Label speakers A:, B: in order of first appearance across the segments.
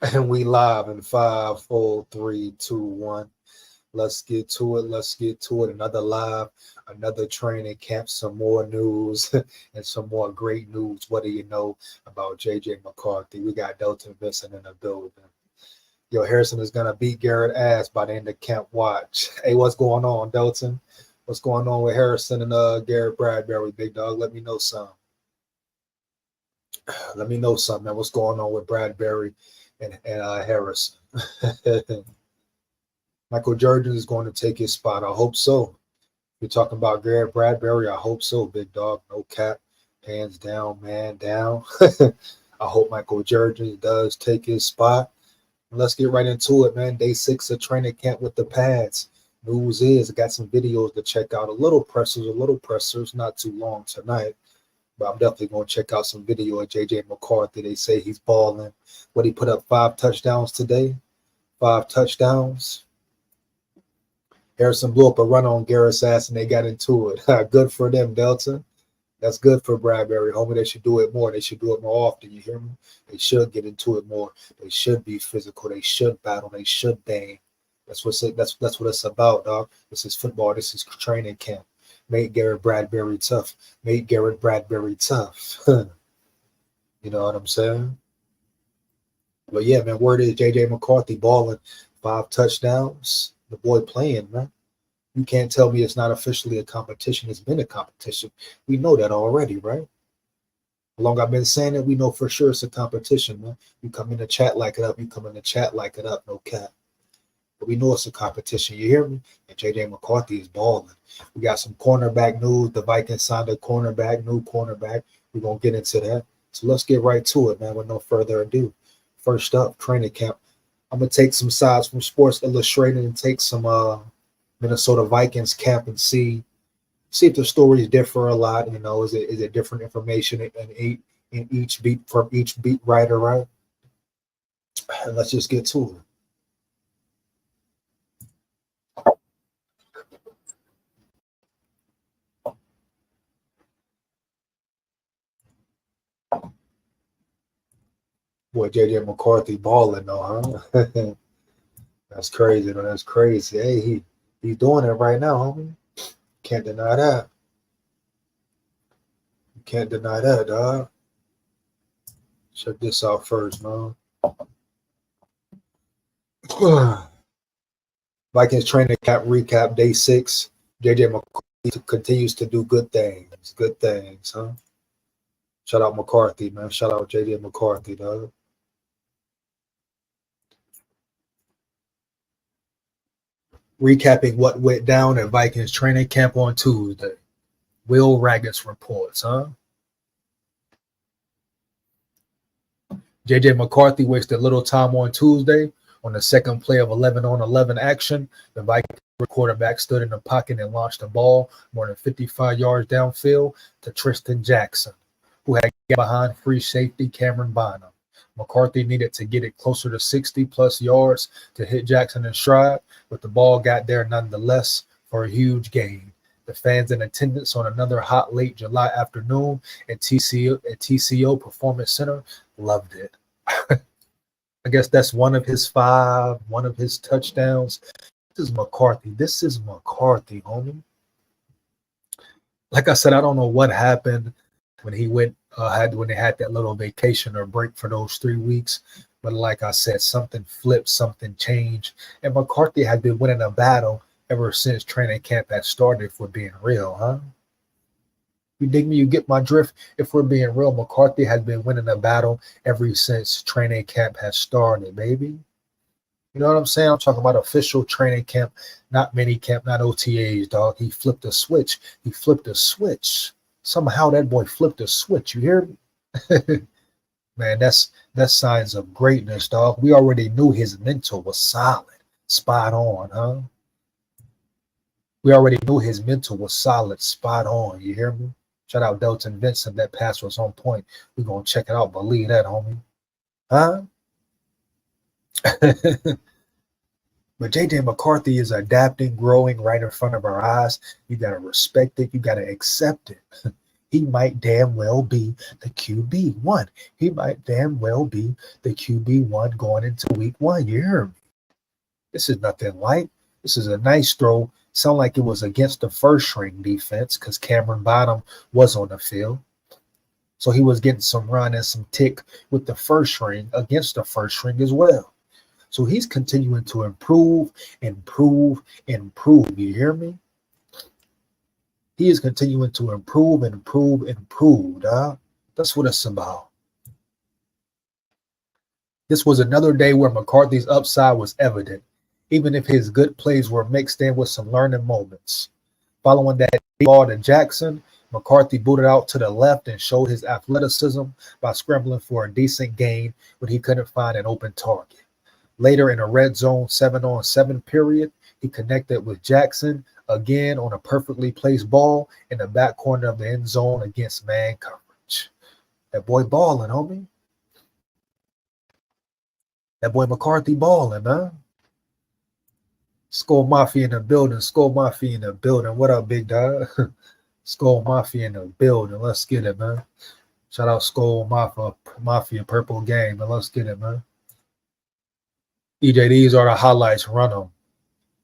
A: And we live in 5, 4, 3, 2, 1. Let's get to it. Let's get to it. Another live, another training camp, some more news and some more great news. What do you know about JJ McCarthy? We got Delton Vincent in the building. Yo, Harrison is going to beat Garrett ass by the end of camp. Watch. Hey, what's going on, Delton? What's going on with Harrison and Garrett Bradbury, big dog? Let me know something. Let me know something, man. What's going on with Bradbury and Harrison? Michael Jordan is going to take his spot. I hope so. You're talking about Garrett Bradbury. I hope so, big dog. No cap. Hands down, man down. I hope Michael Jordan does take his spot. Let's get right into it, man. Day 6 of training camp with the pads. News is I got some videos to check out. A little pressers, not too long tonight. But I'm definitely going to check out some video of JJ McCarthy. They say he's balling. What, he put up 5 touchdowns today? 5 touchdowns. Harrison blew up a run on Garrett's ass and they got into it. Good for them, Delta. That's good for Bradbury. Homie, they should do it more. They should do it more often. You hear me? They should get into it more. They should be physical. They should battle. They should bang. That's what it's about, dog. This is football. This is training camp. Make Garrett Bradbury tough. Make Garrett Bradbury tough. You know what I'm saying? But yeah, man, word is JJ McCarthy balling 5 touchdowns. The boy playing, man. You can't tell me it's not officially a competition. It's been a competition. We know that already, right? How long I've been saying it, we know for sure it's a competition, man. You come in the chat, like it up. You come in the chat, like it up. No cap. But we know it's a competition. You hear me? And JJ McCarthy is balling. We got some cornerback news. The Vikings signed a cornerback, new cornerback. We're going to get into that. So let's get right to it, man, with no further ado. First up, training camp. I'm going to take some sides from Sports Illustrated and take some Minnesota Vikings camp and see if the stories differ a lot. You know, is it different information in each beat from each beat writer, right? And let's just get to it. Boy, JJ McCarthy balling though, huh? That's crazy. Though. That's crazy. Hey, he's doing it right now, homie. Can't deny that. You can't deny that, dog. Check this out first, man. Vikings training camp recap, day 6. JJ McCarthy continues to do good things. Good things, huh? Shout out McCarthy, man. Shout out JJ McCarthy, dog. Recapping what went down at Vikings training camp on Tuesday. Will Raggis reports, huh? JJ McCarthy wasted little time on Tuesday. On the second play of 11-on-11 action, the Vikings quarterback stood in the pocket and launched the ball more than 55 yards downfield to Tristan Jackson, who had got behind free safety Cameron Bynum. McCarthy needed to get it closer to 60-plus yards to hit Jackson in stride, but the ball got there nonetheless for a huge gain. The fans in attendance on another hot late July afternoon at TCO Performance Center loved it. I guess that's one of his touchdowns. This is McCarthy. This is McCarthy, homie. Like I said, I don't know what happened when he went when they had that little vacation or break for those 3 weeks. But like I said, something flipped, something changed. And McCarthy had been winning a battle ever since training camp had started, if we're being real, huh? You dig me? You get my drift? If we're being real, McCarthy had been winning a battle ever since training camp had started, baby. You know what I'm saying? I'm talking about official training camp, not mini camp, not OTAs, dog. He flipped a switch. He flipped a switch. Somehow that boy flipped a switch. You hear me? Man, that's signs of greatness, dog. We already knew his mental was solid. Spot on, huh? We already knew his mental was solid. Spot on. You hear me? Shout out Delton Vincent. That pass was on point. We're going to check it out. Believe that, homie. Huh? But JJ McCarthy is adapting, growing right in front of our eyes. You got to respect it. You got to accept it. He might damn well be the QB1. He might damn well be the QB1 going into week 1. You hear me? This is nothing light. This is a nice throw. Sound like it was against the first string defense because Cameron Bottom was on the field. So he was getting some run and some tick with the first string against the first string as well. So he's continuing to improve. You hear me? He is continuing to improve. Dog. That's what it's about. This was another day where McCarthy's upside was evident, even if his good plays were mixed in with some learning moments. Following that ball to Jackson, McCarthy booted out to the left and showed his athleticism by scrambling for a decent gain when he couldn't find an open target. Later in a red zone 7-on-7 period, he connected with Jackson again on a perfectly placed ball in the back corner of the end zone against man coverage. That boy balling, homie. That boy McCarthy balling, man. SKOL Mafia in the building. SKOL Mafia in the building. What up, big dog? SKOL Mafia in the building. Let's get it, man. Shout out SKOL Mafia Purple Gang, man. Let's get it, man. EJ, these are the highlights. Run them.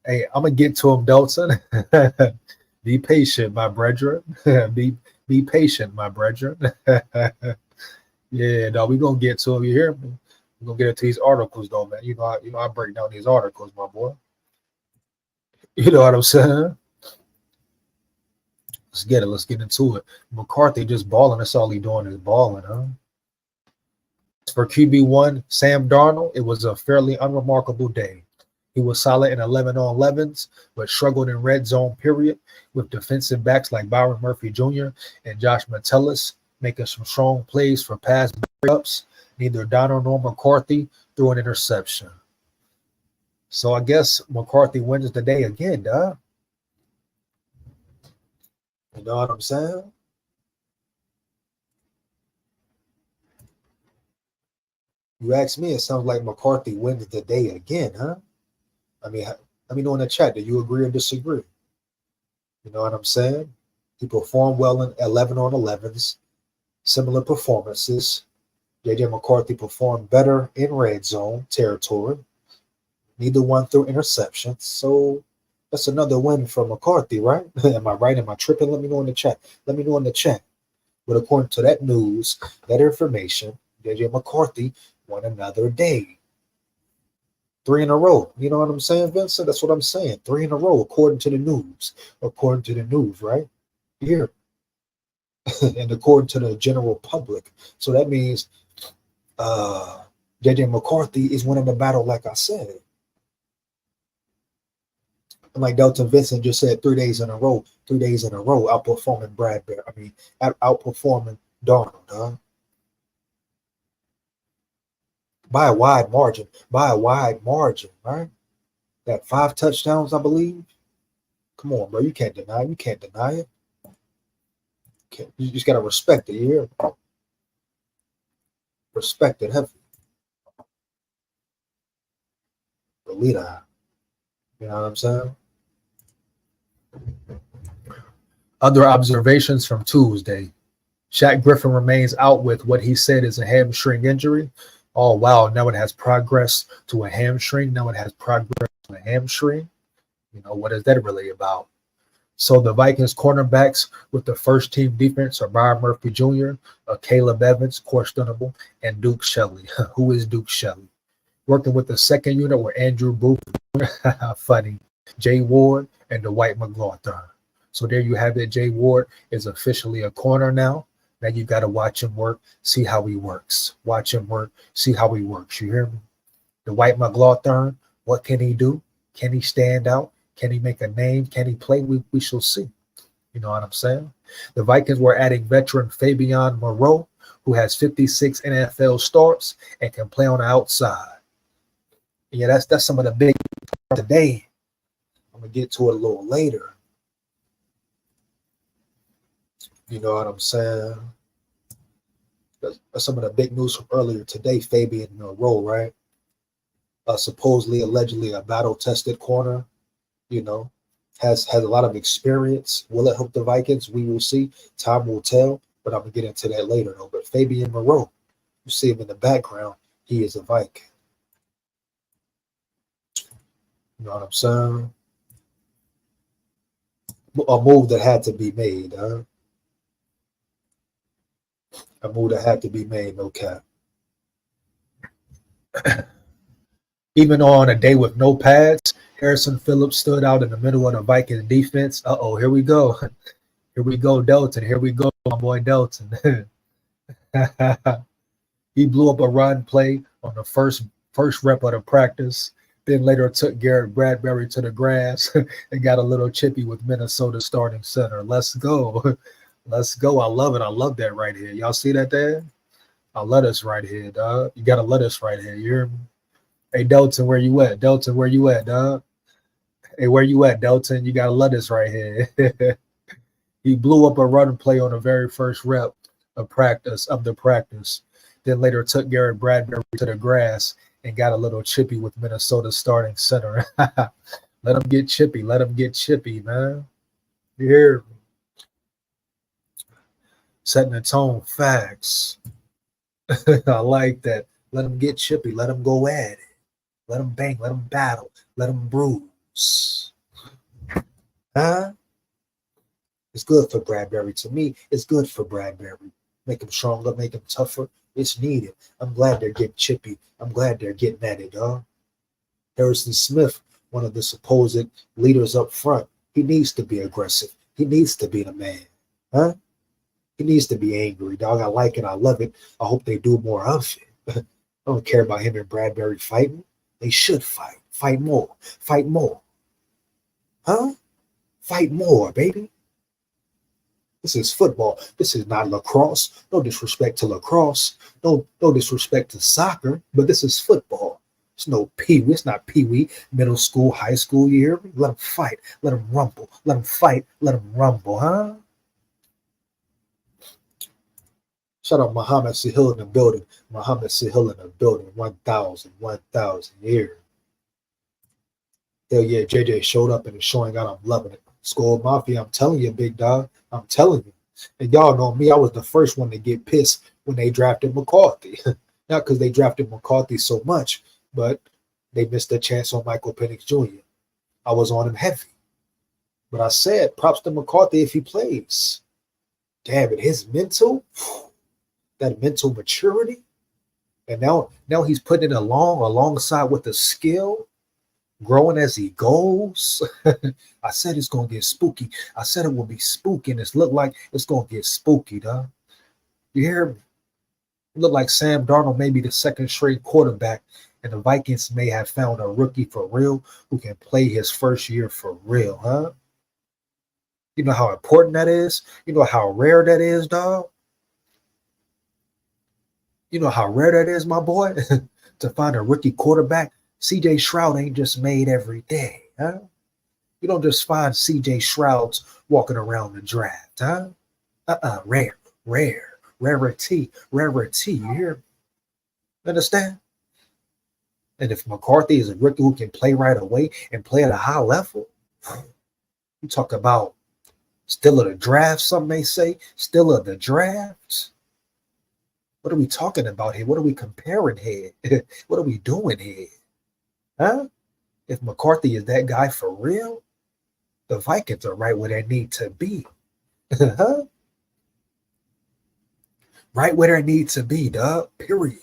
A: Hey, I'm gonna get to them, Delton. Be patient, my brethren. be patient, my brethren. Yeah, no, we gonna get to them. You hear me? We're gonna get into these articles, though, man. You know, I break down these articles, my boy. You know what I'm saying? Let's get it. Let's get into it. McCarthy just balling. That's all he doing is balling, huh? For QB1, Sam Darnold, it was a fairly unremarkable day. He was solid in 11-on-11s, but struggled in red zone period with defensive backs like Byron Murphy Jr. and Josh Metellus making some strong plays for pass breakups. Neither Darnold nor McCarthy threw an interception. So I guess McCarthy wins the day again, dog. You know what I'm saying? You ask me, it sounds like McCarthy wins the day again, huh? I mean, let me know in the chat. Do you agree or disagree? You know what I'm saying? He performed well in 11-on-11s, similar performances. JJ McCarthy performed better in red zone territory. Neither one threw interceptions. So that's another win for McCarthy, right? Am I right? Am I tripping? Let me know in the chat. Let me know in the chat. But according to that news, that information, JJ McCarthy won another day. 3 in a row. You know what I'm saying, Vincent? That's what I'm saying. 3 in a row, according to the news. According to the news, right? Here. And according to the general public. So that means JJ McCarthy is winning the battle, like I said. And like Delton Vincent just said, 3 days in a row, outperforming Bradbury. I mean, outperforming Darnold, huh? By a wide margin, right? That 5 touchdowns, I believe. Come on, bro. You can't deny it. You just got to respect it. You hear? Respect it heavily. The leader. You know what I'm saying? Other observations from Tuesday. Shaq Griffin remains out with what he said is a hamstring injury. Oh, wow. Now it has progressed to a hamstring. You know, what is that really about? So the Vikings cornerbacks with the first team defense are Byron Murphy Jr., Caleb Evans, questionable, and Duke Shelley. Who is Duke Shelley? Working with the second unit were Andrew Booth, funny, Jay Ward, and Dwight McLaughlin. So there you have it. Jay Ward is officially a corner now. Now you got to watch him work, see how he works. Watch him work, see how he works. You hear me? Dwight McLaughlin, what can he do? Can he stand out? Can he make a name? Can he play? We shall see. You know what I'm saying? The Vikings were adding veteran Fabian Moreau, who has 56 NFL starts and can play on the outside. Yeah, that's some of the big today. I'm going to get to it a little later. You know what I'm saying? That's some of the big news from earlier today. Fabian Moreau, right? Supposedly, allegedly a battle-tested corner, you know. has a lot of experience. Will it help the Vikings? We will see. Time will tell. But I'm gonna get into that later though. But Fabian Moreau, you see him in the background. He is a Viking. You know what I'm saying? A move that had to be made, huh? A move that had to be made, no cap. Even on a day with no pads, Harrison Phillips stood out in the middle of the Vikings defense. Uh-oh, here we go. Here we go, Delton. Here we go, my boy Delton. He blew up a run play on the first rep of the practice. Then later took Garrett Bradbury to the grass and got a little chippy with Minnesota starting center. Let's go. Let's go. I love it. I love that right here. Y'all see that there? I love this right here, dog. You got to love this right here. You hear me? Hey, Delton, where you at? Delton, where you at, dog? Hey, where you at, Delton? You got to love this right here. He blew up a run play on the very first rep of the practice. Then later took Garrett Bradbury to the grass and got a little chippy with Minnesota starting center. Let him get chippy. Let him get chippy, man. You hear me? Setting the tone, facts. I like that. Let him get chippy. Let him go at it. Let him bang. Let him battle. Let him bruise. Huh? It's good for Bradbury. To me, it's good for Bradbury. Make him stronger, make him tougher. It's needed. I'm glad they're getting chippy. I'm glad they're getting at it, dog. Harrison Smith, one of the supposed leaders up front, he needs to be aggressive. He needs to be the man. Huh? He needs to be angry, dog. I like it. I love it. I hope they do more of it. I don't care about him and Bradbury fighting. They should fight. Fight more. Fight more. Huh? Fight more, baby. This is football. This is not lacrosse. No disrespect to lacrosse. No disrespect to soccer, but this is football. It's no pee-wee. It's not pee-wee. Middle school, high school, you hear me? Let them fight. Let them rumble. Let them fight. Let them rumble, huh? Shout out Muhammad Sahil in the building. Muhammad Sahil in the building. 1,000 years. Hell yeah, JJ showed up and is showing out. I'm loving it. SKOL Mafia, I'm telling you, big dog. I'm telling you. And y'all know me, I was the first one to get pissed when they drafted McCarthy. Not because they drafted McCarthy so much, but they missed a chance on Michael Penix Jr. I was on him heavy. But I said, props to McCarthy if he plays. Damn it, his mental, that mental maturity. And now he's putting it alongside with the skill, growing as he goes. I said it's going to get spooky. I said it will be spooky, and it's look like it's going to get spooky, dog. You hear me? It look like Sam Darnold may be the second straight quarterback, and the Vikings may have found a rookie for real who can play his first year for real, huh? You know how important that is? You know how rare that is, dog? You know how rare that is, my boy? To find a rookie quarterback. CJ Stroud ain't just made every day, huh? You don't just find CJ Strouds walking around the draft, huh? Rarity, you hear me? Understand? And if McCarthy is a rookie who can play right away and play at a high level, you talk about still of the draft, some may say, still of the draft. What are we talking about here? What are we comparing here? What are we doing here? Huh? If McCarthy is that guy for real, the Vikings are right where they need to be. Huh? Right where they need to be, dog. Period.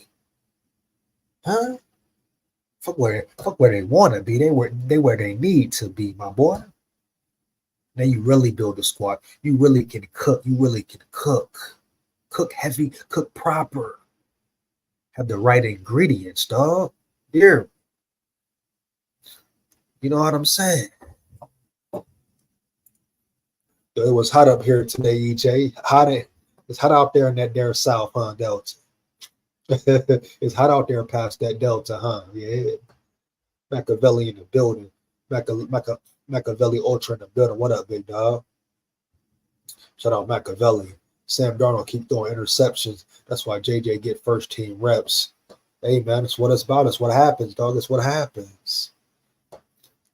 A: Huh? Fuck where they want to be. They where they need to be, my boy. Now you really build a squad. You really can cook. You really can cook. Cook heavy, cook proper. Have the right ingredients, dog. Here. You know what I'm saying? It was hot up here today, EJ. It's hot out there in that there south, huh, Delta? It's hot out there past that Delta, huh? Yeah. Machiavelli in the building. Machiavelli Ultra in the building. What up, big dog? Shout out Machiavelli. Sam Darnold keep throwing interceptions. That's why JJ get first team reps. Hey, man, it's what it's about. It's what happens, dog. It's what happens.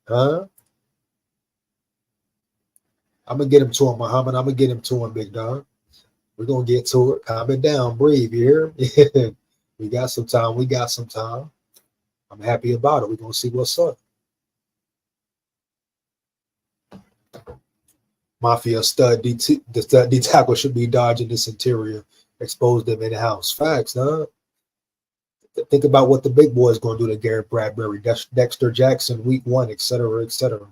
A: Huh? I'm gonna get him to him, Muhammad. I'm gonna get him to him, big dog. We're gonna get to it. Calm it down, breathe. You hear me? We got some time. We got some time. I'm happy about it. We're gonna see what's up. Mafia stud D tackle should be dodging this interior. Expose them in the house. Facts, huh? Think about what the big boy is going to do to Garrett Bradbury, Dexter Jackson, week 1, et cetera, et cetera.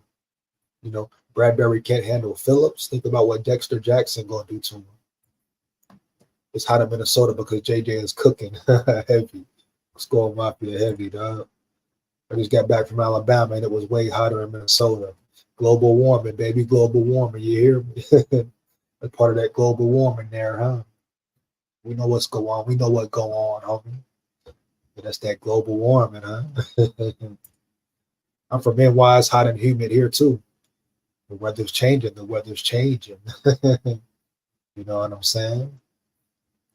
A: You know, Bradbury can't handle Phillips. Think about what Dexter Jackson going to do to him. It's hot in Minnesota because JJ is cooking heavy. SKOL Mafia heavy, dog. I just got back from Alabama and it was way hotter in Minnesota. Global warming, baby, global warming. You hear me? That's part of that global warming there, huh? We know what's going on. We know what go on, homie. But that's that global warming, huh? I'm from NY. It's hot and humid here too. The weather's changing. The weather's changing. You know what I'm saying?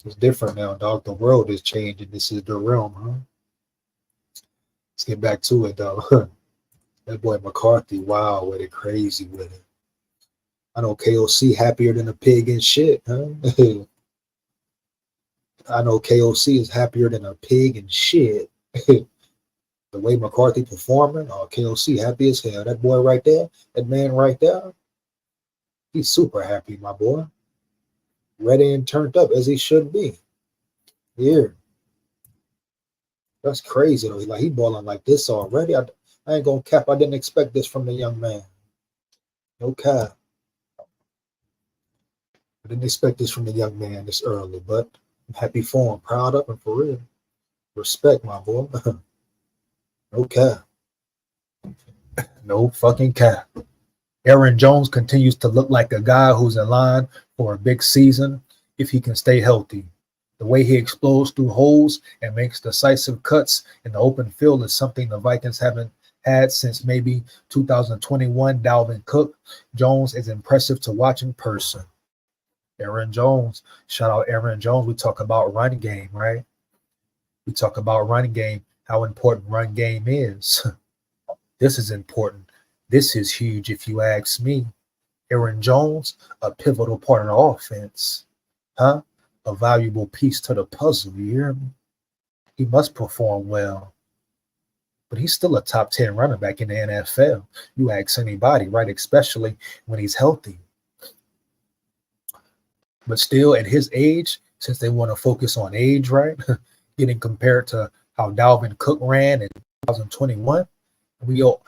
A: It's different now, dog. The world is changing. This is the realm, huh? Let's get back to it, though. That boy McCarthy, wow, with it, crazy with it. I know KOC happier than a pig and shit, huh? I know KOC is happier than a pig and shit. The way McCarthy performing, oh, KOC happy as hell. That boy right there, that man right there, he's super happy, my boy. Ready and turned up as he should be. Yeah. That's crazy, though. Like, he balling like this already. I ain't gonna cap. I didn't expect this from the young man. No cap. I didn't expect this from the young man this early, but I'm happy for him. Proud of him, for real. Respect, my boy. No cap. No fucking cap. Aaron Jones continues to look like a guy who's in line for a big season if he can stay healthy. The way he explodes through holes and makes decisive cuts in the open field is something the Vikings haven't had since maybe 2021 Dalvin Cook. Jones is impressive to watch in person. Aaron Jones, shout out Aaron Jones. We talk about run game, right? We talk about run game, how important run game is. This is important. This is huge if you ask me. Aaron Jones, a pivotal part of the offense. Huh? A valuable piece to the puzzle, you hear me? He must perform well. But he's still a top 10 running back in the NFL. You ask anybody, right? Especially when he's healthy. But still, at his age, since they want to focus on age, right? Getting compared to how Dalvin Cook ran in 2021, we all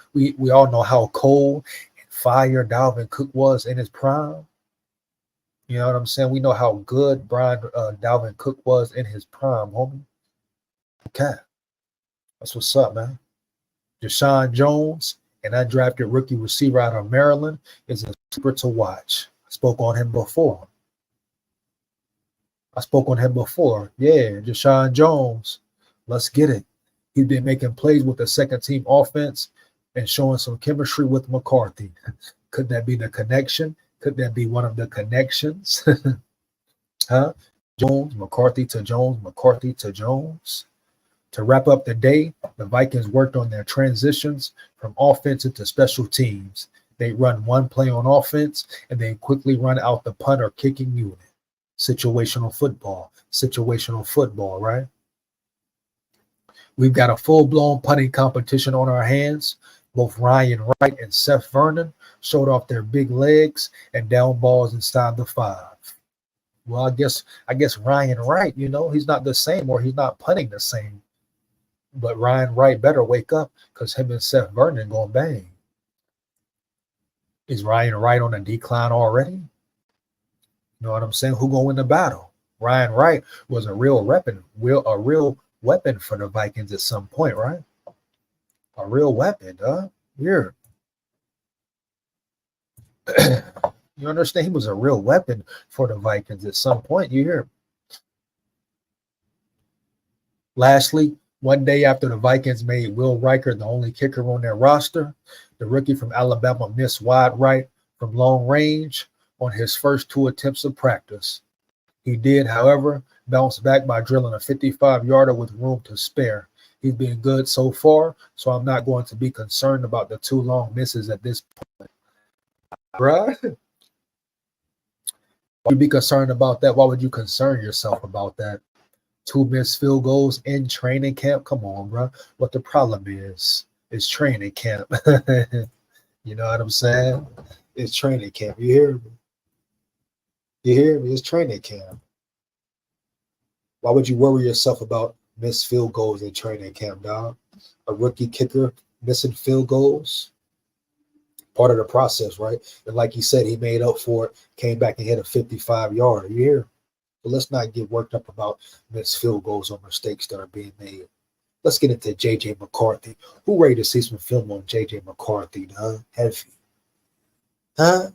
A: know how cold and fire Dalvin Cook was in his prime. You know what I'm saying? We know how good Dalvin Cook was in his prime, homie. Okay. That's what's up, man. Deshaun Jones, and undrafted rookie receiver out of Maryland, is a super to watch. I spoke on him before. Yeah, Deshaun Jones. Let's get it. He's been making plays with the second team offense and showing some chemistry with McCarthy. Could that be the connection? Could that be one of the connections? Huh? Jones, McCarthy to Jones, McCarthy to Jones. To wrap up the day, the Vikings worked on their transitions from offensive to special teams. They run one play on offense and then quickly run out the punt or kicking unit. Situational football, right? We've got a full-blown punting competition on our hands. Both Ryan Wright and Seth Vernon showed off their big legs and down balls inside the 5. Well, I guess Ryan Wright, you know, he's not the same, or he's not punting the same. But Ryan Wright better wake up, because him and Seth Vernon going bang. Is Ryan Wright on a decline already? You know what I'm saying? Who gonna win the battle? Ryan Wright was a real weapon for the Vikings at some point, right? A real weapon, huh? Here. You understand? He was a real weapon for the Vikings at some point. You hear? Lastly, one day after the Vikings made Will Riker the only kicker on their roster, the rookie from Alabama missed wide right from long range on his first 2 attempts of practice. He did, however, bounce back by drilling a 55-yarder with room to spare. He's been good so far, so I'm not going to be concerned about the 2 long misses at this point. Bruh, Why would you be concerned about that? Why would you concern yourself about that? 2 missed field goals in training camp? Come on, bro. What the problem is training camp. You know what I'm saying? It's training camp. You hear me? You hear me? It's training camp. Why would you worry yourself about missed field goals in training camp, dog? A rookie kicker missing field goals? Part of the process, right? And like he said, he made up for it, came back and hit a 55-yarder. You hear? But let's not get worked up about missed field goals or mistakes that are being made. Let's get into JJ McCarthy. Who ready to see some film on JJ McCarthy, huh? Heavy. Huh?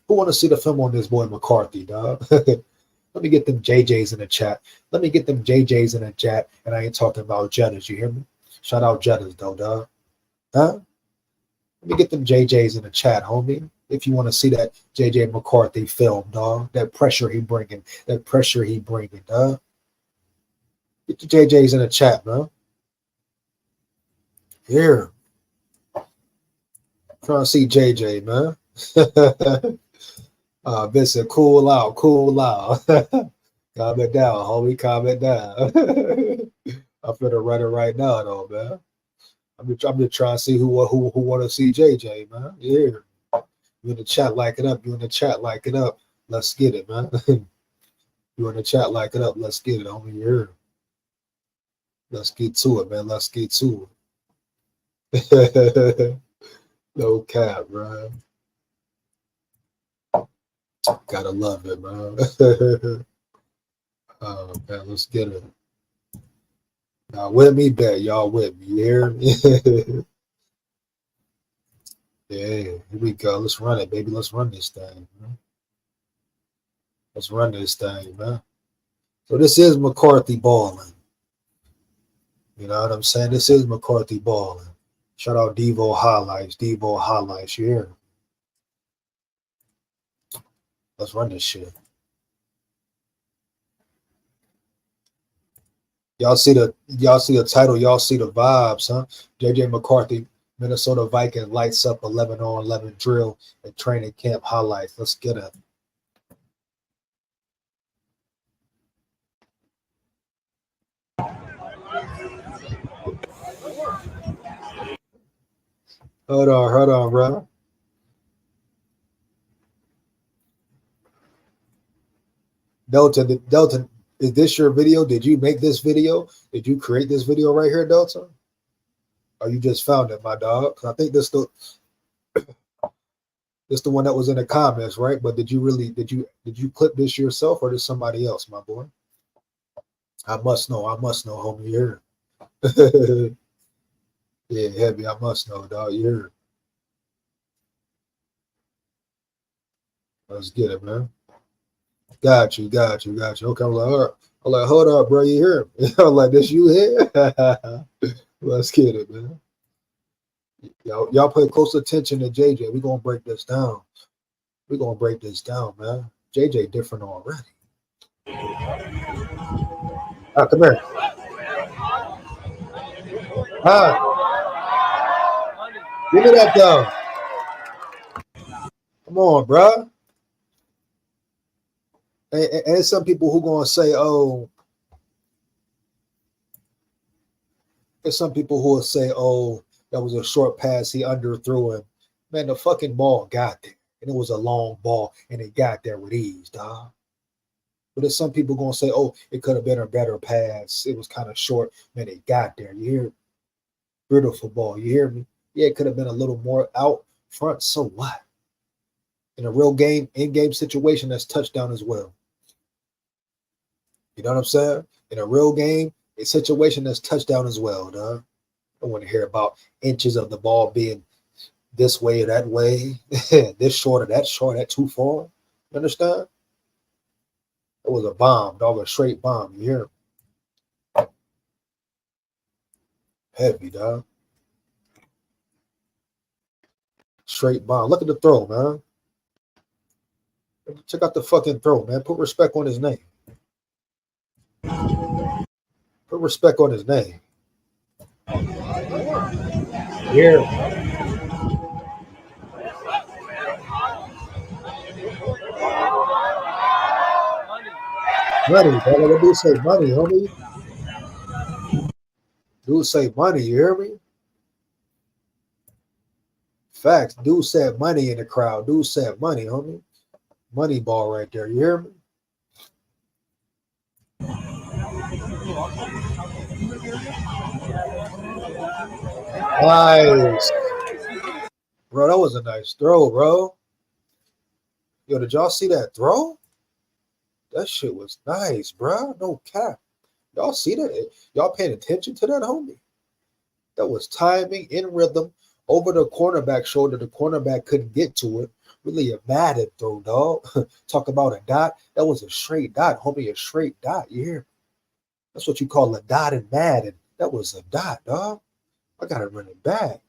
A: Who want to see the film on this boy McCarthy, dog? Let me get them JJs in the chat. Let me get them JJs in the chat. And I ain't talking about Jettas, you hear me? Shout out Jettas, though, dog. Huh? Let me get them JJs in the chat, homie. If you want to see that JJ McCarthy film, dog. That pressure he bringing. That pressure he bringing, dog. Get the JJs in the chat, man. Here. Trying to see JJ, man. Vincent, cool out, cool out. Calm it down, homie, calm it down. I'm finna run it right now, though, man. I'm just trying to see who want to see JJ, man. Yeah. You in the chat, like it up. You in the chat, like it up. Let's get it, man. You in the chat, like it up. Let's get it, homie. Here. Let's get to it, man. Let's get to it. No cap, bro. Gotta love it, man. Oh, man, let's get it. Y'all with me, bet. Y'all with me. You hear me? Yeah, here we go. Let's run it, baby. Let's run this thing, man. Let's run this thing, man. So this is McCarthy balling. You know what I'm saying? This is McCarthy balling. Shout out Devo Highlights. Devo Highlights. You hear me? Let's run this shit. Y'all see the title, y'all see the vibes, huh? JJ McCarthy, Minnesota Vikings lights up 11-on-11 drill and training camp highlights. Let's get it. Hold on, bro. Delta, is this your video? Did you make this video? Did you create this video right here, Delta? Or you just found it, my dog? I think this the one that was in the comments, right? But did you clip this yourself or did somebody else, my boy? I must know, homie. Here. Yeah, heavy. I must know, dog. Here. Let's get it, man. Got you. Okay, I'm like, hold up, bro. You hear me? I'm like, this you here? Let's get it, man. Y'all pay close attention to JJ. We're gonna break this down. We're gonna break this down, man. JJ different already. Come here. Give me that though. Come on, bro. And some people who gonna say, oh, there's some people who will say, oh, that was a short pass, he underthrew him. Man, the fucking ball got there. And it was a long ball, and it got there with ease, dog. But there's some people gonna say, oh, it could have been a better pass. It was kind of short. Man, it got there. You hear me? Beautiful ball. You hear me? Yeah, it could have been a little more out front. So what? In a real game, in-game situation, that's touchdown as well. You know what I'm saying? In a real game, a situation that's touchdown as well, dog. I want to hear about inches of the ball being this way or that way, this short or that too far. You understand? It was a bomb, dog, a straight bomb. You hear me? Heavy, dog. Straight bomb. Look at the throw, man. Check out the fucking throw, man. Put respect on his name. Put respect on his name. Here. Money, brother. What do say money, homie? Dude say money, you hear me? Facts. Dude said money in the crowd. Dude said money, homie. Money ball right there. You hear me? Nice. Bro, that was a nice throw, bro. Yo, did y'all see that throw? That shit was nice, bro. No cap. Y'all see that? Y'all paying attention to that, homie? That was timing in rhythm over the cornerback shoulder. The cornerback couldn't get to it. Really a Madden throw, dog. Talk about a dot. That was a straight dot, homie. A straight dot. You hear me? That's what you call a dot in Madden. That was a dot, dog. I gotta run it back.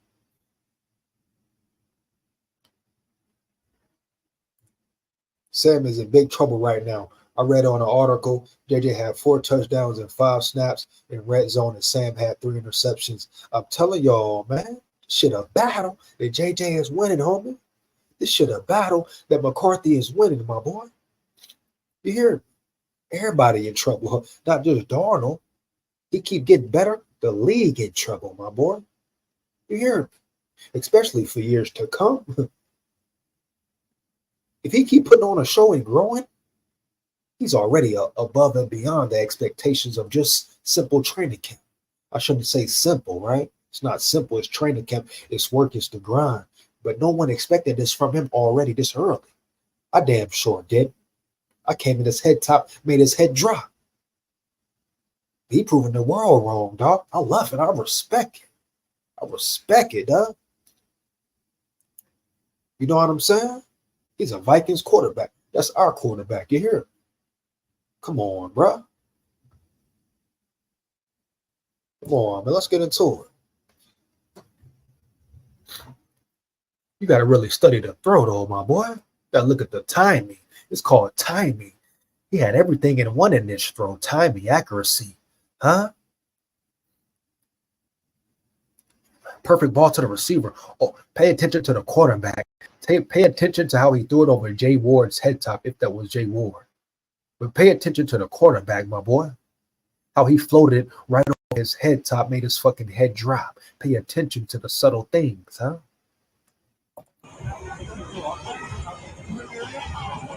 A: Sam is in big trouble right now. I read on an article, JJ had 4 touchdowns and 5 snaps in red zone, and Sam had 3 interceptions. I'm telling y'all, man, this shit a battle that JJ is winning, homie. This shit a battle that McCarthy is winning, my boy. You hear everybody in trouble, not just Darnold. He keep getting better, the league in trouble, my boy. You hear, especially for years to come. If he keep putting on a show and growing, he's already above and beyond the expectations of just simple training camp. I shouldn't say simple, right? It's not simple. It's training camp. It's work. It's the grind. But no one expected this from him already this early. I damn sure did. I came in his head top, made his head drop. He proving the world wrong, dog. I love it. I respect it. I respect it, dog. You know what I'm saying? He's a Vikings quarterback. That's our quarterback. You hear? Come on, bro. Come on, man. Let's get into it. You got to really study the throw, though, my boy. You got to look at the timing. It's called timing. He had everything in one in this throw. Timing, accuracy. Huh? Perfect ball to the receiver. Oh, pay attention to the quarterback. Pay attention to how he threw it over Jay Ward's head top, if that was Jay Ward. But pay attention to the quarterback, my boy. How he floated it right over his head top, made his fucking head drop. Pay attention to the subtle things, huh?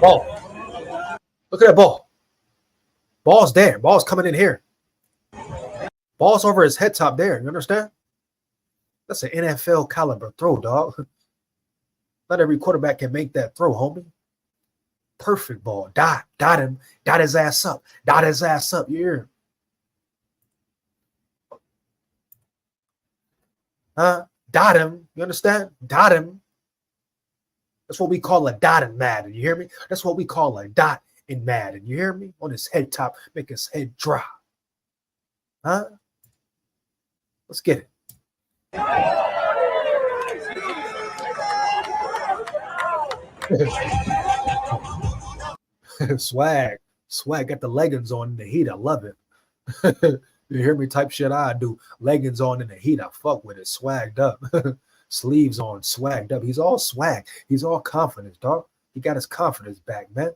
A: Ball. Look at that ball. Ball's there. Ball's coming in here. Ball's over his head top there. You understand? That's an NFL caliber throw, dog. Not every quarterback can make that throw, homie. Perfect ball. Dot him. Dot his ass up. Dot his ass up. You hear? Dot him. You understand? Dot him. That's what we call a dot in Madden. You hear me? That's what we call a dot in Madden. You hear me? On his head top, make his head drop. Huh? Let's get it. Swag got the leggings on in the heat. I love it. You hear me? Type shit I do. Leggings on in the heat. I fuck with it. Swagged up. Sleeves on, swagged up. He's all swag. He's all confidence, dog. He got his confidence back, man.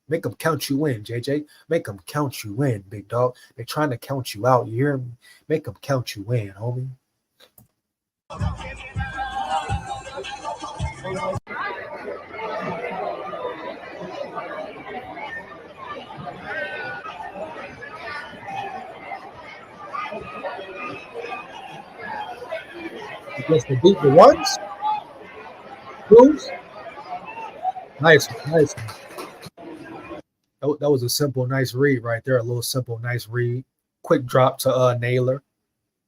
A: Make them count you in, JJ. Make them count you in, big dog. They're trying to count you out. You hear me? Make them count you in, homie. Against the deeper ones. Cruz. Nice. That was a simple, nice read right there. A little simple, nice read. Quick drop to Naylor.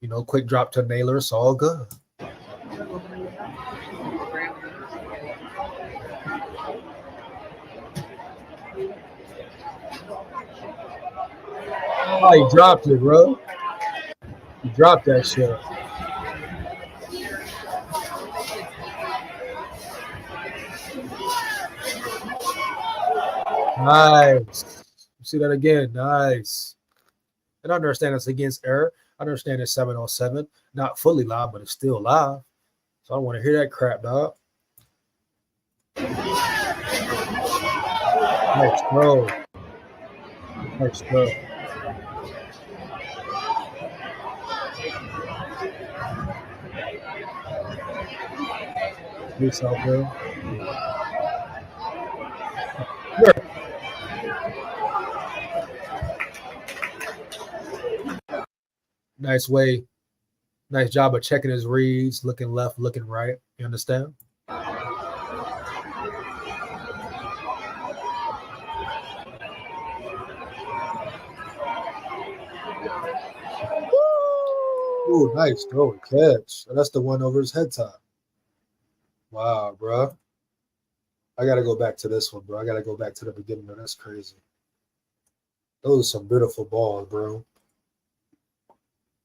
A: You know, quick drop to Naylor. It's all good. Oh, he dropped it, bro. He dropped that shit. Nice. See that again. Nice. And I understand it's against error. I understand it's 7-on-7. Not fully live, but it's still live. So I don't want to hear that crap, dog. Nice throw. Nice stuff. Peace out there. Nice way. Nice job of checking his reads, looking left, looking right. You understand? Ooh, nice throw and catch. That's the one over his head top. Wow, bro. I got to go back to this one, bro. I got to go back to the beginning. That's crazy. Those are some beautiful balls, bro.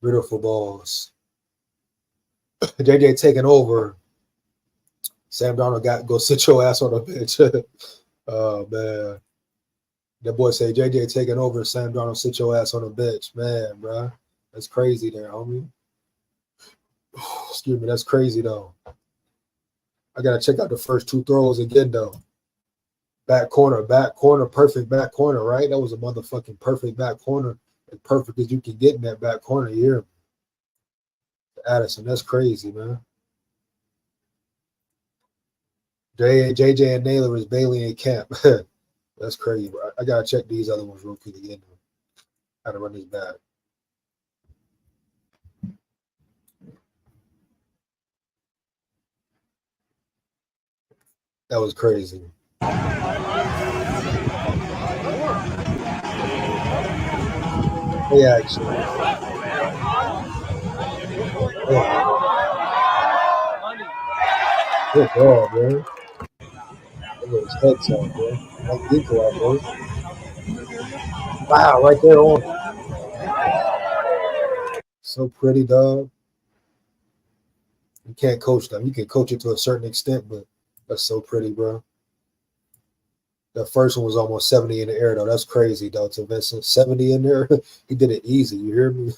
A: Beautiful balls. JJ taking over. Sam Darnold got go sit your ass on the bench. Oh, man. That boy say JJ taking over. Sam Darnold sit your ass on the bench. Man, bro. That's crazy there, homie. Excuse me. That's crazy, though. I got to check out the first two throws again, though. Back corner, perfect back corner, right? That was a motherfucking perfect back corner. As perfect as you can get in that back corner here. Addison, that's crazy, man. JJ and Naylor is Bailey and Camp. That's crazy, bro. I got to check these other ones real quick again. How to run this back. That was crazy. Yeah, actually. Yeah. Good ball, man. Look at his head top, bro. Like Ginkgo out, bro. Wow, right there on. So pretty, dog. You can't coach them. You can coach it to a certain extent, but that's so pretty, bro. The first one was almost 70 in the air, though. That's crazy, though, to Vincent. 70 in there. He did it easy. You hear me?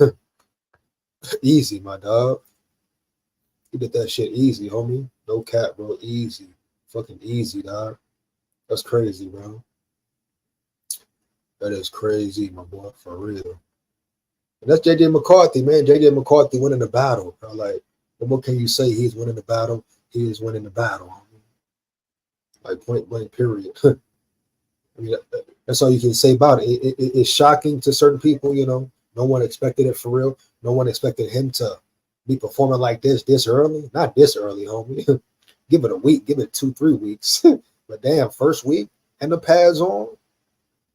A: Easy, my dog. He did that shit easy, homie. No cap, bro. Easy. Fucking easy, dog. That's crazy, bro. That is crazy, my boy, for real. And that's JJ McCarthy, man. JJ McCarthy winning the battle. Bro. Like, what can you say? He's winning the battle. He is winning the battle. Like, point blank, period. I mean, that's all you can say about it. It's shocking to certain people, you know. No one expected it for real. No one expected him to be performing like this early. Not this early, homie. Give it a week. Give it 2-3 weeks. But damn, first week and the pads on.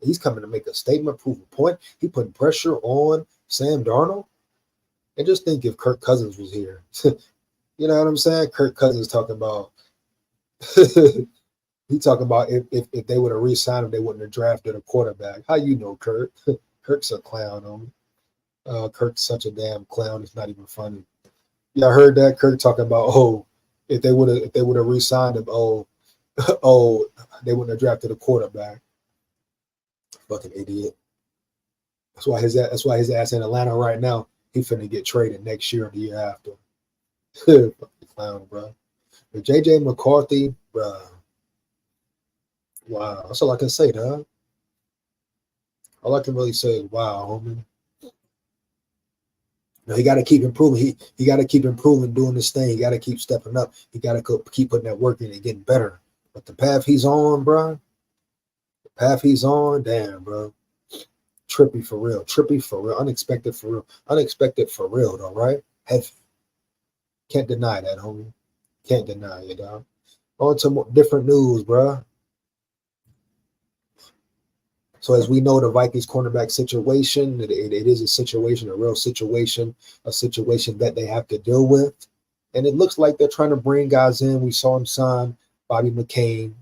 A: He's coming to make a statement, prove a point. He putting pressure on Sam Darnold. And just think if Kirk Cousins was here. You know what I'm saying? Kirk Cousins talking about he talking about if they would have re-signed him, they wouldn't have drafted a quarterback. How you know, Kirk? Kirk's a clown, homie. Kirk's such a damn clown. It's not even funny. Yeah, I heard that Kirk talking about if they would have re-signed him, they wouldn't have drafted a quarterback. Fucking idiot. That's why his ass in Atlanta right now. He finna get traded next year or the year after. Fucking clown, bro. But JJ McCarthy, bro. Wow, that's all I can say, dog. All I can really say is wow, homie. Now, he got to keep improving. He got to keep improving, doing this thing. He got to keep stepping up. He got to keep putting that work in and getting better. But the path he's on, bro. The path he's on, damn, bro. Trippy for real. Trippy for real. Unexpected for real. Unexpected for real, though, right? Heavy. Can't deny that, homie. Can't deny it, dog. On to more different news, bro. So as we know, the Vikings cornerback situation, it is a situation, a real situation, a situation that they have to deal with. And it looks like they're trying to bring guys in. We saw him sign Bobby McCain.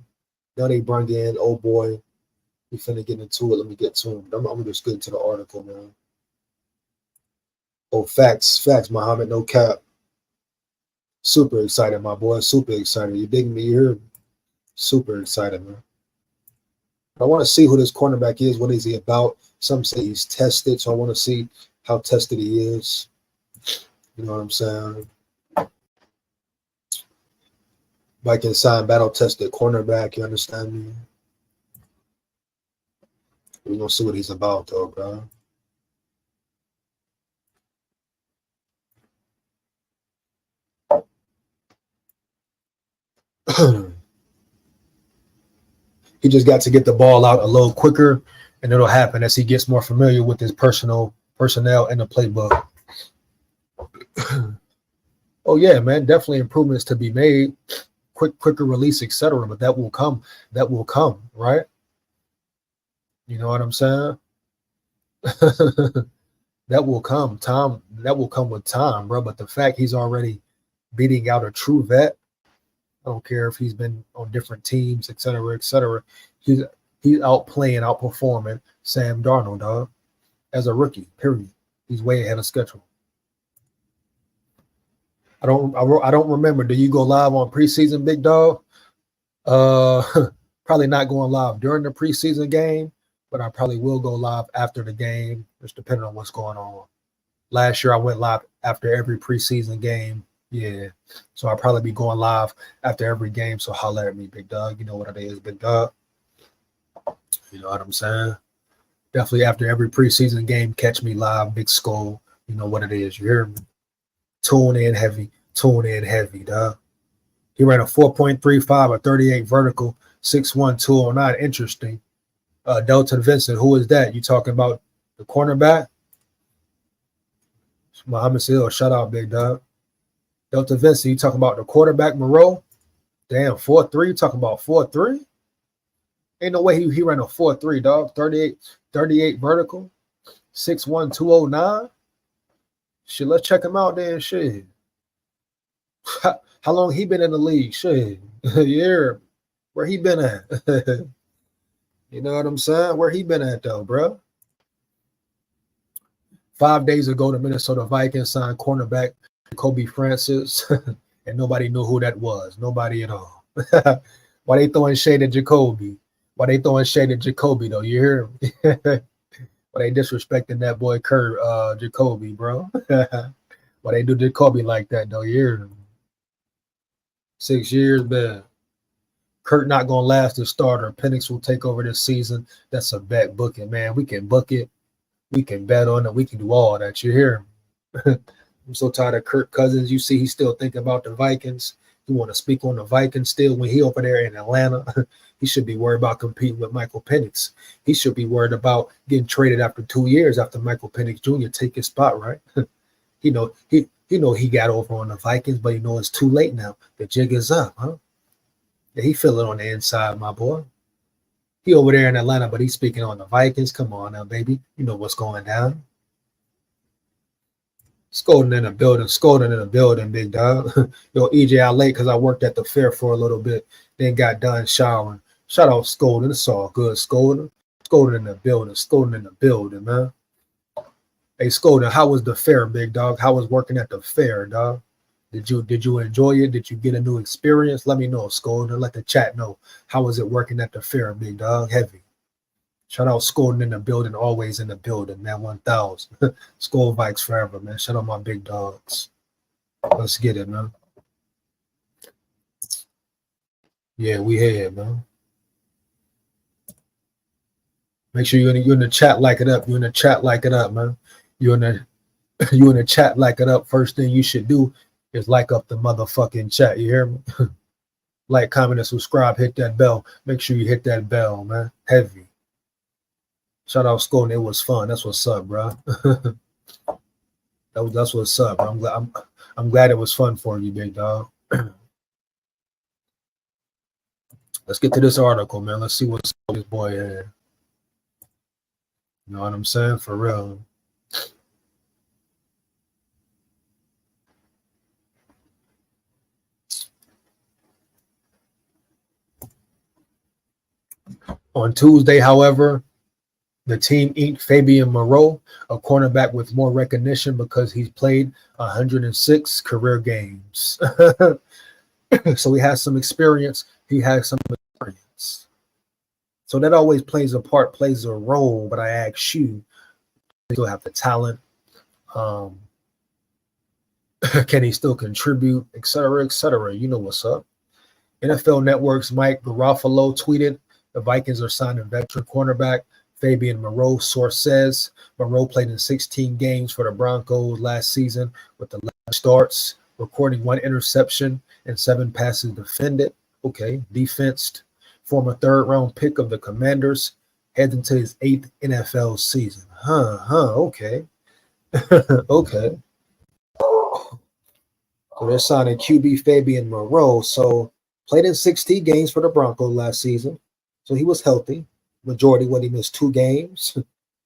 A: Now they bring in, oh boy, we finna get into it. Let me get to him. I'm just getting to the article, man. Oh, facts, Muhammad, no cap. Super excited, my boy. Super excited. You dig me here? Super excited, man. I want to see who this cornerback is. What is he about? Some say he's tested, so I want to see how tested he is. You know what I'm saying? Vikings sign battle tested cornerback. You understand me? We're gonna see what he's about, though, bro. He just got to get the ball out a little quicker, and it'll happen as he gets more familiar with his personnel in the playbook. Oh yeah, man, definitely improvements to be made, quicker release, etc. But that will come. That will come, right? You know what I'm saying? That will come. Time. That will come with time, bro. But the fact he's already beating out a true vet. I don't care if he's been on different teams, et cetera, et cetera. He's outperforming Sam Darnold, dog, as a rookie, period. He's way ahead of schedule. I don't remember. Do you go live on preseason, big dog? Probably not going live during the preseason game, but I probably will go live after the game, just depending on what's going on. Last year I went live after every preseason game. Yeah, so I'll probably be going live after every game. So holler at me, big dog. You know what it is, big dog. You know what I'm saying? Definitely after every preseason game, catch me live, big SKOL. You know what it is. You hear me? Tune in heavy, dog. He ran a 4.35, a 38 vertical, 6'1", 209. Interesting. Delton Vincent, who is that? You talking about the cornerback? Muhammad Seal, shout out, big dog. Delta Vincent, you talking about the quarterback Moreau? Damn, 4.3, talking about 4.3? Ain't no way he ran a 4.3, dog. 38 vertical, 6'1", 209. Shit, let's check him out then. Shit. How long he been in the league? Shit. Yeah. Where he been at? You know what I'm saying? Where he been at though, bro? 5 days ago, the Minnesota Vikings signed cornerback Kobe Francis, and nobody knew who that was. Nobody at all. Why they throwing shade at Jacoby? Why they throwing shade at Jacoby though? You hear me? Why they disrespecting that boy Kurt Jacoby, bro? Why they do Jacoby like that though? You hear me? 6 years, man. Kurt not gonna last as starter. Penix will take over this season. That's a bet. Book it, man. We can book it. We can bet on it. We can do all that. You hear me? I'm so tired of Kirk Cousins. You see, he's still thinking about the Vikings. He want to speak on the Vikings still when he over there in Atlanta. He should be worried about competing with Michael Penix. He should be worried about getting traded after 2 years after Michael Penix Jr. take his spot, right? he know he got over on the Vikings, but he know it's too late now. The jig is up, huh? Yeah, he feel it on the inside, my boy. He over there in Atlanta, but he's speaking on the Vikings. Come on now, baby. You know what's going down. Scolding in the building, big dog. Yo, EJ, I late because I worked at the fair for a little bit, then got done showering. Shout out Scolding. It's all good. Scolding in the building, man. Hey, Scolding, how was the fair, big dog? How was working at the fair, dog? Did you enjoy it? Did you get a new experience? Let me know, Scolding. Let the chat know. How was it working at the fair, big dog? Heavy. Shout out Scolding in the building, always in the building, man. 1,000. SKOL Vikes forever, man. Shout out my big dogs. Let's get it, man. Yeah, we here, man. Make sure you're in the chat, like it up. You're in the chat, like it up, man. You in the chat, like it up. First thing you should do is like up the motherfucking chat. You hear me? Like, comment, and subscribe. Hit that bell. Make sure you hit that bell, man. Heavy. Shout out SKOL. It was fun. That's what's up, bro. That's what's up. I'm glad it was fun for you, big dog. Let's get to this article, man. Let's see what's this boy had. You know what I'm saying? For real. On Tuesday, however, the team inked Fabian Moreau, a cornerback with more recognition because he's played 106 career games. So he has some experience. So that always plays a part, plays a role. But I ask you, he still have the talent? Can he still contribute, et cetera, et cetera? You know what's up. NFL Network's Mike Garofalo tweeted, the Vikings are signing veteran cornerback Fabian Moreau, source says. Moreau played in 16 games for the Broncos last season with 11 starts, recording 1 interception and 7 passes defended. Okay, defensed. Former third-round pick of the Commanders, heads into his 8th NFL season. Okay. Okay. So they're signing QB Fabian Moreau. So played in 16 games for the Broncos last season. So he was healthy. Majority when he missed 2 games.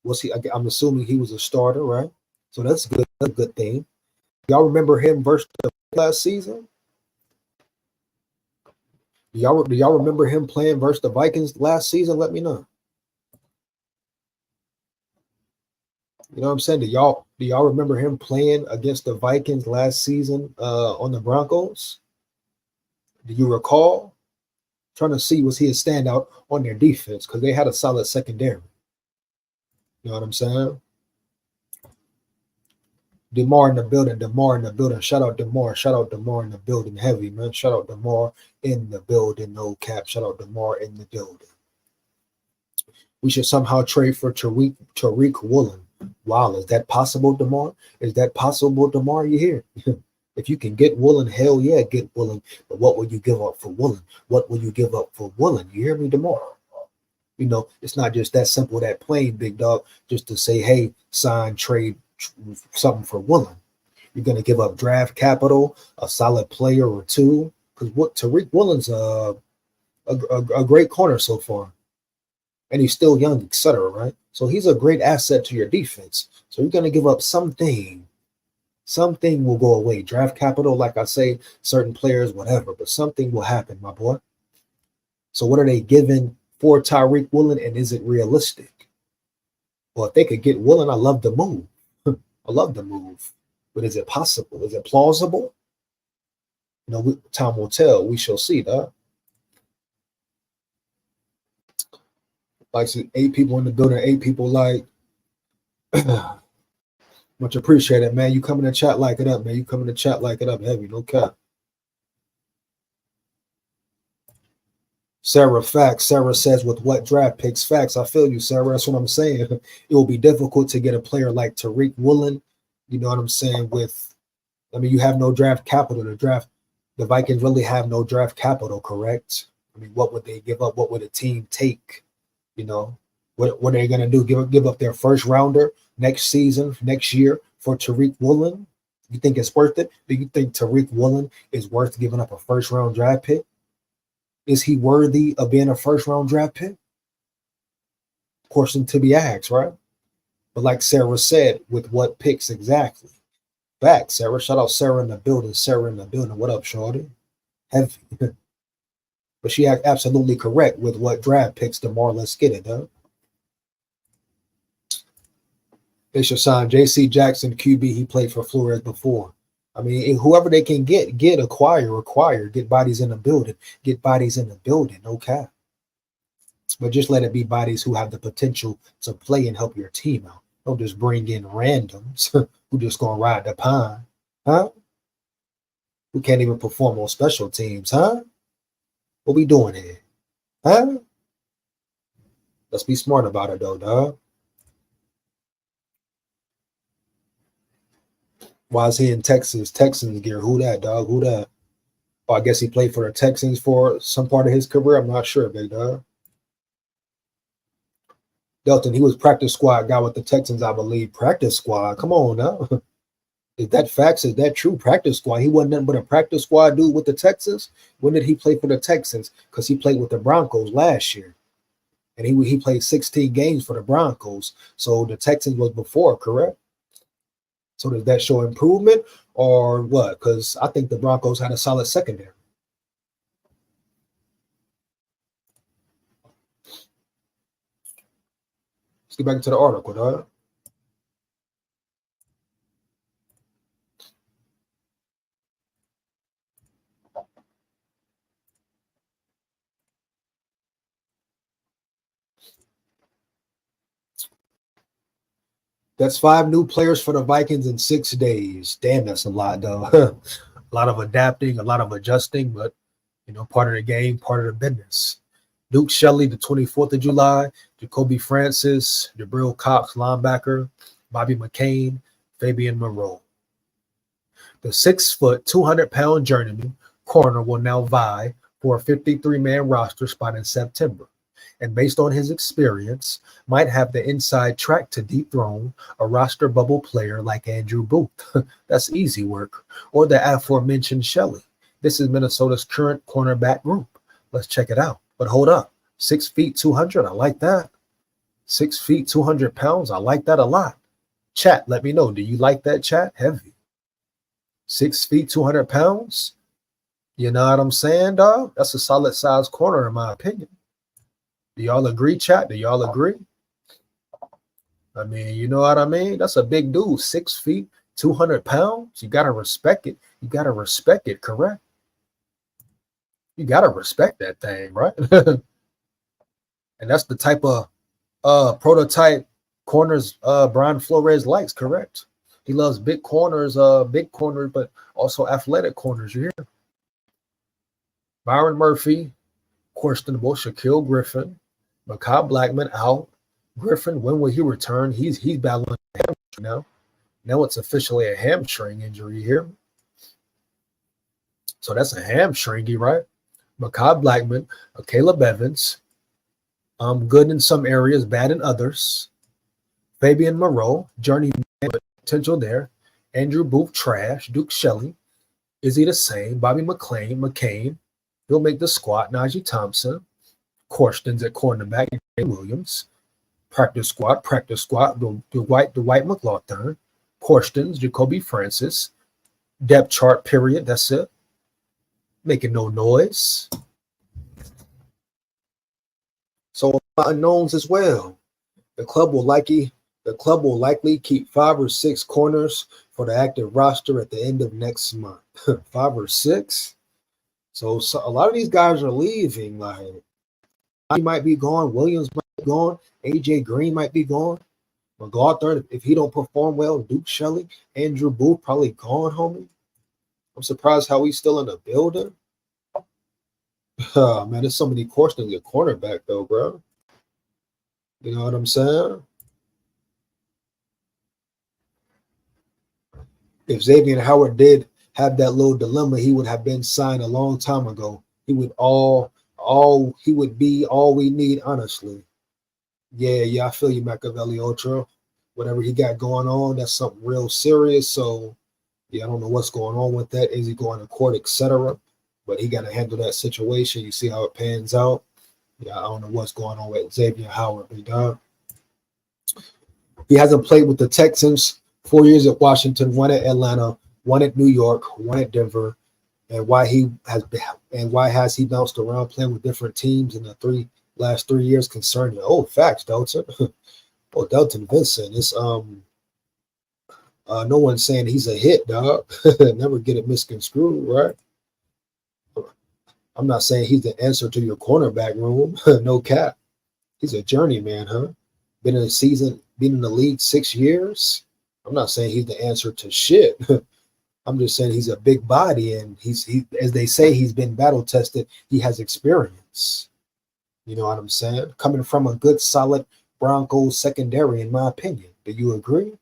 A: Was he? I'm assuming he was a starter, right? So that's good. A good thing. Y'all remember him versus the last season? Do y'all remember him playing versus the Vikings last season? Let me know. You know what I'm saying? Do y'all remember him playing against the Vikings last season on the Broncos? Do you recall? Trying to see, was he a standout on their defense? Because they had a solid secondary. You know what I'm saying? DeMar in the building. DeMar in the building. Shout out DeMar. Shout out DeMar in the building. Heavy, man. Shout out DeMar in the building. No cap. Shout out DeMar in the building. We should somehow trade for Tariq Woolen. Wow, is that possible, DeMar? Is that possible, DeMar? You hear? If you can get Woolen, hell yeah, get Woolen. But what will you give up for Woolen? What will you give up for Woolen? You hear me, DeMar? You know, it's not just that simple, that plain, big dog, just to say, hey, sign, trade something for Woolen. You're going to give up draft capital, a solid player or two, because what Tariq Woolen's a great corner so far. And he's still young, etc., right? So he's a great asset to your defense. So you're going to give up something. Something will go away. Draft capital, like I say, certain players, whatever. But something will happen, my boy. So what are they giving for Tariq Woolen, and is it realistic? Well, if they could get Woolen, I love the move. I love the move. But is it possible? Is it plausible? You know, time will tell. We shall see, though. Like 8 people in the building, 8 people like. Much appreciated, man. You come in the chat, like it up, man. You come in the chat, like it up heavy, no cap. Sarah, facts. Sarah says, with what draft picks? Facts. I feel you, Sarah. That's what I'm saying. It will be difficult to get a player like Tariq Woolen. You know what I'm saying? You have no draft capital. The Vikings really have no draft capital, correct? I mean, what would they give up? What would a team take? You know, what are they going to do? Give up their first rounder next season, next year for Tariq Woolen? You think it's worth it? Do you think Tariq Woolen is worth giving up a first round draft pick? Is he worthy of being a first round draft pick? Question to be asked, right? But like Sarah said, with what picks exactly? Back, Sarah. Shout out Sarah in the building. Sarah in the building. What up, shorty? Heavy. But she absolutely correct with what draft picks, DeMar. Let's get it, huh? They should sign J.C. Jackson, QB. He played for Flores before. I mean, whoever they can get, acquire, get bodies in the building. Get bodies in the building, no cap. But just let it be bodies who have the potential to play and help your team out. Don't just bring in randoms who just going to ride the pine, huh? Who can't even perform on special teams, huh? What we doing here? Huh? Let's be smart about it, though, dog. Why is he in Texas? Texans gear. Who that, dog? Who that? Oh, I guess he played for the Texans for some part of his career. I'm not sure, big dog. Delton, he was practice squad guy with the Texans, I believe. Practice squad. Come on now. Is that facts? Is that true? Practice squad. He wasn't nothing but a practice squad dude with the Texans. When did he play for the Texans? Because he played with the Broncos last year. And he played 16 games for the Broncos. So the Texans was before, correct? So does that show improvement or what? Because I think the Broncos had a solid secondary. Let's get back into the article, dog. That's 5 new players for the Vikings in 6 days. Damn, that's a lot, though. A lot of adapting, a lot of adjusting, but, you know, part of the game, part of the business. Duke Shelley, the 24th of July. Jacoby Francis, Jabril Cox, linebacker. Bobby McCain, Fabian Moreau. The 6-foot, 200-pound journeyman corner will now vie for a 53-man roster spot in September, and based on his experience, might have the inside track to dethrone a roster bubble player like Andrew Booth. That's easy work. Or the aforementioned Shelley. This is Minnesota's current cornerback group. Let's check it out. But hold up. 6 feet, 200. I like that. 6 feet, 200 pounds. I like that a lot. Chat, let me know. Do you like that, chat? Heavy. 6 feet, 200 pounds. You know what I'm saying, dog? That's a solid size corner, in my opinion. Do y'all agree, chat? Do y'all agree? I mean, you know what I mean? That's a big dude. 6 feet, 200 pounds. You got to respect it. You got to respect it, correct? You got to respect that thing, right? And that's the type of prototype corners Brian Flores likes, correct? He loves big corners, but also athletic corners. You hear? Byron Murphy, questionable. Shaquille Griffin, Makai Blackman out. Griffin, when will he return? He's battling a hamstring now. Now it's officially a hamstring injury here. So that's a hamstringy, right? Makai Blackman, Caleb Evans, good in some areas, bad in others. Fabian Moreau, journeyman, potential there. Andrew Booth, trash. Duke Shelley, is he the same? Bobby McCain, he'll make the squad. Najee Thompson, Corstens at cornerback. Williams, practice squad. Dwight McLaughlin, Corstens, Jacoby Francis, depth chart. Period. That's it. Making no noise. So unknowns as well. The club will likely keep 5 or 6 corners for the active roster at the end of next month. 5 or 6. So a lot of these guys are leaving. Like, he might be gone. Williams might be gone. AJ Green might be gone. McLaughlin, if he don't perform well, Duke Shelley, Andrew Booth probably gone, homie. I'm surprised how he's still in the building. Man, there's so many questions at cornerback, though, bro. You know what I'm saying? If Xavier Howard did have that little dilemma, he would have been signed a long time ago. He would he would be all we need, honestly. Yeah, I feel you, Machiavelli Ultra. Whatever he got going on, that's something real serious. So, yeah, I don't know what's going on with that. Is he going to court, etc.? But he got to handle that situation. You see how it pans out. Yeah, I don't know what's going on with Xavier Howard, big dog. He hasn't played with the Texans. 4 years at Washington, 1 at Atlanta, 1 at New York, 1 at Denver. And why has he bounced around playing with different teams in the last 3 years concerning? Oh, facts, Delton. Oh, Delton Vincent. It's no one's saying he's a hit, dog. Never get it misconstrued, right? I'm not saying he's the answer to your cornerback room. No cap. He's a journeyman, huh? Been in the league 6 years. I'm not saying he's the answer to shit. I'm just saying he's a big body, and he as they say, he's been battle tested. He has experience. You know what I'm saying? Coming from a good, solid Broncos secondary, in my opinion. Do you agree?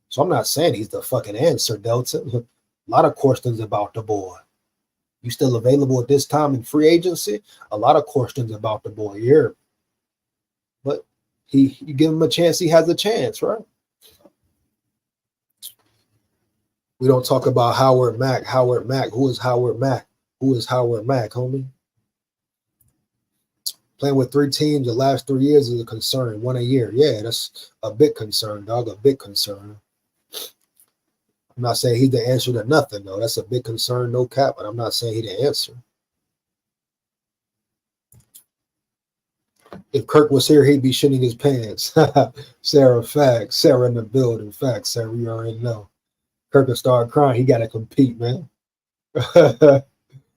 A: So I'm not saying he's the fucking answer, Delta. A lot of questions about the boy. You still available at this time in free agency? A lot of questions about the boy here. But you give him a chance, he has a chance, right? We don't talk about Howard Mack. Howard Mack. Who is Howard Mack? Who is Howard Mack, homie? Playing with 3 teams the last 3 years is a concern. 1 a year. Yeah, that's a big concern, dog. A big concern. I'm not saying he's the answer to nothing, though. That's a big concern, no cap, but I'm not saying he's the answer. If Kirk was here, he'd be shitting his pants. Sarah, facts. Sarah in the building. Facts, Sarah, you already know. Kirk will start crying. He got to compete, man.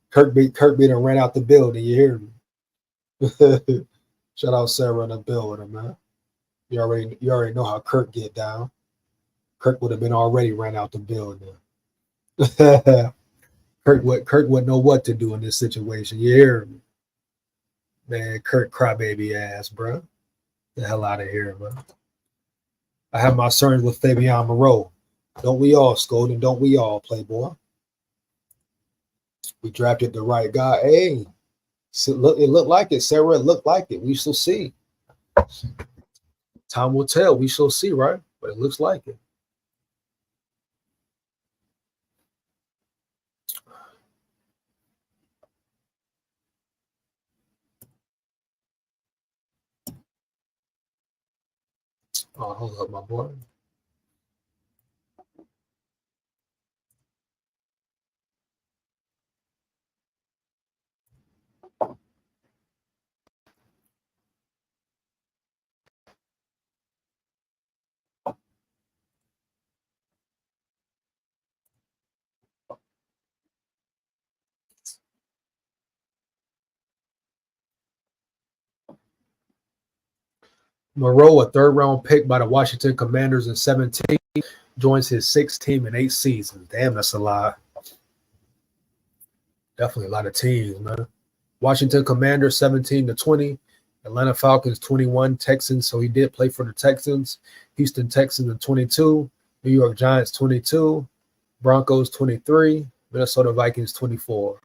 A: Kirk beat and ran out the building. You hear me? Shout out Sarah in the building, man. You already know how Kirk get down. Kirk would have been already ran out the building. Kirk wouldn't know what to do in this situation. You hear me? Man, Kurt crybaby ass, bro. The hell out of here, bro. I have my concerns with Fabian Moreau. Don't we all, SKOL, and don't we all, Playboy? We drafted the right guy. Hey, so look, it looked like it, Sarah. It looked like it. We shall see. Time will tell. We shall see, right? But it looks like it. Oh, hold up, my boy. Moreau, a third-round pick by the Washington Commanders in 17, joins his sixth team in 8 seasons. Damn, that's a lot. Definitely a lot of teams, man. Washington Commanders 17-20, Atlanta Falcons 21, Texans. So he did play for the Texans. Houston Texans in 22, New York Giants 22, Broncos 23, Minnesota Vikings 24.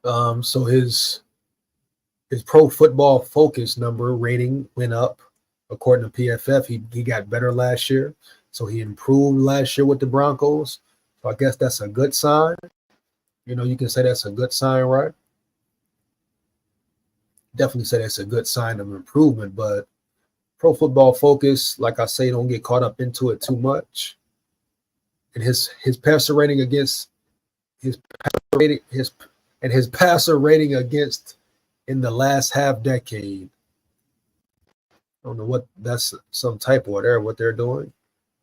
A: So his Pro Football Focus number rating went up according to PFF. He got better last year, so he improved last year with the Broncos. So I guess that's a good sign. You know, you can say that's a good sign, right? Definitely say that's a good sign of improvement. But Pro Football Focus, like I say, don't get caught up into it too much. And his passer rating against his passer rating against in the last half decade. I don't know what that's some typo there, what they're doing.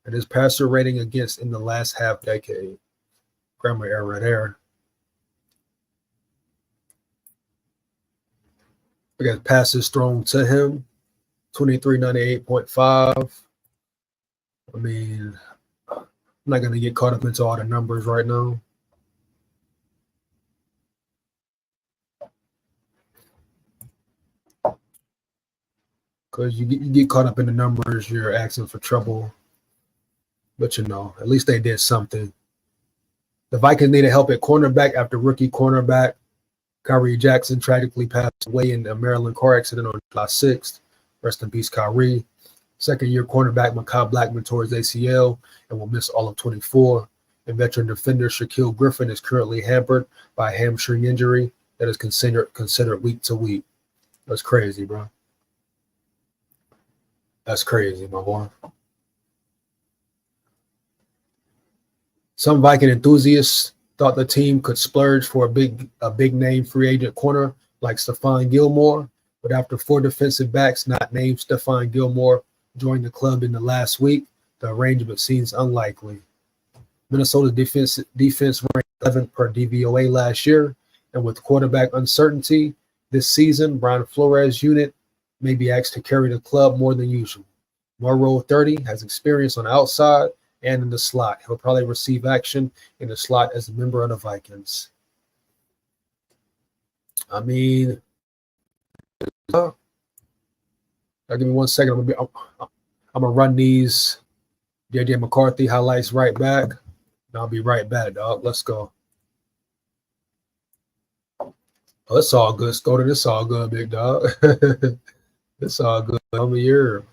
A: And his passer rating against in the last half decade. Grammar error there. I got passes thrown to him, 2398.5. I mean, I'm not going to get caught up into all the numbers right now. Because you get caught up in the numbers, you're asking for trouble. But, you know, at least they did something. The Vikings needed help at cornerback after rookie cornerback Kyrie Jackson tragically passed away in a Maryland car accident on July 6th. Rest in peace, Kyrie. Second-year cornerback Mekhi Blackmon tore his ACL and will miss all of 24. And veteran defender Shaquille Griffin is currently hampered by a hamstring injury that is considered week to week. That's crazy, bro. That's crazy, my boy. Some Viking enthusiasts thought the team could splurge for a big name free agent corner like Stephon Gilmore, but after 4 defensive backs not named Stephon Gilmore joined the club in the last week, the arrangement seems unlikely. Minnesota's defense ranked 11th per DVOA last year, and with quarterback uncertainty this season, Brian Flores' unit may be asked to carry the club more than usual. Moreau, 30, has experience on the outside and in the slot. He'll probably receive action in the slot as a member of the Vikings. I mean, give me 1 second. I'm gonna run these JJ McCarthy highlights right back. And I'll be right back, dog. Let's go. Oh, it's all good, Skoda. It's all good, big dog. It's all good. I'm here.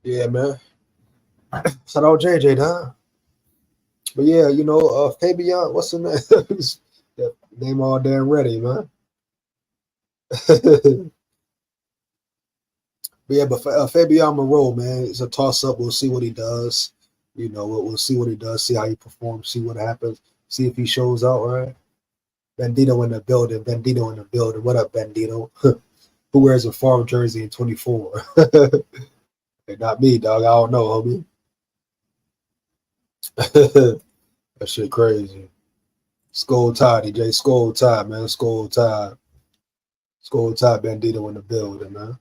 A: Yeah, man. Shout out JJ, huh? But yeah, you know, Fabian, what's the name? That name all damn ready, man. But yeah, but Fabian Moreau, man, it's a toss up. We'll see what he does. You know, we'll see what he does, see how he performs, see what happens, see if he shows out, right? Bandito in the building, Bandito in the building. What up, Bandito? Who wears a farm jersey in 24? Hey, not me, dog. I don't know, homie. That shit crazy. SKOL Tide, DJ SKOL Tide, man. SKOL Tide. SKOL Tide, Bandito in the building, man.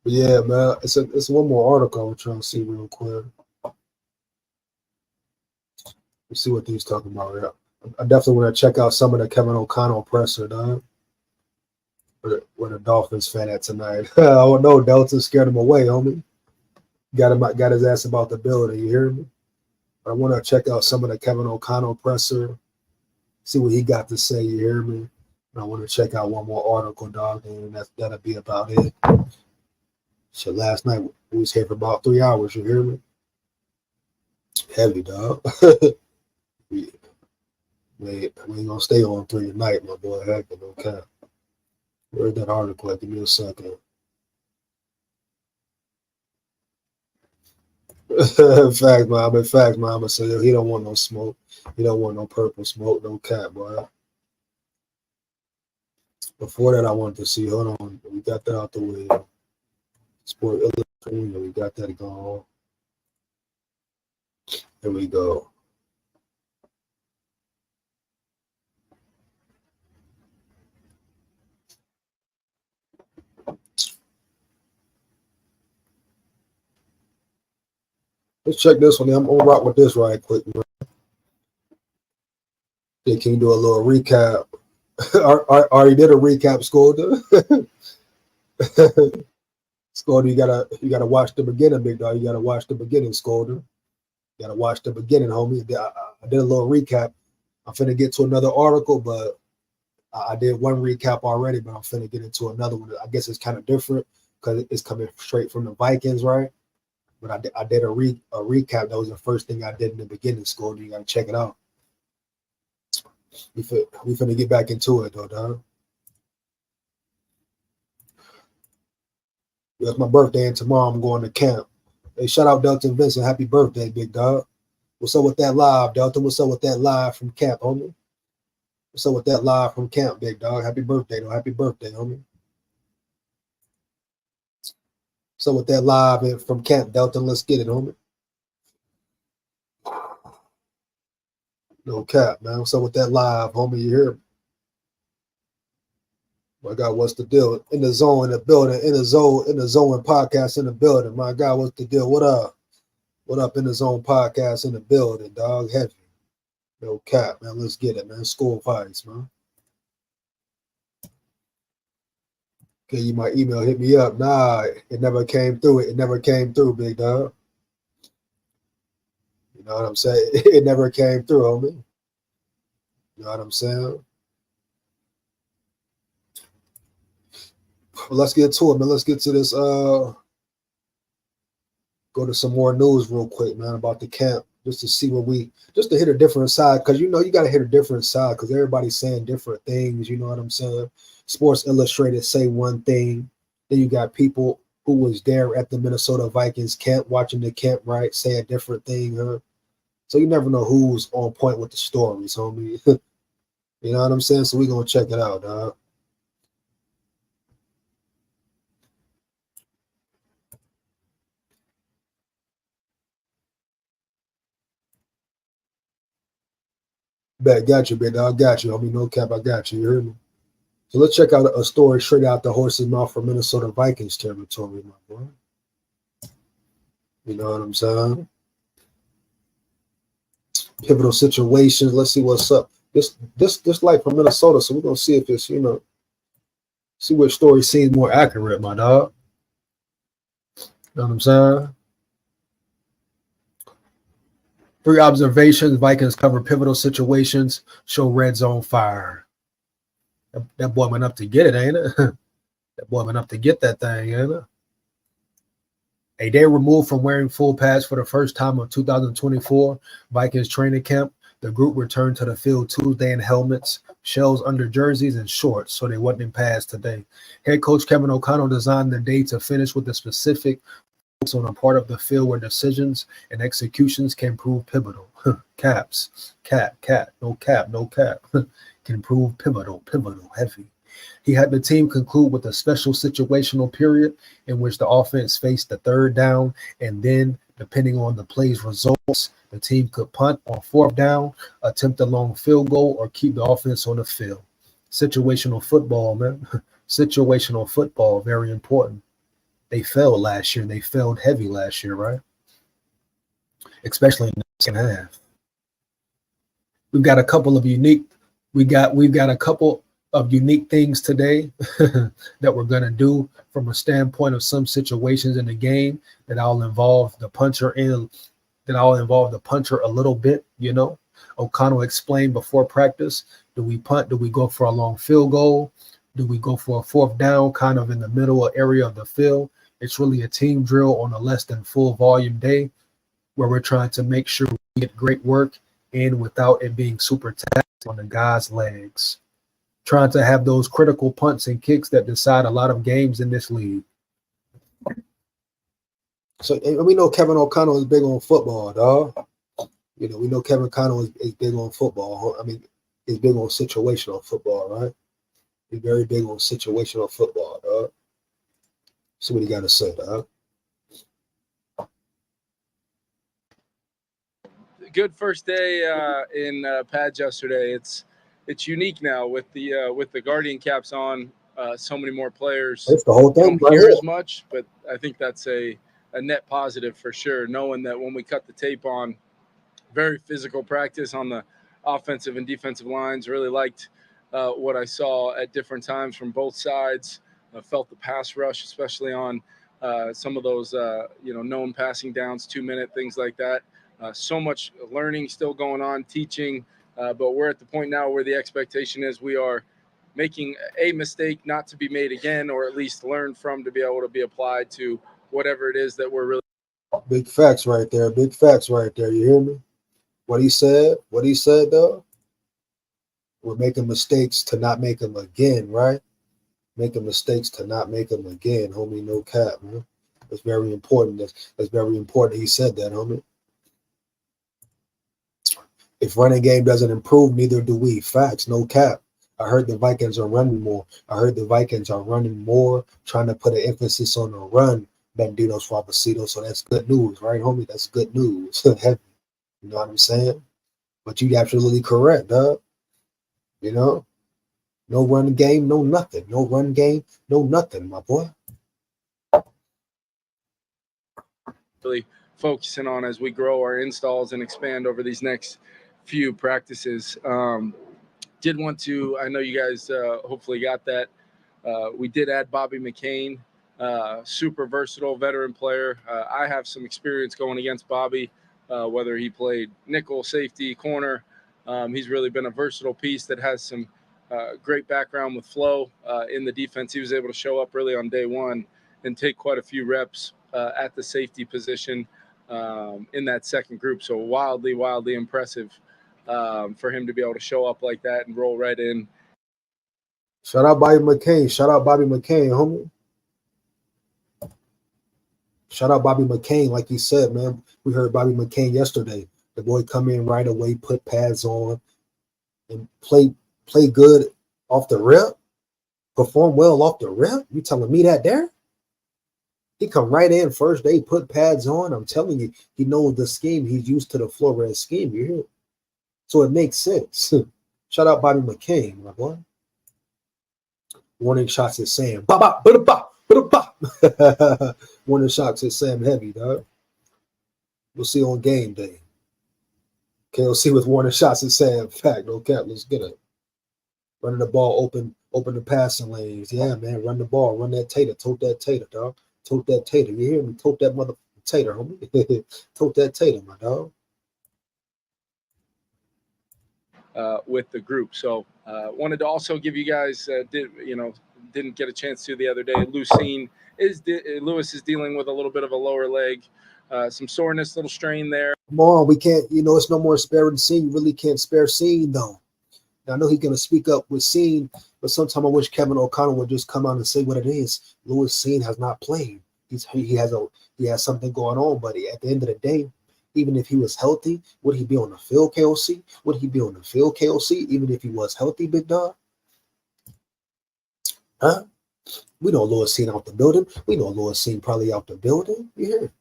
A: But yeah, man. It's one more article I'm trying to see real quick. Let's see what these talking about. Yeah. I definitely want to check out some of the Kevin O'Connell presser, dog. Where the Dolphins fan at tonight. I don't know. Delta scared him away, homie. Got his ass about the building. You hear me? But I want to check out some of the Kevin O'Connell presser. See what he got to say. You hear me? And I want to check out one more article, dog, and that'll be about it. Shit, last night we was here for about 3 hours. You hear me? Heavy, dog. we ain't gonna stay on 3 tonight, my boy. Heck, no cap. Where's that article? Give me a second. Fact, mama. So he don't want no smoke. He don't want no purple smoke, no cap, boy. Before that, I wanted to see. Hold on, we got that out the way. Sport Illustrated, we got that going. Here we go. Let's check this one. I'm gonna rock with this right quick, man. Yeah, can you do a little recap? Already did a recap, Skolder. Skolder, you gotta watch the beginning, big dog. You gotta watch the beginning, Skolder. You gotta watch the beginning, homie. I did a little recap. I'm finna get to another article, but I did one recap already, but I'm finna get into another one. I guess it's kind of different because it's coming straight from the Vikings, right? But I did a recap. That was the first thing I did in the beginning, Skolder. You gotta check it out. We finna get back into it, though, dog. It's my birthday, and tomorrow I'm going to camp. Hey, shout out Delton Vincent. Happy birthday, big dog. What's up with that live, Delton? What's up with that live from camp, homie? What's up with that live from camp, big dog? Happy birthday, though. Happy birthday, homie. So with that live from camp, Delton, let's get it, homie. No cap, man. What's up with that live, homie? You hear me? My God, what's the deal? In the zone, in the building, in the zone podcast in the building. My God, what's the deal? What up? What up in the zone podcast in the building, dog? Heavy. No cap, man. Let's get it, man. SKOL fights, man. Okay, you my email hit me up. Nah, it never came through. It never came through, big dog. You know what I'm saying? It never came through, homie. You know what I'm saying? Well, let's get to it, man. Let's get to this. Go to some more news real quick, man, about the camp, just to see just to hit a different side, because you got to hit a different side, because everybody's saying different things. You know what I'm saying? Sports Illustrated say one thing, then you got people who was there at the Minnesota Vikings camp, watching the camp, right, say a different thing, huh? So you never know who's on point with the stories, homie. You know what I'm saying? So we're gonna check it out, dog. Bet, got you, big dog. Got you, homie. No cap, I got you. You heard me? So let's check out a story straight out the horse's mouth from Minnesota Vikings territory, my boy. You know what I'm saying? Pivotal situations. Let's see what's up. This light from Minnesota, so we're gonna see if it's, see which story seems more accurate, my dog. You know what I'm saying? 3 observations. Vikings cover pivotal situations. Show red zone fire. That boy went up to get it, ain't it? That boy went up to get that thing, ain't it? A day removed from wearing full pads for the first time of 2024 Vikings training camp, the group returned to the field Tuesday in helmets, shells under jerseys, and shorts, so they wasn't in pads today. Head coach Kevin O'Connell designed the day to finish with a specific focus on a part of the field where decisions and executions can prove pivotal. Caps, cap, no cap, no cap. Can prove pivotal, heavy. He had the team conclude with a special situational period in which the offense faced the third down, and then, depending on the play's results, the team could punt on fourth down, attempt a long field goal, or keep the offense on the field. Situational football, man. Situational football, very important. They failed last year, and they failed heavy last year, right? Especially in the second half. We've got a couple of unique things today that we're going to do from a standpoint of some situations in the game that I'll involve the puncher a little bit, you know. O'Connell explained before practice, do we punt? Do we go for a long field goal? Do we go for a fourth down kind of in the middle area of the field? It's really a team drill on a less than full volume day where we're trying to make sure we get great work in without it being super taxing on the guys' legs. Trying to have those critical punts and kicks that decide a lot of games in this league. So we know Kevin O'Connell is big on football, dog. You know, we know Kevin O'Connell is big on football. I mean, he's big on situational football, right? He's very big on situational football, dog. See what he got to say, dog.
B: Good first day in pads yesterday. It's unique now with the Guardian caps on. So many more players.
A: That's the whole thing.
B: Don't hear as much, but I think that's a net positive for sure. Knowing that when we cut the tape on, very physical practice on the offensive and defensive lines. Really liked what I saw at different times from both sides. Felt the pass rush, especially on some of those known passing downs, 2-minute things like that. So much learning still going on, teaching, but we're at the point now where the expectation is we are making a mistake not to be made again, or at least learn from to be able to be applied to whatever it is that we're really.
A: Big facts right there. Big facts right there. You hear me? What he said though, we're making mistakes to not make them again, right? Making mistakes to not make them again, homie. No cap, man. That's very important. That's very important. He said that, homie. If running game doesn't improve, neither do we. Facts, no cap. I heard the Vikings are running more. Trying to put an emphasis on the run, Bandito Suavecito. So that's good news, right, homie? That's good news. You know what I'm saying? But you're absolutely correct, dog. You know? No run game, no nothing. No run game, no nothing, my boy.
B: Really focusing on as we grow our installs and expand over these next few practices. Did want to, I know you guys hopefully got that. We did add Bobby McCain, super versatile veteran player. I have some experience going against Bobby, whether he played nickel, safety, corner. He's really been a versatile piece that has some great background with flow in the defense. He was able to show up really on day one and take quite a few reps at the safety position in that second group. So wildly impressive for him to be able to show up like that and roll right in.
A: Shout out Bobby McCain. Homie. Shout out Bobby McCain, like you said, man. We heard Bobby McCain yesterday. The boy come in right away, put pads on, and play good off the rip, perform well off the rip. You telling me that there? He come right in first day, put pads on. I'm telling you, he knows the scheme. He's used to the Flores scheme. You hear? So it makes sense. Shout out Bobby McCain, my boy. Warning shots at Sam. Ba ba ba ba ba. Warning shots at Sam heavy, dog. We'll see on game day. KLC with warning shots at Sam. Fact, no cap. Let's get it. Running the ball, open the passing lanes. Yeah, man. Run the ball. Run that tater. Tote that tater, dog. Tote that tater. You hear me? Tote that mother tater, homie. Tote that tater, my dog.
B: With the group. So wanted to also give you guys didn't get a chance to the other day. Lewis is dealing with a little bit of a lower leg, some soreness, little strain there.
A: Come on, we can't, it's no more sparing Scene. You really can't spare Scene, though. Now, I know he's going to speak up with Scene, but sometimes I wish Kevin O'Connell would just come out and say what it is. Lewis Scene has not played. He has something going on, but at the end of the day, even if he was healthy, would he be on the field, KOC? Would he be on the field, KOC, even if he was healthy, big dog? Huh? We know Lewis Scene out the building. We know Lewis Scene probably out the building. You hear?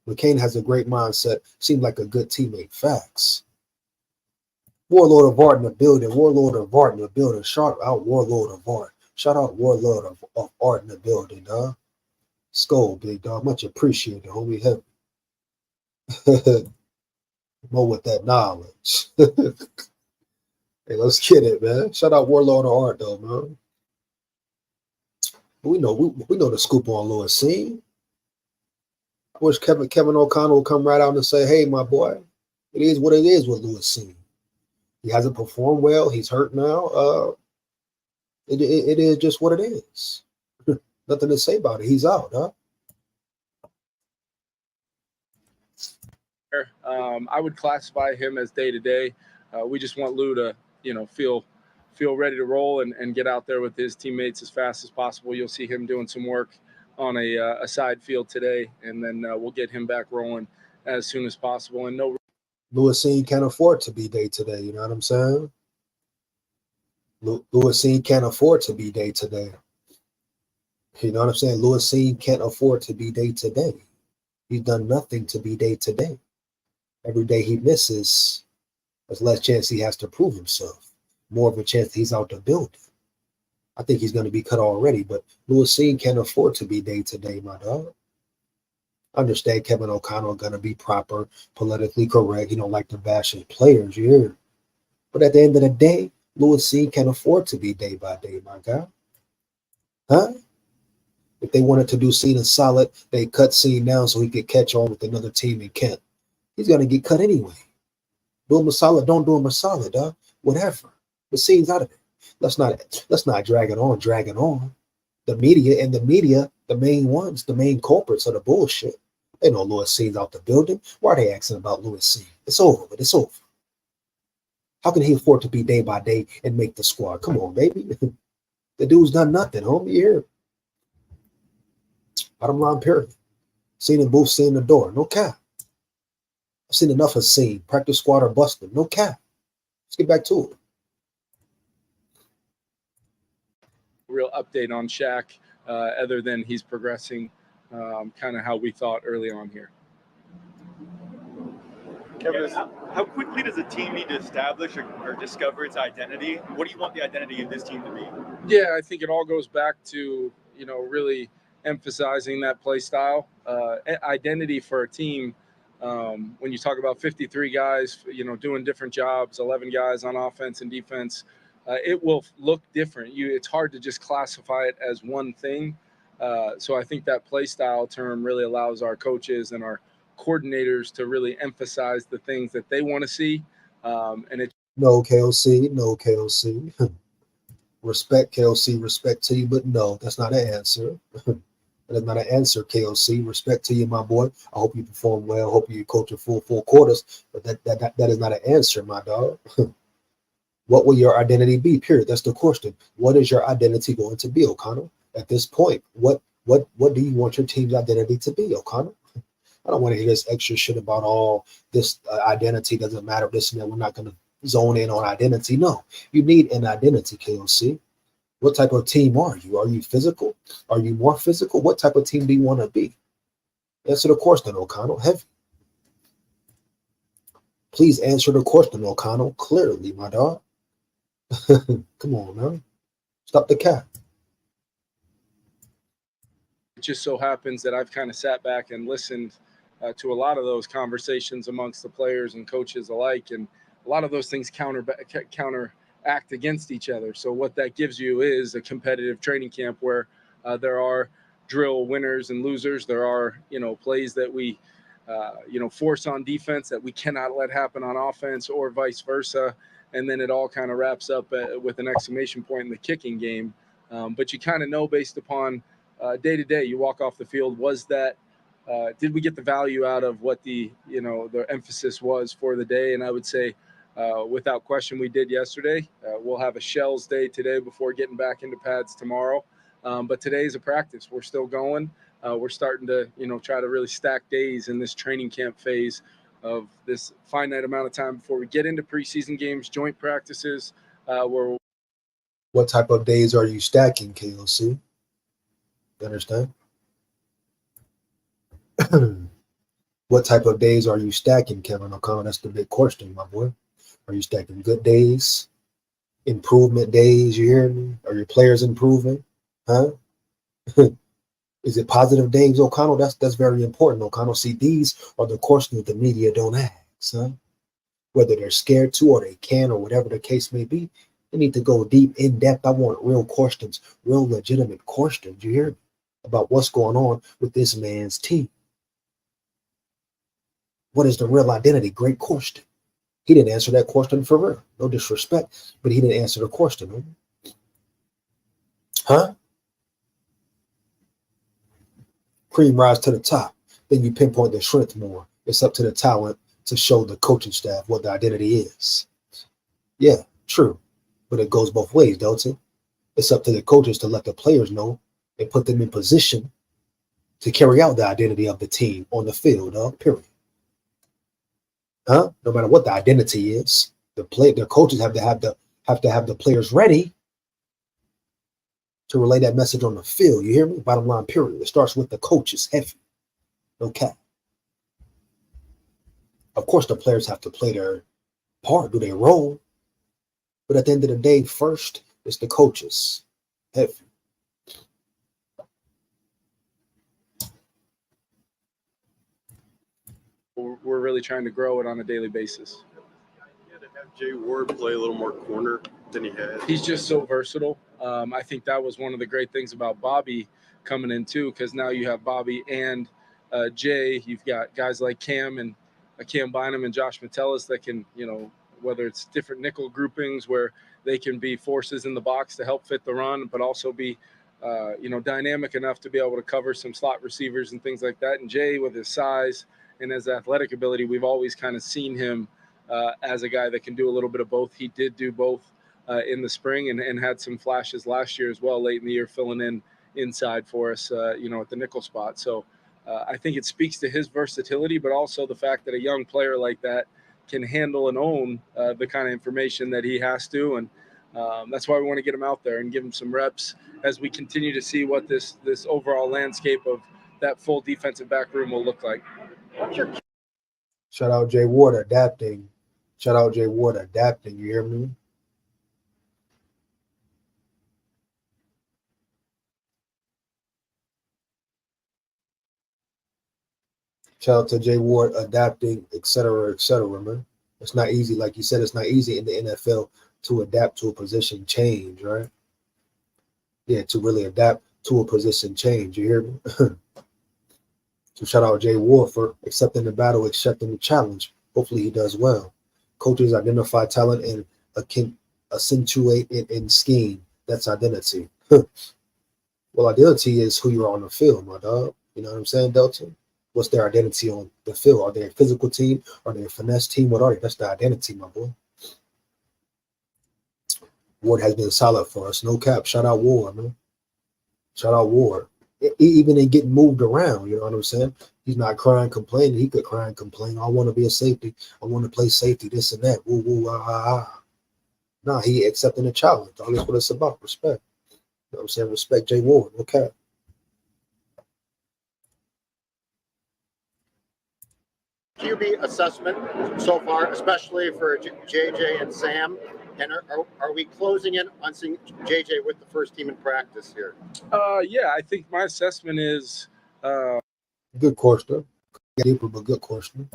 A: McCain has a great mindset. Seemed like a good teammate. Facts. Warlord of Art in the building. Warlord of Art in the building. Shout out Warlord of Art. Shout out Warlord of Art in the building, dog. SKOL, big dog. Much appreciated, homie. More with that knowledge. Hey, let's get it, man. Shout out Warlord of Art, though, man. We know the scoop on Lewis Scene. I wish Kevin O'Connell would come right out and say, hey, my boy, it is what it is with Lewis Scene. He hasn't performed well. He's hurt now. It is just what it is. Nothing to say about it. He's out, huh?
B: I would classify him as day-to-day. We just want Lou to, feel ready to roll and get out there with his teammates as fast as possible. You'll see him doing some work on a side field today, and then we'll get him back rolling as soon as possible. And
A: Lewis Scene can't afford to be day-to-day, you know what I'm saying? Lewis Scene can't afford to be day-to-day. You know what I'm saying? Lewis Scene can't afford to be day-to-day. He's done nothing to be day-to-day. Every day he misses, there's less chance he has to prove himself. More of a chance that he's out the building. I think he's going to be cut already, but Lewis Scene can't afford to be day-to-day, my dog. I understand Kevin O'Connell going to be proper, politically correct. He don't like to bash his players, you hear? But at the end of the day, Lewis Scene can't afford to be day by day, my guy. Huh? If they wanted to do Scene and solid, they cut Scene down so he could catch on with another team in Kent. He's going to get cut anyway. Do him a solid, don't do him a solid, dog. Whatever. The Scene's out of it. Let's not drag it on. The media, the main ones, the main culprits of the bullshit. They know Lewis Scene's out the building. Why are they asking about Lewis Scene? It's over, but it's over. How can he afford to be day by day and make the squad? Come on, baby. The dude's done nothing, homie. You hear? Bottom line, period. Scene in booth, Scene in the door. No cap. I've seen enough of Scene. Practice squad or busting. No cap. Let's get back to it.
B: Real update on Shaq, other than he's progressing, kind of how we thought early on here.
C: Kevin, how quickly does a team need to establish or discover its identity? What do you want the identity of this team to be?
B: Yeah, I think it all goes back to, really emphasizing that play style, identity for a team. When you talk about 53 guys, doing different jobs, 11 guys on offense and defense, it will look different. It's hard to just classify it as one thing. So I think that play style term really allows our coaches and our coordinators to really emphasize the things that they want to see.
A: No, KOC. Respect, KOC, respect to you, but no, that's not an answer. That is not an answer, KOC. Respect to you, my boy. I hope you perform well. I hope you coach a full quarters, but that is not an answer, my dog. What will your identity be? Period. That's the question. What is your identity going to be, O'Connell? At this point, what do you want your team's identity to be, O'Connell? I don't want to hear this extra shit about all this identity doesn't matter, this and that. We're not going to zone in on identity. No, you need an identity, KOC. What type of team are you? Are you physical? Are you more physical? What type of team do you want to be? Answer the question, O'Connell. Heavy. Please answer the question, O'Connell, clearly, my dog. Come on, man. Stop the cap.
B: It just so happens that I've kind of sat back and listened to a lot of those conversations amongst the players and coaches alike, and a lot of those things counteract against each other. So what that gives you is a competitive training camp where there are drill winners and losers. There are, plays that we, force on defense that we cannot let happen on offense, or vice versa. And then it all kind of wraps up with an exclamation point in the kicking game. But you kind of know based upon day to day, you walk off the field, did we get the value out of what the emphasis was for the day? And I would say, without question, we did yesterday. We'll have a shells day today before getting back into pads tomorrow. But today is a practice. We're still going. We're starting to, try to really stack days in this training camp phase of this finite amount of time before we get into preseason games, joint practices.
A: What type of days are you stacking, KOC? You understand? What type of days are you stacking, Kevin O'Connell? That's the big question, my boy. Are you stacking good days, improvement days? You hear me? Are your players improving? Huh? Is it positive days, O'Connell? That's very important, O'Connell. See, these are the questions the media don't ask, huh? Whether they're scared to or they can or whatever the case may be, they need to go deep, in depth. I want real questions, real legitimate questions. You hear me? About what's going on with this man's team. What is the real identity? Great question. He didn't answer that question for real. No disrespect, but he didn't answer the question. Huh? Cream rise to the top. Then you pinpoint the strength more. It's up to the talent to show the coaching staff what the identity is. Yeah, true. But it goes both ways, don't it? It's up to the coaches to let the players know and put them in position to carry out the identity of the team on the field, period. Huh? No matter what the identity is, the coaches have to have the players ready to relay that message on the field. You hear me? Bottom line, period. It starts with the coaches, heavy. Okay. Of course, the players have to play their part, do their role. But at the end of the day, first, it's the coaches, heavy.
B: We're really trying to grow it on a daily basis.
D: Yeah, to have Jay Ward play a little more corner than he has.
B: He's just so versatile. I think that was one of the great things about Bobby coming in too, because now you have Bobby and Jay. You've got guys like Cam Bynum and Josh Metellus that can, whether it's different nickel groupings where they can be forces in the box to help fit the run, but also be, dynamic enough to be able to cover some slot receivers and things like that. And Jay, with his size and his athletic ability, we've always kind of seen him as a guy that can do a little bit of both. He did do both in the spring and had some flashes last year as well, late in the year, filling in inside for us, at the nickel spot. So I think it speaks to his versatility, but also the fact that a young player like that can handle and own the kind of information that he has to. And that's why we want to get him out there and give him some reps as we continue to see what this overall landscape of that full defensive back room will look like.
A: Shout out Jay Ward adapting. Shout out Jay Ward adapting. You hear me? Shout out to Jay Ward adapting, et cetera, man. It's not easy. Like you said, it's not easy in the NFL to adapt to a position change, right? Yeah, to really adapt to a position change. You hear me? So shout out Jay Ward for accepting the battle, accepting the challenge. Hopefully he does well. Coaches identify talent and can accentuate it in scheme. That's identity. Well, identity is who you are on the field, my dog. You know what I'm saying, Delta? What's their identity on the field? Are they a physical team? Are they a finesse team? What are they? That's the identity, my boy. Ward has been solid for us. No cap. Shout out Ward, man. Shout out Ward. Even in getting moved around, you know what I'm saying? He's not crying, complaining. He could cry and complain. I want to be a safety. I want to play safety, this and that. Woo, woo, ah, ah, ah. Nah, he accepting the challenge. All that's what it's about. Respect. You know what I'm saying? Respect Jay Ward. Okay.
E: QB assessment so far, especially for JJ and Sam? And are we closing in on seeing JJ with the first team in practice here?
B: Yeah, I think my assessment is
A: good question. Deeper, but good question.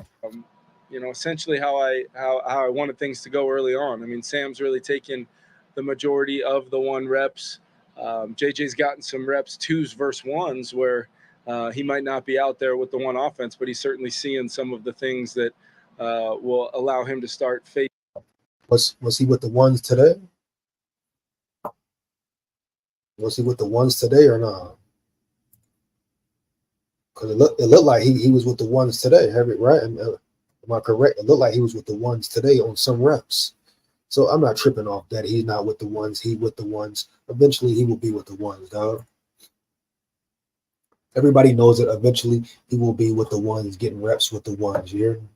B: Essentially how I wanted things to go early on. I mean, Sam's really taken the majority of the 1 reps. JJ's gotten some reps 2s versus 1s where he might not be out there with the 1 offense, but he's certainly seeing some of the things that will allow him to start facing.
A: Was he with the 1s today? Was he with the ones today or not? Because it looked like he was with the ones today, right? Am I correct? It looked like he was with the ones today on some reps. So I'm not tripping off that he's not with the ones. He with the ones. Eventually, he will be with the ones, dog. Everybody knows that eventually he will be with the ones, getting reps with the ones. You hear me?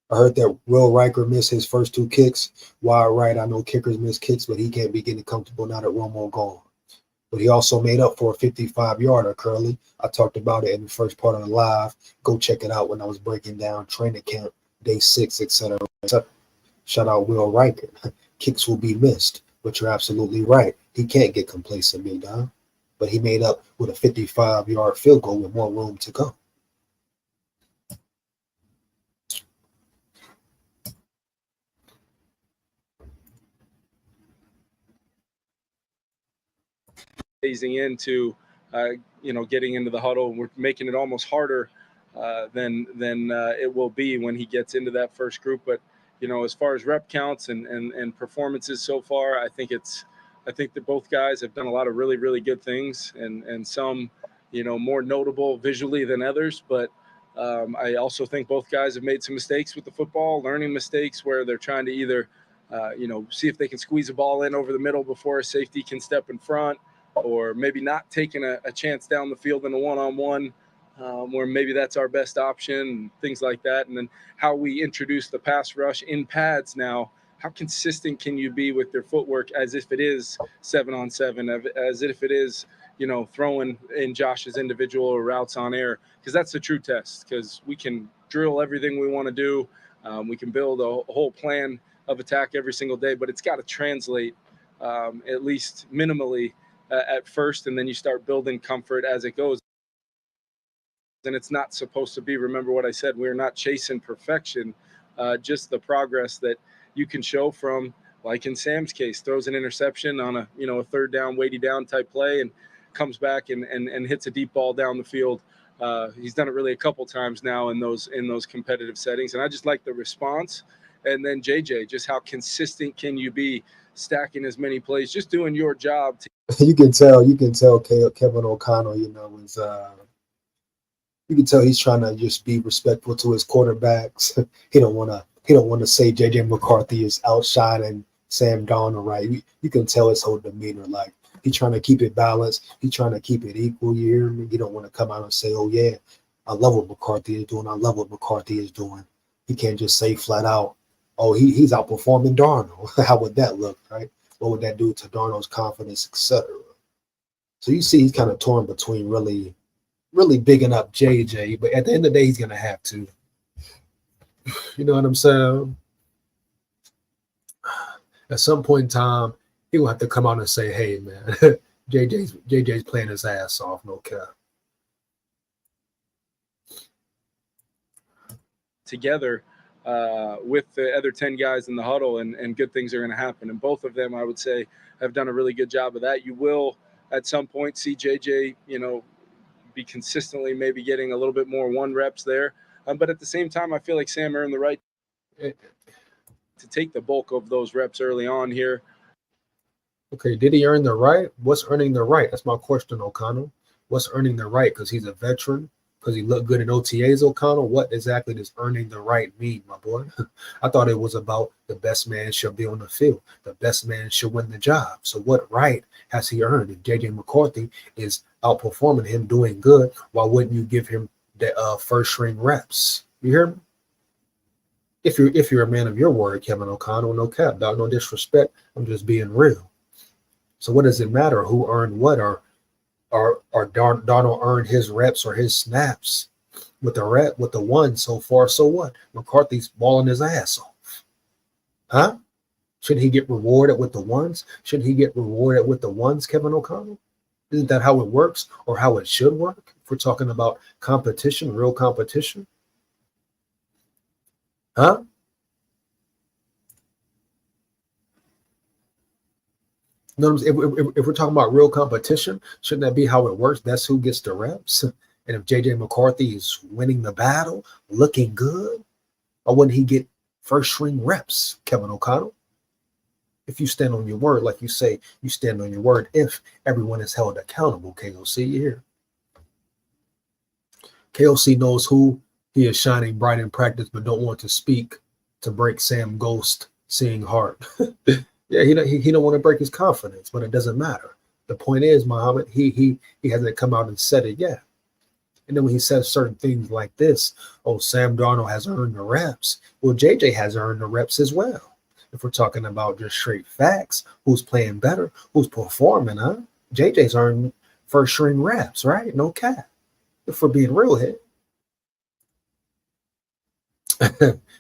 A: I heard that Will Riker missed his first 2 kicks. Wide right, I know kickers miss kicks, but he can't be getting comfortable now that Romo gone. But he also made up for a 55-yarder, Curly. I talked about it in the first part of the live. Go check it out when I was breaking down training camp, day 6, etc. Shout out Will Riker. Kicks will be missed, but you're absolutely right. He can't get complacent, big dog. But he made up with a 55-yard field goal with more room to go.
B: Phasing into, getting into the huddle. We're making it almost harder than it will be when he gets into that first group. But, as far as rep counts and performances so far, I think that both guys have done a lot of really, really good things and some, more notable visually than others. But I also think both guys have made some mistakes with the football, learning mistakes where they're trying to either, see if they can squeeze a ball in over the middle before a safety can step in front, or maybe not taking a chance down the field in a one-on-one, where maybe that's our best option, and things like that. And then how we introduce the pass rush in pads now. How consistent can you be with your footwork as if it is 7-on-7, as if it is, throwing in Josh's individual routes on air? Because that's the true test, because we can drill everything we want to do. We can build a whole plan of attack every single day, but it's got to translate at least minimally at first, and then you start building comfort as it goes. And it's not supposed to be, remember what I said, we're not chasing perfection, just the progress that you can show from, like in Sam's case, throws an interception on a third down, weighty down type play, and comes back and hits a deep ball down the field. He's done it really a couple times now in those competitive settings, and I just like the response. And then JJ, just how consistent can you be, stacking as many plays, just doing your job.
A: You can tell Kevin O'Connell, was you can tell he's trying to just be respectful to his quarterbacks. He don't want to say JJ McCarthy is outshining Sam Darnold, right? You can tell his whole demeanor, like he's trying to keep it balanced. He's trying to keep it equal. You hear me? He don't want to come out and say, "Oh yeah, I love what McCarthy is doing. I love what McCarthy is doing." He can't just say flat out, "Oh, he's outperforming Darnold." How would that look, right? What would that do to Darnold's confidence, etc.? So you see he's kind of torn between really, really bigging up JJ, but at the end of the day, he's going to have to. You know what I'm saying? At some point in time, he will have to come out and say, "Hey, man, JJ's playing his ass off, no cap."
B: Together with the other 10 guys in the huddle, and good things are going to happen. And both of them, I would say, have done a really good job of that. You will, at some point, see JJ, be consistently maybe getting a little bit more 1 reps there. But at the same time, I feel like Sam earned the right to take the bulk of those reps early on here.
A: Okay, did he earn the right? What's earning the right? That's my question, O'Connell. What's earning the right? Because he's a veteran? Because he looked good in OTAs, O'Connell? What exactly does earning the right mean, my boy? I thought it was about the best man should be on the field. The best man should win the job. So what right has he earned? If JJ McCarthy is outperforming him, doing good, why wouldn't you give him the first string reps? You hear me? If you're a man of your word, Kevin O'Connell, no cap, dog, no disrespect. I'm just being real. So what does it matter who earned what, or Darnold earned his reps or his snaps with the one so far? So what? McCarthy's balling his ass off, huh? Shouldn't he get rewarded with the ones? Shouldn't he get rewarded with the ones, Kevin O'Connell? Isn't that how it works, or how it should work? If we're talking about competition, real competition, huh? You know what I'm saying? If we're talking about real competition, shouldn't that be how it works? That's who gets the reps. And if JJ McCarthy is winning the battle, looking good, or wouldn't he get first string reps, Kevin O'Connell? If you stand on your word, like you say, you stand on your word if everyone is held accountable, KOC, you hear? KOC knows who he is shining bright in practice, but don't want to speak to break Sam Ghost seeing heart. Yeah, he don't want to break his confidence, but it doesn't matter. The point is, Muhammad, he hasn't come out and said it yet. And then when he says certain things like this, oh, Sam Darnold has earned the reps. Well, JJ has earned the reps as well. If we're talking about just straight facts, who's playing better, who's performing, huh? JJ's earned first string reps, right? No cap. If we're being real here.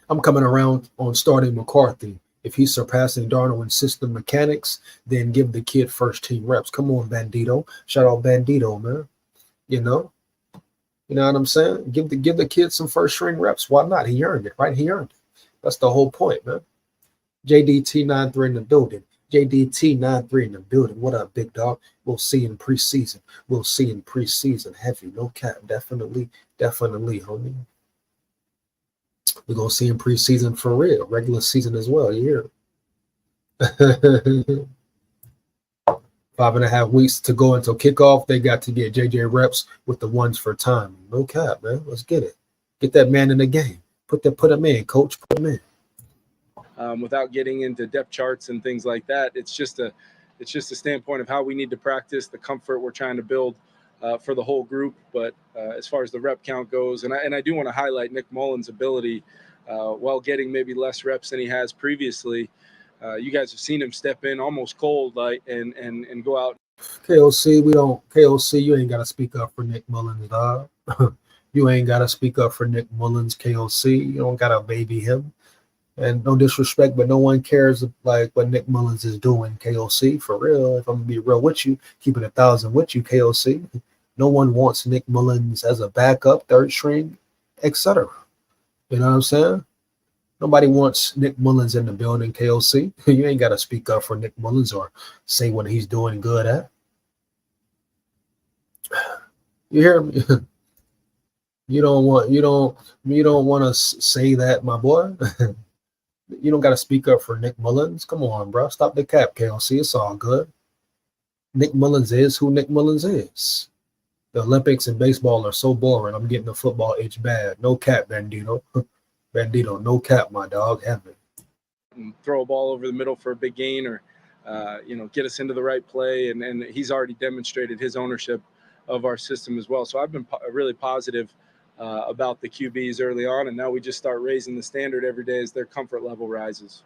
A: I'm coming around on starting McCarthy. If he's surpassing Darnold in system mechanics, then give the kid first team reps. Come on, Bandito. Shout out Bandito, man. You know what I'm saying? Give the kid some first string reps. Why not? He earned it, right? He earned it. That's the whole point, man. JDT93 in the building. JDT93 in the building. What up, big dog? We'll see in preseason. We'll see in preseason. Heavy, no cap. Definitely, homie. We're going to see in preseason for real. Regular season as well. You hear? 5.5 weeks to go until kickoff. They got to get JJ reps with the ones for time. No cap, man. Let's get it. Get that man in the game. Put him in, coach. Put him in.
B: Without getting into depth charts and things like that, it's just a standpoint of how we need to practice, the comfort we're trying to build for the whole group. But as far as the rep count goes, and I do want to highlight Nick Mullins' ability while getting maybe less reps than he has previously. You guys have seen him step in almost cold, like and go out.
A: KOC, you ain't got to speak up for Nick Mullins, dog. You ain't got to speak up for Nick Mullins, KOC. You don't got to baby him. And no disrespect, but no one cares like what Nick Mullins is doing, KOC, for real. If I'm going to be real with you, keep it 1,000 with you, KOC. No one wants Nick Mullins as a backup, third string, etc. You know what I'm saying? Nobody wants Nick Mullins in the building, KOC. You ain't got to speak up for Nick Mullins or say what he's doing good at. You hear me? You don't want to say that, my boy. You don't got to speak up for Nick Mullins. Come on, bro. Stop the cap, KLC. It's all good. Nick Mullins is who Nick Mullins is. The Olympics and baseball are so boring. I'm getting the football itch bad. No cap, Bandito. Bandito, no cap, my dog. Heaven.
B: Throw a ball over the middle for a big gain or, get us into the right play. And he's already demonstrated his ownership of our system as well. So I've been really positive about the QBs early on, and now we just start raising the standard every day as their comfort level rises.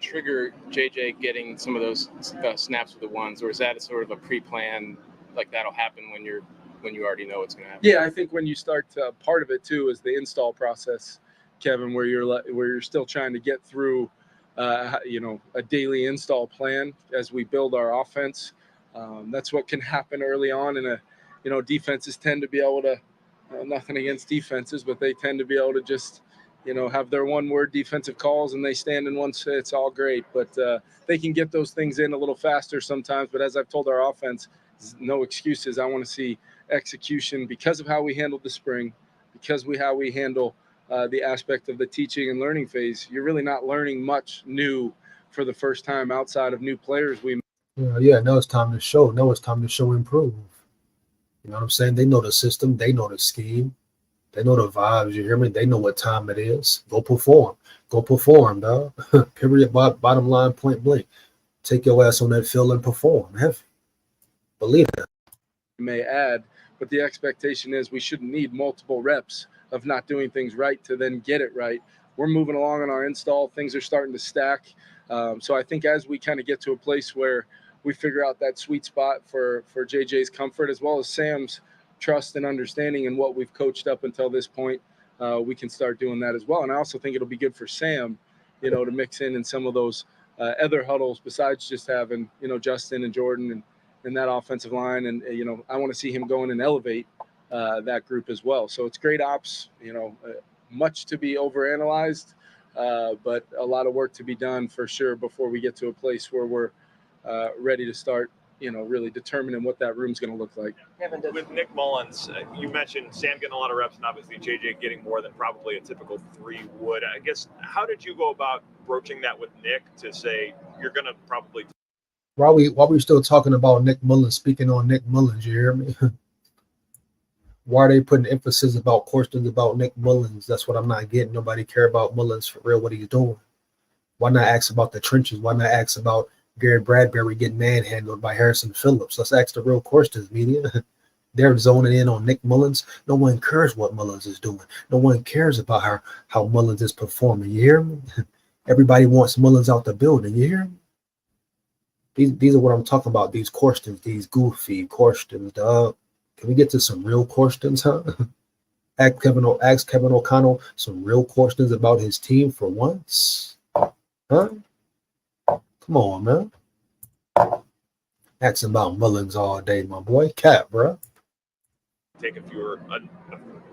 F: Trigger JJ getting some of those snaps with the ones, or is that sort of a pre-plan, like that'll happen when you already know what's going to happen?
B: Yeah, I think when you start part of it too is the install process, Kevin, where you're still trying to get through a daily install plan as we build our offense. That's what can happen early on, and defenses tend to be able to. Nothing against defenses, but they tend to be able to just, have their one-word defensive calls and they stand in one set. It's all great, but they can get those things in a little faster sometimes. But as I've told our offense, no excuses. I want to see execution because of how we handled the spring, because how we handle the aspect of the teaching and learning phase. You're really not learning much new for the first time outside of new players.
A: Yeah. Now it's time to show. Now it's time to show improve. You know what I'm saying? They know the system. They know the scheme. They know the vibes. You hear me? They know what time it is. Go perform. Go perform, dog. Period. Bottom line, point blank. Take your ass on that field and perform. Heavy. Believe it.
B: May add, but the expectation is we shouldn't need multiple reps of not doing things right to then get it right. We're moving along on our install. Things are starting to stack. So I think as we kind of get to a place where we figure out that sweet spot for JJ's comfort as well as Sam's trust and understanding in what we've coached up until this point, we can start doing that as well. And I also think it'll be good for Sam, to mix in some of those other huddles besides just having, Justin and Jordan and that offensive line. And, I want to see him go in and elevate that group as well. So it's great ops, much to be overanalyzed, but a lot of work to be done for sure before we get to a place where we're ready to start, really determining what that room's going to look like.
C: With Nick Mullins, you mentioned Sam getting a lot of reps and obviously JJ getting more than probably a typical 3 would. I guess, how did you go about broaching that with Nick to say you're going to probably...
A: While we still talking about Nick Mullins, speaking on Nick Mullins, you hear me? Why are they putting emphasis about questions about Nick Mullins? That's what I'm not getting. Nobody care about Mullins for real, what he's doing. Why not ask about the trenches? Why not ask about Garrett Bradbury getting manhandled by Harrison Phillips? Let's ask the real questions, media. They're zoning in on Nick Mullins. No one cares what Mullins is doing. No one cares about how Mullins is performing. You hear me? Everybody wants Mullins out the building. You hear me? These are what I'm talking about. These questions, these goofy questions, dog. Can we get to some real questions, huh? Ask Kevin O'Connell some real questions about his team for once. Huh? Come on, man. Ask about Mullins all day, my boy. Cap, bro.
C: Take a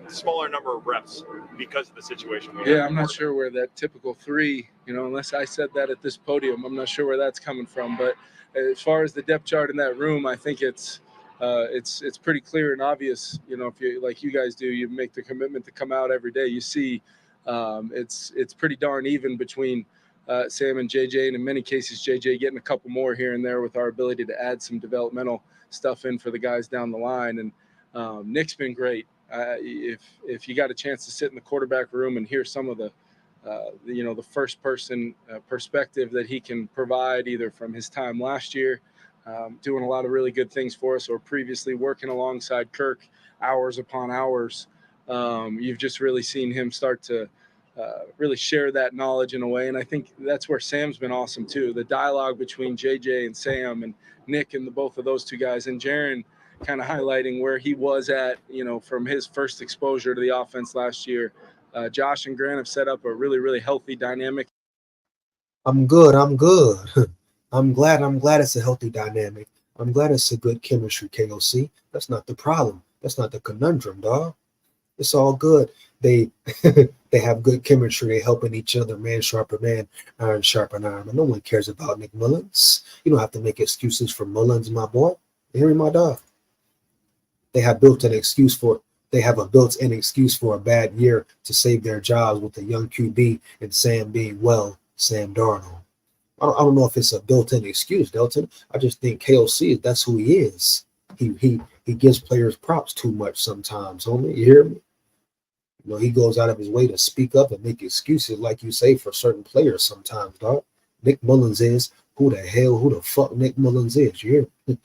C: smaller number of reps because of the situation.
B: Yeah, I'm not sure where that typical 3, unless I said that at this podium, I'm not sure where that's coming from. But as far as the depth chart in that room, I think it's pretty clear and obvious. If you, like you guys do, you make the commitment to come out every day. You see, it's pretty darn even between Sam and JJ, and in many cases, JJ getting a couple more here and there with our ability to add some developmental stuff in for the guys down the line. And Nick's been great. If you got a chance to sit in the quarterback room and hear some of the first person perspective that he can provide, either from his time last year, doing a lot of really good things for us, or previously working alongside Kirk hours upon hours, you've just really seen him start to really share that knowledge in a way. And I think that's where Sam's been awesome too. The dialogue between JJ and Sam and Nick and both of those two guys, and Jaron kind of highlighting where he was at, from his first exposure to the offense last year. Josh and Grant have set up a really, really healthy dynamic.
A: I'm good. I'm glad it's a healthy dynamic. I'm glad it's a good chemistry, KOC. That's not the problem. That's not the conundrum, dog. It's all good. They they have good chemistry. They helping each other, man sharpen man, iron sharpen iron. And no one cares about Nick Mullins. You don't have to make excuses for Mullins, my boy. You hear me, my dog? They have a built-in excuse for a bad year to save their jobs with the young QB and Sam being Sam Darnold. I don't know if it's a built-in excuse, Delton. I just think KOC, that's who he is. He gives players props too much sometimes, homie. You hear me? He goes out of his way to speak up and make excuses, like you say, for certain players sometimes, dog. Nick Mullins is who the fuck Nick Mullins is. You hear me?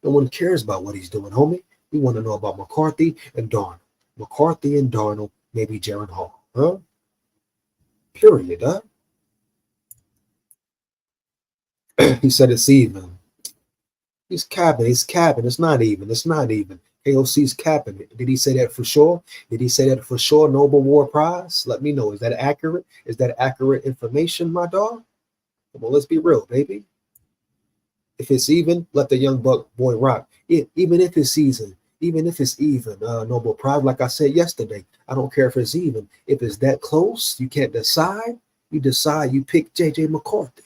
A: No one cares about what he's doing, homie. We want to know about McCarthy and Darnold. McCarthy and Darnold, maybe Jaron Hall. Huh? Period, huh? He said it's even. He's capping. It's not even. AOC's capping it. Did he say that for sure? Nobel War Prize? Let me know. Is that accurate? Is that accurate information, my dog? Come on, let's be real, baby. If it's even, let the young buck boy rock. Even if it's even, Nobel Prize, like I said yesterday, I don't care if it's even. If it's that close, you can't decide. You pick JJ McCarthy.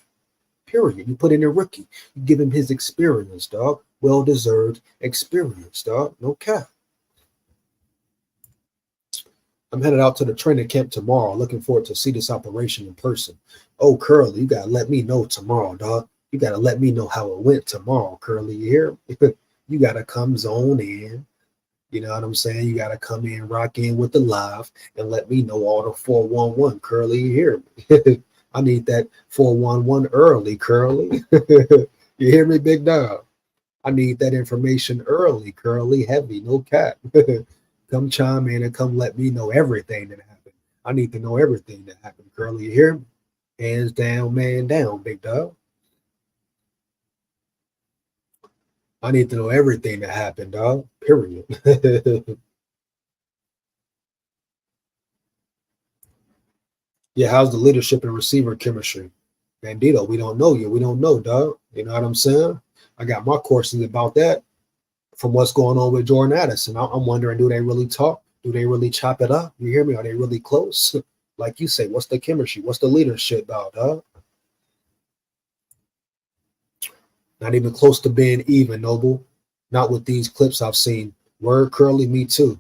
A: Period. You put in a rookie. You give him his experience, dog. Well-deserved experience, dog. No cap. I'm headed out to the training camp tomorrow. Looking forward to see this operation in person. Oh, Curly, you got to let me know tomorrow, dog. You got to let me know how it went tomorrow, Curly. You hear? You got to come zone in. You know what I'm saying? You got to come in, rock in with the live, and let me know all the 411, Curly. You hear? I need that 411 early, Curly. You hear me, big dog? I need that information early, Curly, heavy, no cap. Come chime in and come let me know everything that happened. I need to know everything that happened, Curly. You hear me? Hands down, man down, big dog. I need to know everything that happened, dog. Period. Yeah, how's the leadership and receiver chemistry? Bandito, we don't know yet. We don't know, dog. You know what I'm saying? I got my questions about that from what's going on with Jordan Addison. I'm wondering, do they really talk? Do they really chop it up? You hear me? Are they really close? Like you say, what's the chemistry? What's the leadership about, dog? Not even close to being even, Noble. Not with these clips I've seen. Word Curly, me too.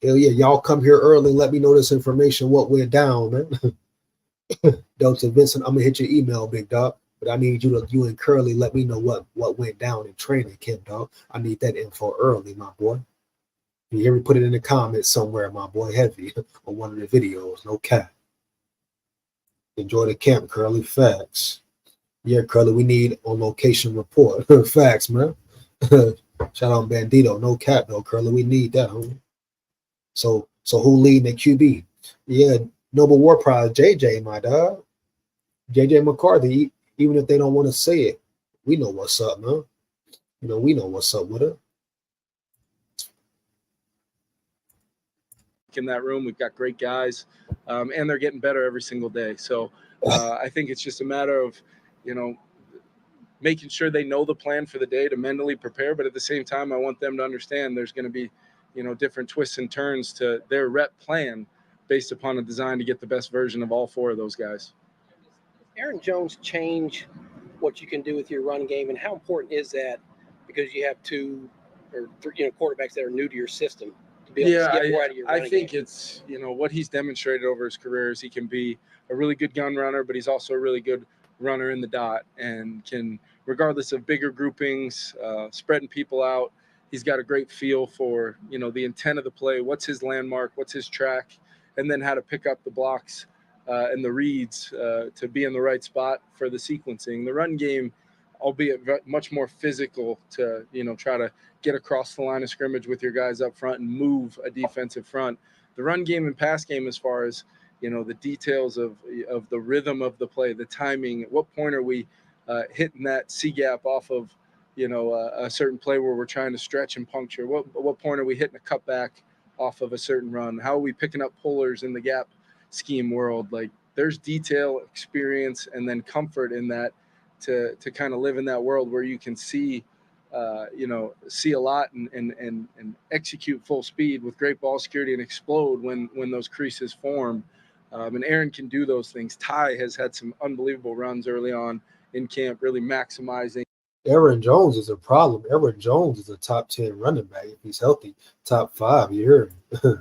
A: Hell yeah, y'all come here early and let me know this information, what went down, man. Delta Vincent, I'm gonna hit your email, big dog. But I need you and Curly let me know what went down in training camp, dog. I need that info early, my boy. You hear me? Put it in the comments somewhere, my boy. Heavy on one of the videos. No cap. Enjoy the camp, Curly. Facts. Yeah, Curly, we need on location report. Facts, man. Shout out Bandito. No cap though, Curly. We need that, homie. So who leading the QB? Yeah, Nobel War Prize, JJ, my dog. JJ McCarthy. Even if they don't want to say it, we know what's up, man. You know, we know what's up with it.
B: In that room, we've got great guys, and they're getting better every single day. So I think it's just a matter of, you know, making sure they know the plan for the day to mentally prepare. But at the same time, I want them to understand there's going to be, you know, different twists and turns to their rep plan based upon a design to get the best version of all four of those guys.
G: Aaron Jones change what you can do with your run game, and how important is that? Because you have two or three, you know, quarterbacks that are new to your system to be able to get more out of your running
B: I think
G: game.
B: it's, you know, what he's demonstrated over his career is he can be a really good gun runner, but he's also a really good runner in the dot and can, regardless of bigger groupings, spreading people out, he's got a great feel for, you know, the intent of the play, what's his landmark, what's his track, and then how to pick up the blocks and the reads to be in the right spot for the sequencing. The run game, albeit much more physical to, you know, try to get across the line of scrimmage with your guys up front and move a defensive front. The run game and pass game, as far as, you know, the details of the rhythm of the play, the timing, at what point are we hitting that C gap off of, you know, a certain play where we're trying to stretch and puncture? What point are we hitting a cutback off of a certain run? How are we picking up pullers in the gap scheme world? Like, there's detail, experience, and then comfort in that to kind of live in that world where you can see, you know, see a lot and execute full speed with great ball security and explode when those creases form. And Aaron can do those things. Ty has had some unbelievable runs early on in camp, really maximizing.
A: Aaron Jones is a problem. Aaron Jones is a top 10 running back if he's healthy. Top 5, you heard me.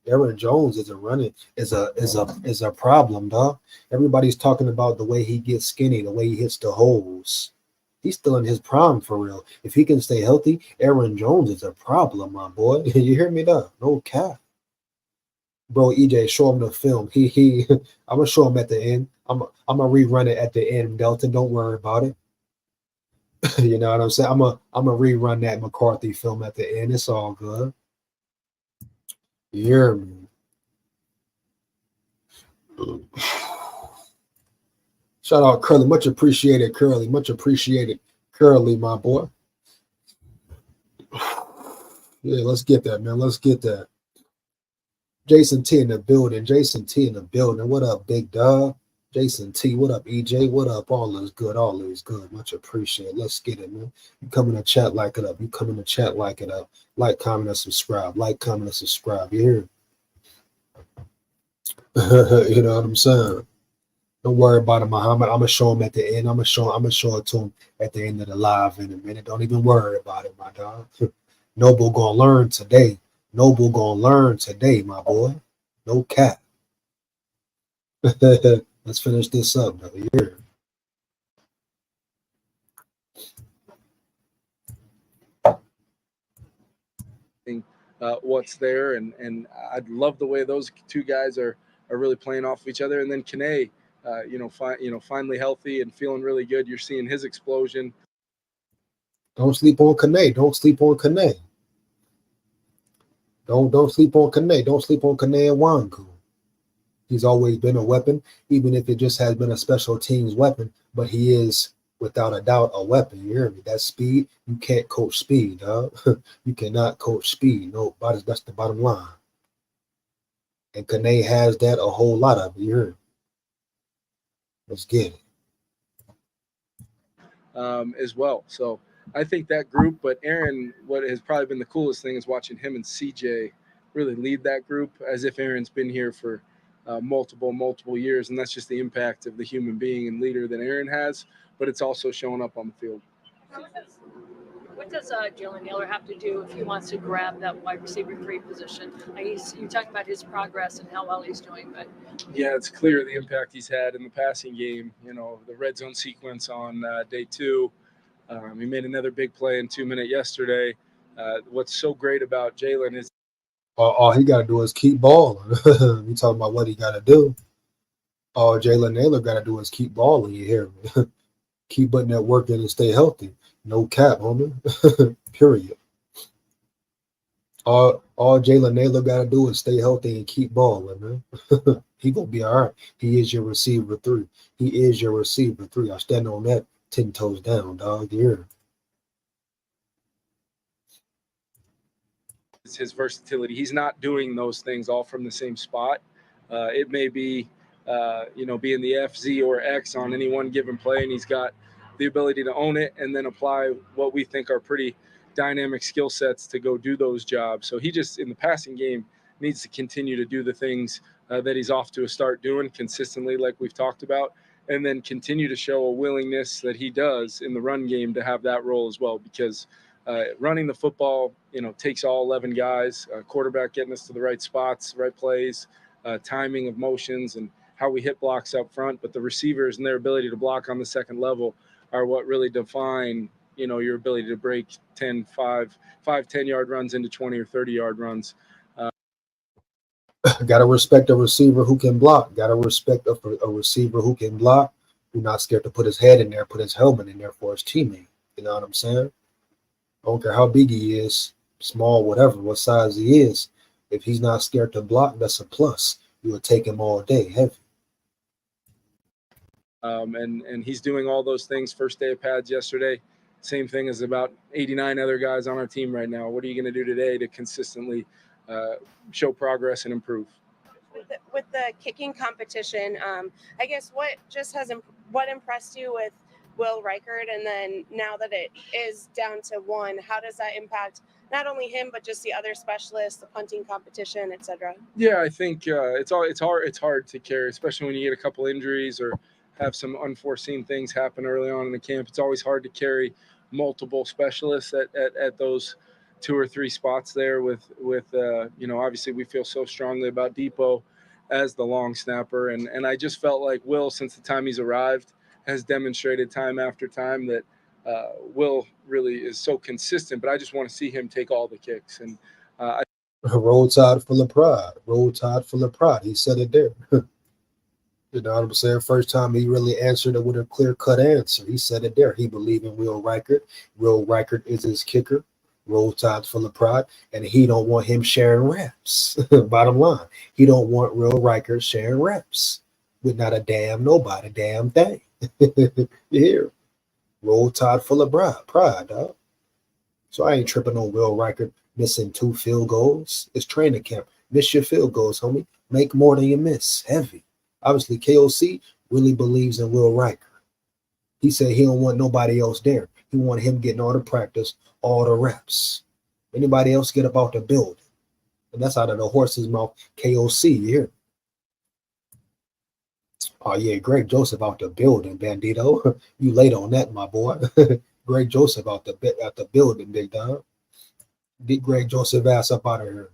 A: Aaron Jones is a problem, dog. Everybody's talking about the way he gets skinny, the way he hits the holes. He's still in his prime for real. If he can stay healthy, Aaron Jones is a problem, my boy. You hear me, dog? No cap. Bro, EJ, show him the film. I'm gonna show him at the end. I'm gonna rerun it at the end, Delta. Don't worry about it. You know what I'm saying? I'm gonna rerun that McCarthy film at the end. It's all good. You hear me? Shout out Curly. Much appreciated, Curly. Much appreciated, Curly, my boy. Yeah, let's get that, man. Let's get that. Jason T in the building. Jason T in the building. What up, big dog? Jason T. What up, EJ? What up? All is good. All is good. Much appreciated. Let's get it, man. You come in the chat, like it up. You come in the chat, like it up. Like, comment, and subscribe. Like, comment, and subscribe. You hear? You know what I'm saying? Don't worry about it, Muhammad. I'm gonna show him at the end. I'm gonna show it to him at the end of the live in a minute. Don't even worry about it, my dog. Noble gonna learn today. Noble gonna learn today, my boy. No cap. Let's finish this up, though. Here.
B: What's there, and I'd love the way those two guys are really playing off of each other. And then Kane, finally healthy and feeling really good. You're seeing his explosion.
A: Don't sleep on Kane. Don't sleep on Kane. Don't sleep on Kane. Don't sleep on Kane and Wangu. He's always been a weapon, even if it just has been a special teams weapon. But he is, without a doubt, a weapon. You hear me? That speed, you can't coach speed, dog. You cannot coach speed. No, that's the bottom line. And Kane has that, a whole lot of it. You hear me? Let's get it.
B: As well. So I think that group, but Aaron, what has probably been the coolest thing is watching him and CJ really lead that group as if Aaron's been here for multiple years. And that's just the impact of the human being and leader that Aaron has, but it's also showing up on the field.
H: What does Jalen Naylor have to do if he wants to grab that wide receiver 3 position? You talk about his progress and how well he's doing, but
B: yeah, it's clear the impact he's had in the passing game. You know, the red zone sequence on day 2. He made another big play in 2-minute yesterday. What's so great about Jalen is
A: All he got to do is keep balling. You talking about what he got to do? All Jalen Naylor got to do is keep balling. You hear me? Keep putting that work in and stay healthy. No cap, homie. Period. All Jalen Naylor got to do is stay healthy and keep balling, man. He gonna be all right. He is your receiver 3. He is your receiver 3. I stand on that 10 toes down, dog. Yeah.
B: it's his versatility. He's not doing those things all from the same spot. It may be, being the F, Z, or X on any one given play, and he's got the ability to own it and then apply what we think are pretty dynamic skill sets to go do those jobs. So he just, in the passing game, needs to continue to do the things that he's off to a start doing consistently, like we've talked about, and then continue to show a willingness that he does in the run game to have that role as well, because running the football, takes all 11 guys, quarterback getting us to the right spots, right plays, timing of motions, and how we hit blocks up front. But the receivers and their ability to block on the second level are what really define, your ability to break 10-yard runs into 20 or 30-yard runs.
A: Got to respect a receiver who can block. Got to respect a receiver who can block, who's not scared to put his head in there, put his helmet in there for his teammate. You know what I'm saying? I don't care how big he is, small, whatever, what size he is. If he's not scared to block, that's a plus. You would take him all day, heavy.
B: And he's doing all those things. First day of pads yesterday. Same thing as about 89 other guys on our team right now. What are you going to do today to consistently show progress and improve?
I: With the kicking competition, I guess what impressed you with Will Reichert, and then now that it is down to 1, how does that impact not only him but just the other specialists, the punting competition, etc.?
B: Yeah, I think it's hard to carry, especially when you get a couple injuries or have some unforeseen things happen early on in the camp. It's always hard to carry multiple specialists at those 2 or 3 spots there with obviously we feel so strongly about Depot as the long snapper. And I just felt like Will, since the time he's arrived, has demonstrated time after time that Will really is so consistent, but I just want to see him take all the kicks. And
A: Roll Tide full of pride. Roll Tide full of pride. He said it there. You know what I'm saying? First time he really answered it with a clear-cut answer. He said it there. He believed in Will Reichert. Will Reichert is his kicker. Roll Tide full of pride. And he don't want him sharing reps. Bottom line. He don't want Will Reichert sharing reps with not a damn nobody, damn thing. You hear? Roll Tide full of pride, dog. So I ain't tripping on Will Reichert missing 2 field goals. It's training camp. Miss your field goals, homie. Make more than you miss. Heavy. Obviously, KOC really believes in Will Reichert. He said he don't want nobody else there. He wanted him getting all the practice, all the reps. Anybody else get up out the building. And that's out of the horse's mouth. KOC, you hear? Oh, yeah, Greg Joseph out the building, Bandito. You late on that, my boy. Greg Joseph out the building, big dog. Get Greg Joseph ass up out of here.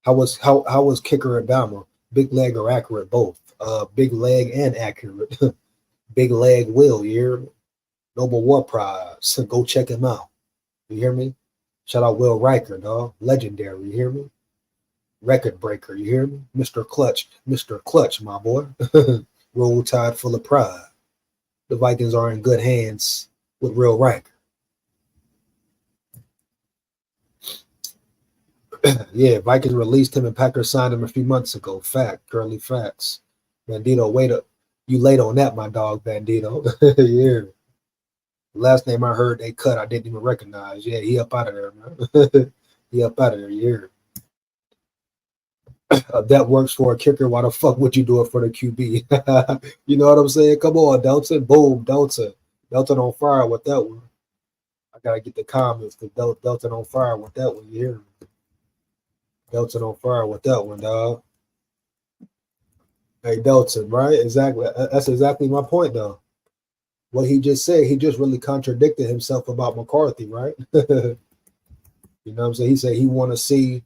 A: How was kicker at Bama? Big leg or accurate? Both. Big leg and accurate. Big leg Will, you hear me? Nobel War Prize. Go check him out. You hear me? Shout out Will Reichert, dog. Legendary, you hear me? Record breaker, you hear me? Mr. Clutch, my boy. Roll Tide full of pride. The Vikings are in good hands with Will Reichert. Yeah, Vikings released him and Packers signed him a few months ago. Fact, curly facts. Bandito, wait up. You late on that, my dog, Bandito. Yeah. Last name I heard they cut, I didn't even recognize. Yeah, he up out of there, man. He up out of there, yeah. That works for a kicker. Why the fuck would you do it for the QB? You know what I'm saying? Come on, Delton. Boom, Delton. Delton on fire with that one. I gotta get the comments. Delton on fire with that one. You hear me? Delton on fire with that one, dog. Hey, Delton, right? Exactly. That's exactly my point, though. what he just said, he just really contradicted himself about McCarthy, right? You know what I'm saying? He said he want to see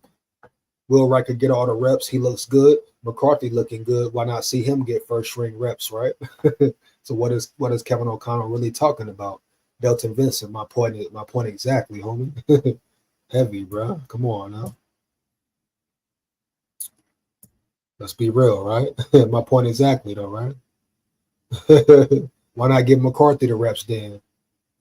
A: Will Riker get all the reps. He looks good. McCarthy looking good. Why not see him get first string reps, right? So what is Kevin O'Connell really talking about? Delton Vincent, my point exactly, homie. Heavy, bro. Come on now. Let's be real, right? My point exactly, though, right? Why not give McCarthy the reps then?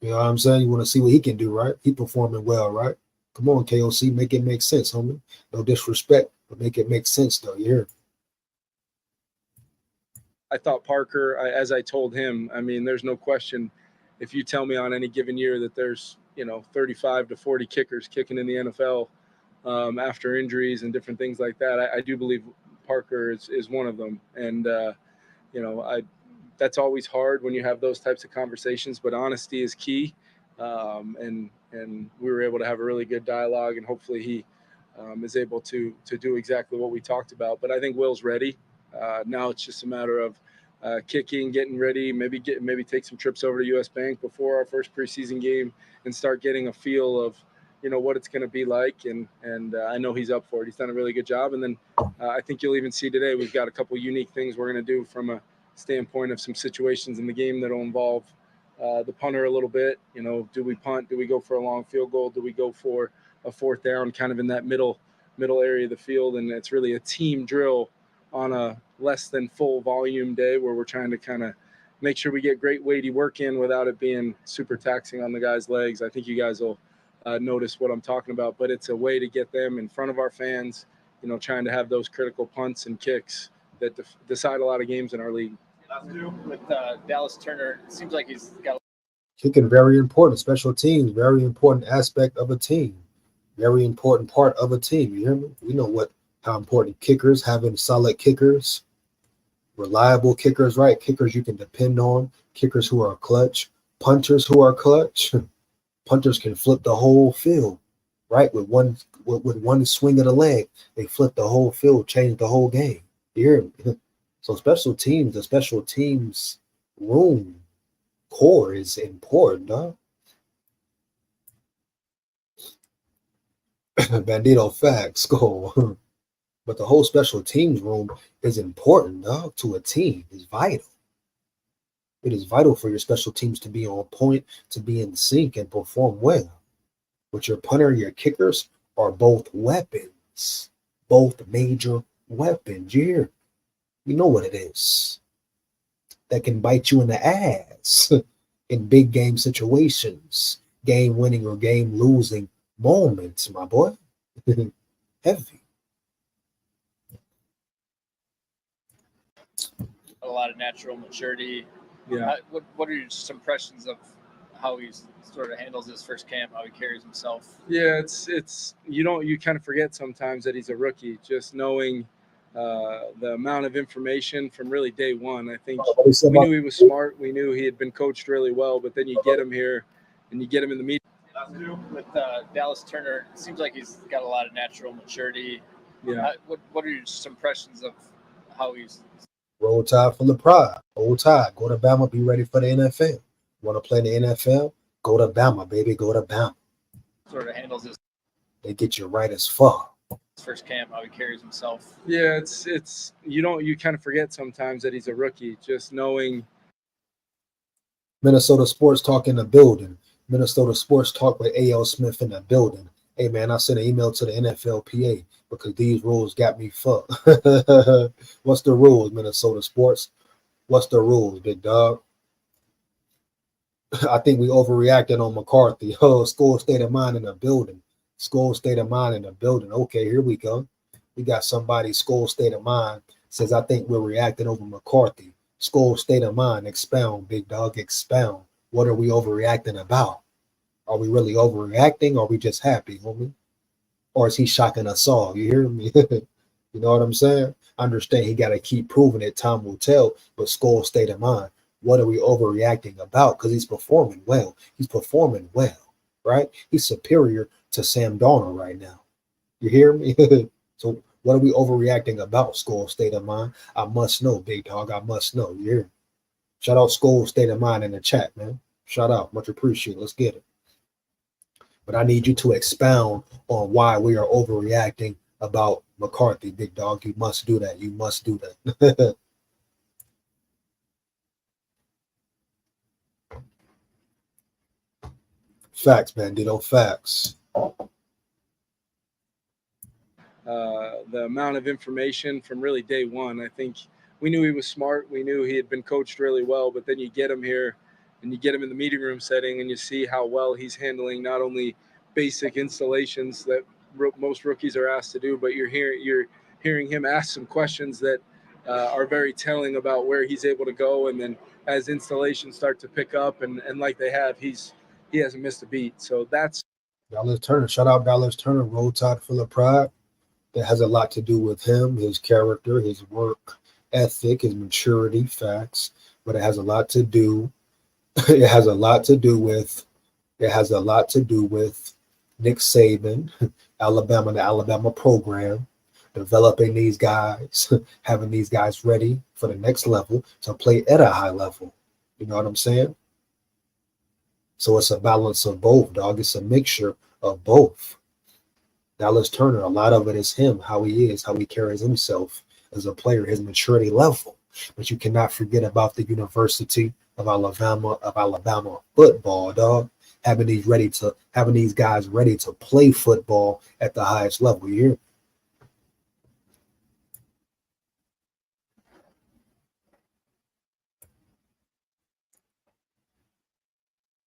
A: You know what I'm saying? You want to see what he can do, right? He performing well, right? Come on, KOC, make it make sense, homie. No disrespect, but make it make sense, though. You hear?
B: I thought Parker, as I told him, I mean, there's no question. If you tell me on any given year that there's, 35 to 40 kickers kicking in the NFL after injuries and different things like that, I do believe Parker is one of them. And, that's always hard when you have those types of conversations, but honesty is key. And we were able to have a really good dialogue, and hopefully he is able to do exactly what we talked about. But I think Will's ready. Now it's just a matter of kicking, getting ready, maybe take some trips over to US Bank before our first preseason game and start getting a feel of, what it's going to be like. And I know he's up for it. He's done a really good job. And then I think you'll even see today, we've got a couple unique things we're going to do from a standpoint of some situations in the game that'll involve the punter a little bit. Do we punt? Do we go for a long field goal? Do we go for a fourth down, kind of in that middle area of the field? And it's really a team drill on a less than full volume day where we're trying to kind of make sure we get great weighty work in without it being super taxing on the guys' legs. I think you guys will notice what I'm talking about, but it's a way to get them in front of our fans, trying to have those critical punts and kicks that decide a lot of games in our league.
F: With Dallas Turner, it seems like he's got
A: kicking very important. Special teams, very important aspect of a team. Very important part of a team. You hear me? We know how important kickers, having solid kickers, reliable kickers, right? Kickers you can depend on, kickers who are clutch, punters who are clutch. Punters can flip the whole field, right? With one swing of the leg, they flip the whole field, change the whole game. You hear me? So the special teams room core is important, huh? Bandito facts, SKOL. But the whole special teams room is important, dog, to a team. It's vital. It is vital for your special teams to be on point, to be in sync and perform well. But your punter and your kickers are both weapons, both major weapons. You hear? You know what it is. That can bite you in the ass in big game situations, game winning or game losing moments, my boy. Heavy.
F: a lot of natural maturity.
B: Yeah.
F: What are your just impressions of how he sort of handles his first camp, how he carries himself?
B: Yeah, it's you kind of forget sometimes that he's a rookie. Just knowing the amount of information from really day one. I think we knew he was smart. We knew he had been coached really well. But then you get him here, and you get him in the meet.
F: With Dallas Turner, it seems like he's got a lot of natural maturity.
B: Yeah.
F: What are your just impressions of how he's?
A: Roll Tide full of pride. Roll Tide. Go to Bama. Be ready for the NFL. Want to play in the NFL? Go to Bama, baby. Go to Bama.
F: Sort of handles his.
A: They get you right as fuck.
F: First camp, how he carries himself.
B: Yeah, it's you kind of forget sometimes that he's a rookie. Just knowing.
A: Minnesota Sports Talk in the building. Minnesota Sports Talk with A.L. Smith in the building. Hey, man, I sent an email to the NFLPA because these rules got me fucked. What's the rules, Minnesota Sports? What's the rules, big dog? I think we overreacted on McCarthy. Oh, SKOL state of mind in the building. SKOL state of mind in the building. Okay, here we go. We got somebody, SKOL state of mind, says, I think we're reacting over McCarthy. SKOL state of mind, expound, big dog, expound. What are we overreacting about? Are we really overreacting or are we just happy, homie? Or is he shocking us all? You hear me? You know what I'm saying? I understand he got to keep proving it. Time will tell, but SKOL state of mind. What are we overreacting about? Because he's performing well. He's performing well, right? He's superior to Sam Darnold right now. You hear me? So what are we overreacting about, SKOL state of mind? I must know, big dog. I must know. You hear me? Shout out SKOL State of Mind in the chat, man. Shout out. Much appreciated. Let's get it. But I need you to expound on why we are overreacting about McCarthy, big dog. You must do that. You must do that. Facts, Bandito. Facts.
B: The amount of information from really day one. I think we knew he was smart. We knew he had been coached really well, but then you get him here and you get him in the meeting room setting and you see how well he's handling not only basic installations that most rookies are asked to do, but you're hearing him ask some questions that are very telling about where he's able to go. And then as installations start to pick up and like they have, he hasn't missed a beat. So that's
A: Dallas Turner. Shout out Dallas Turner. Roll Tide full of pride. That has a lot to do with him, his character, his work ethic, his maturity, facts. But it has a lot to do. It has a lot to do with. It has a lot to do with Nick Saban, Alabama, the Alabama program, developing these guys, having these guys ready for the next level to play at a high level. You know what I'm saying? So it's a balance of both, dog. It's a mixture of both. Dallas Turner, a lot of it is him, how he is, how he carries himself as a player, his maturity level. But you cannot forget about the University of Alabama football, dog. Having these guys ready to play football at the highest level. You hear?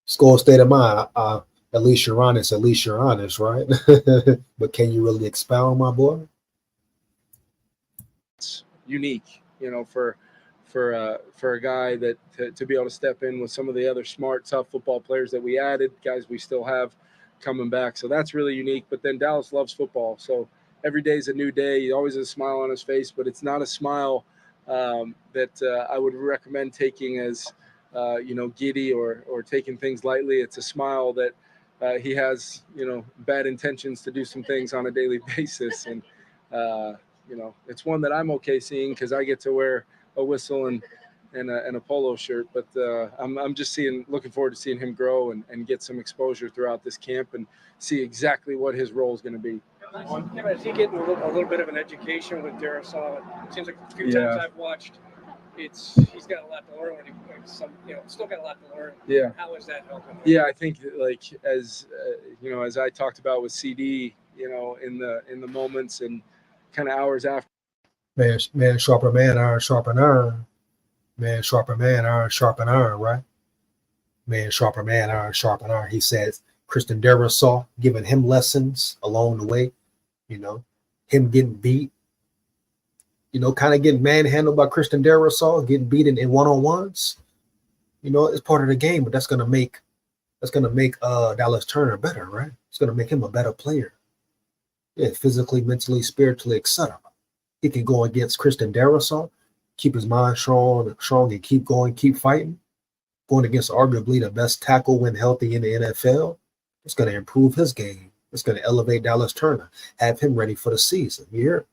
A: SKOL State of Mind. At least you're honest. At least you're honest, right? But can you really expound, my boy?
B: It's unique, you know, for a guy that to be able to step in with some of the other smart, tough football players that we added, guys we still have coming back. So that's really unique. But then Dallas loves football, so every day is a new day. He always has a smile on his face, but it's not a smile that I would recommend taking as giddy or taking things lightly. It's a smile that he has, bad intentions to do some things on a daily basis. And, it's one that I'm okay seeing because I get to wear a whistle and a polo shirt. But I'm just looking forward to seeing him grow and get some exposure throughout this camp and see exactly what his role is going to be.
G: Is he getting a little bit of an education with Darrisaw? It seems like a few times I've watched. He's got a lot to learn. Still got a lot to learn.
B: Yeah.
G: How is that helping?
B: Yeah, I think as I talked about with CD, in the moments and kind of hours after.
A: Man, sharper man, iron sharpen iron. Man, sharper man, iron sharpen iron, right? Man, sharper man, iron sharpen iron. He says Christian Darrisaw giving him lessons along the way. Him getting beat. Kind of getting manhandled by Christian Darrisaw, getting beaten in one-on-ones. It's part of the game, but that's gonna make Dallas Turner better, right? It's gonna make him a better player. Yeah, physically, mentally, spiritually, etc. He can go against Christian Darrisaw, keep his mind strong and keep going, keep fighting. Going against arguably the best tackle when healthy in the NFL. It's gonna improve his game. It's gonna elevate Dallas Turner, have him ready for the season. You hear?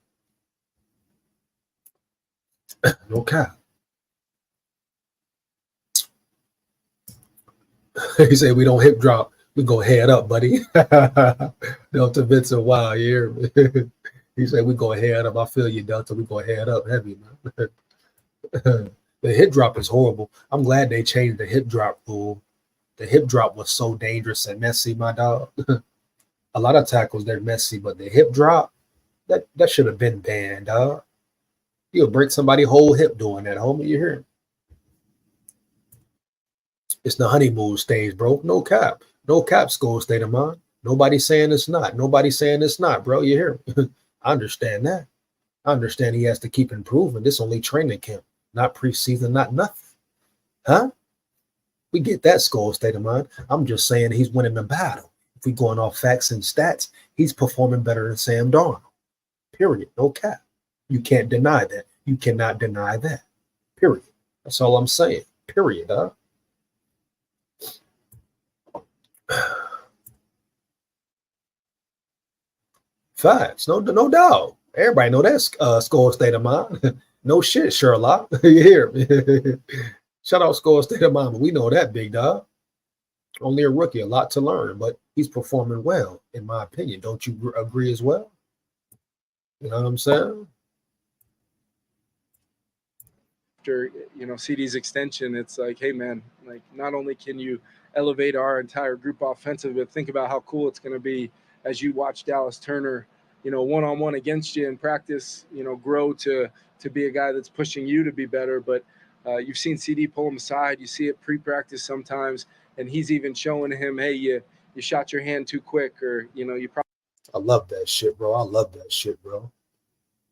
A: No cap. He said we don't hip drop, we go head up, buddy. Delta Vincent, wow, you hear me? He said we go head up. I feel you, Delta. We go head up heavy, man. The hip drop is horrible. I'm glad they changed the hip drop rule. The hip drop was so dangerous and messy, my dog. A lot of tackles, they're messy, but the hip drop, that should have been banned, dog. You'll break somebody's whole hip doing that, homie. You hear? It's the honeymoon stage, bro. No cap. No cap, SKOL State of Mind. Nobody's saying it's not. Nobody's saying it's not, bro. You hear? I understand that. I understand he has to keep improving. This only training camp, not preseason, not nothing. Huh? We get that, SKOL State of Mind. I'm just saying he's winning the battle. If we're going off facts and stats, he's performing better than Sam Darnold. Period. No cap. You can't deny that. You cannot deny that. Period. That's all I'm saying. Period, huh? Facts. No doubt. Everybody know that's SKOL State of Mind. No shit, Sherlock. You hear me? Shout out SKOL State of Mind. We know that, big dog. Only a rookie, a lot to learn, but he's performing well, in my opinion. Don't you agree as well? You know what I'm saying?
B: After, CD's extension, it's like, hey, man, like, not only can you elevate our entire group offensive, but think about how cool it's going to be as you watch Dallas Turner, one-on-one against you in practice, grow to be a guy that's pushing you to be better. But you've seen CD pull him aside. You see it pre-practice sometimes, and he's even showing him, hey, you shot your hand too quick, or, you probably.
A: I love that shit, bro. I love that shit, bro.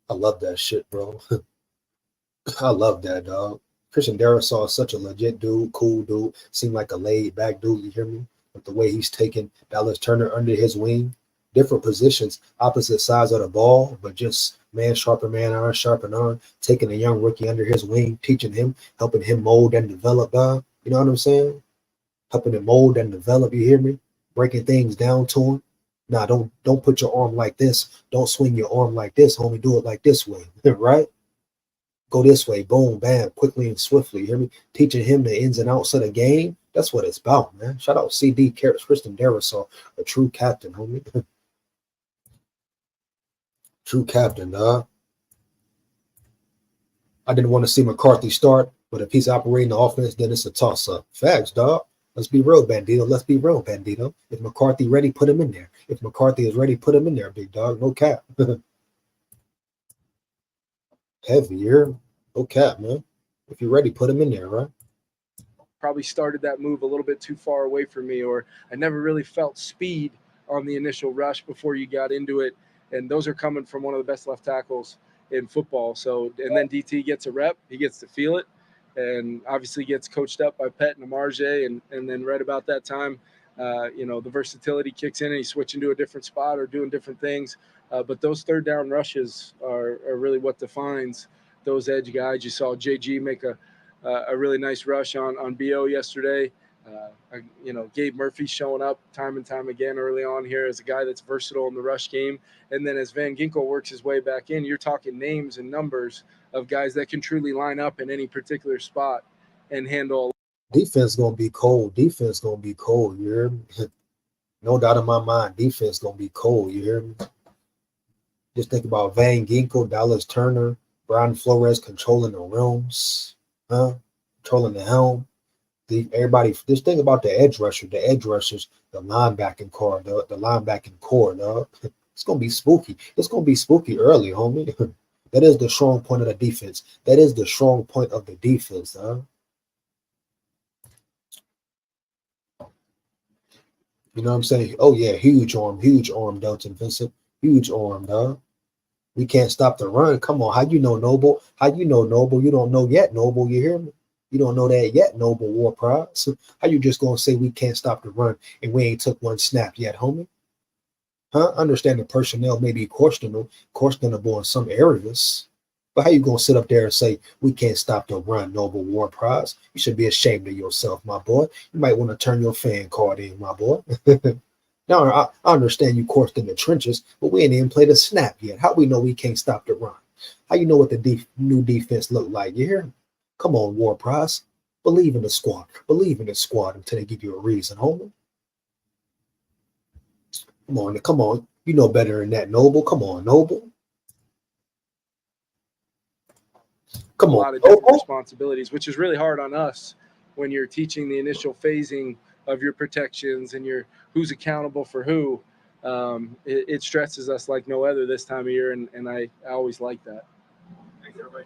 A: I love that shit, bro. I love that, dog. Christian Darrisaw is such a legit dude, cool dude. Seemed like a laid-back dude, you hear me? But the way he's taking Dallas Turner under his wing, different positions, opposite sides of the ball, but just man sharpen man, iron sharpen iron, taking a young rookie under his wing, teaching him, helping him mold and develop, dog. You know what I'm saying? Helping him mold and develop, you hear me? Breaking things down to him. Nah, don't put your arm like this. Don't swing your arm like this, homie. Do it like this way, right? Go this way, boom, bam, quickly and swiftly. You hear me? Teaching him the ins and outs of the game. That's what it's about, man. Shout out CD, Christian Darrisaw, a true captain, homie. True captain, dog. I didn't want to see McCarthy start, but if he's operating the offense, then it's a toss-up. Facts, dog. Let's be real, Bandito. Let's be real, Bandito. If McCarthy ready, put him in there. If McCarthy is ready, put him in there, big dog. No cap. Heavier. No cap, man. If you're ready, put him in there, right?
B: Probably started that move a little bit too far away from me, or I never really felt speed on the initial rush before you got into it. And those are coming from one of the best left tackles in football. So, and then DT gets a rep, he gets to feel it, and obviously gets coached up by Pet and Amarje. And then right about that time, the versatility kicks in and he's switching to a different spot or doing different things. But those third down rushes are really what defines those edge guys. You saw JG make a really nice rush on BO yesterday. Gabe Murphy showing up time and time again early on here as a guy that's versatile in the rush game. And then as Van Ginkel works his way back in, you're talking names and numbers of guys that can truly line up in any particular spot and handle.
A: Defense going to be cold. Defense going to be cold, you hear me? No doubt in my mind, defense going to be cold, you hear me? Just think about Van Ginkel, Dallas Turner, Brian Flores controlling the rooms, controlling the helm. Everybody, just think about the edge rushers, the linebacking core, the linebacking core, dog. It's going to be spooky. It's going to be spooky early, homie. That is the strong point of the defense. That is the strong point of the defense, huh? You know what I'm saying? Oh, yeah, huge arm, Delton Vincent. Huge arm, dog. We can't stop the run. Come on, how you know Noble? How you know Noble? You don't know yet, Noble. You hear me? You don't know that yet, Noble War Prize. How you just gonna say we can't stop the run and we ain't took one snap yet, homie? Huh? Understand the personnel may be questionable in some areas, but how you gonna sit up there and say we can't stop the run, Noble War Prize? You should be ashamed of yourself, my boy. You might want to turn your fan card in, my boy. Now, I understand you coursed in the trenches, but we ain't even played a snap yet. How we know we can't stop the run? How you know what the new defense look like? You hear me? Come on, War Prize. Believe in the squad. Believe in the squad until they give you a reason, homie. Come on. You know better than that, Noble. Come on, Noble. Come on.
B: A lot of different responsibilities, which is really hard on us when you're teaching the initial phasing of your protections and your who's accountable for who. It stresses us like no other this time of year, and I always like that.
E: Thanks, everybody.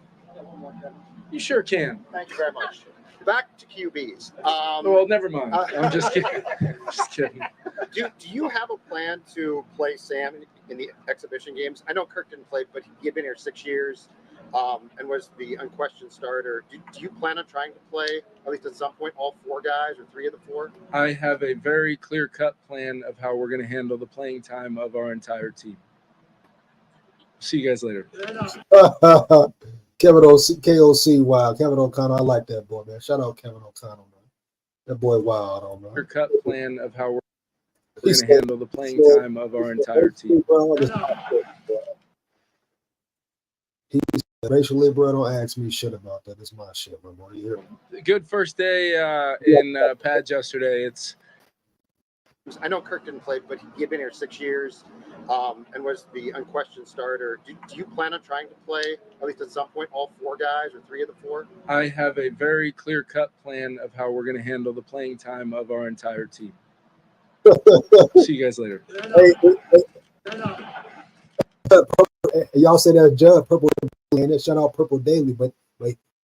B: You sure can.
E: Thank you very much. Back to QBs.
B: Well, never mind. I'm just kidding. Just kidding.
E: Do you have a plan to play Sam in the exhibition games? I know Kirk didn't play, but he'd been here 6 years and was the unquestioned starter. Do you plan on trying to play, at least at some point, all four guys or three of the four?
B: I have a very clear-cut plan of how we're going to handle the playing time of our entire team. See you guys later.
A: Kevin KOC, wow. Kevin O'Connell, I like that boy, man. Shout out Kevin O'Connell, man. That boy wild on, man.
B: Clear-cut plan of how we're going to handle the playing time of our entire team.
A: Racially, bro, don't ask me shit about that. It's my shit, my boy. You hear me?
B: Good first day in pads yesterday.
E: I know Kirk didn't play, but he had been here 6 years and was the unquestioned starter. Do you plan on trying to play, at least at some point, all 4 guys or 3 of the 4?
B: I have a very clear-cut plan of how we're going to handle the playing time of our entire team. See you guys later.
A: Y'all say that Judd Purple and shout out Purple Daily, but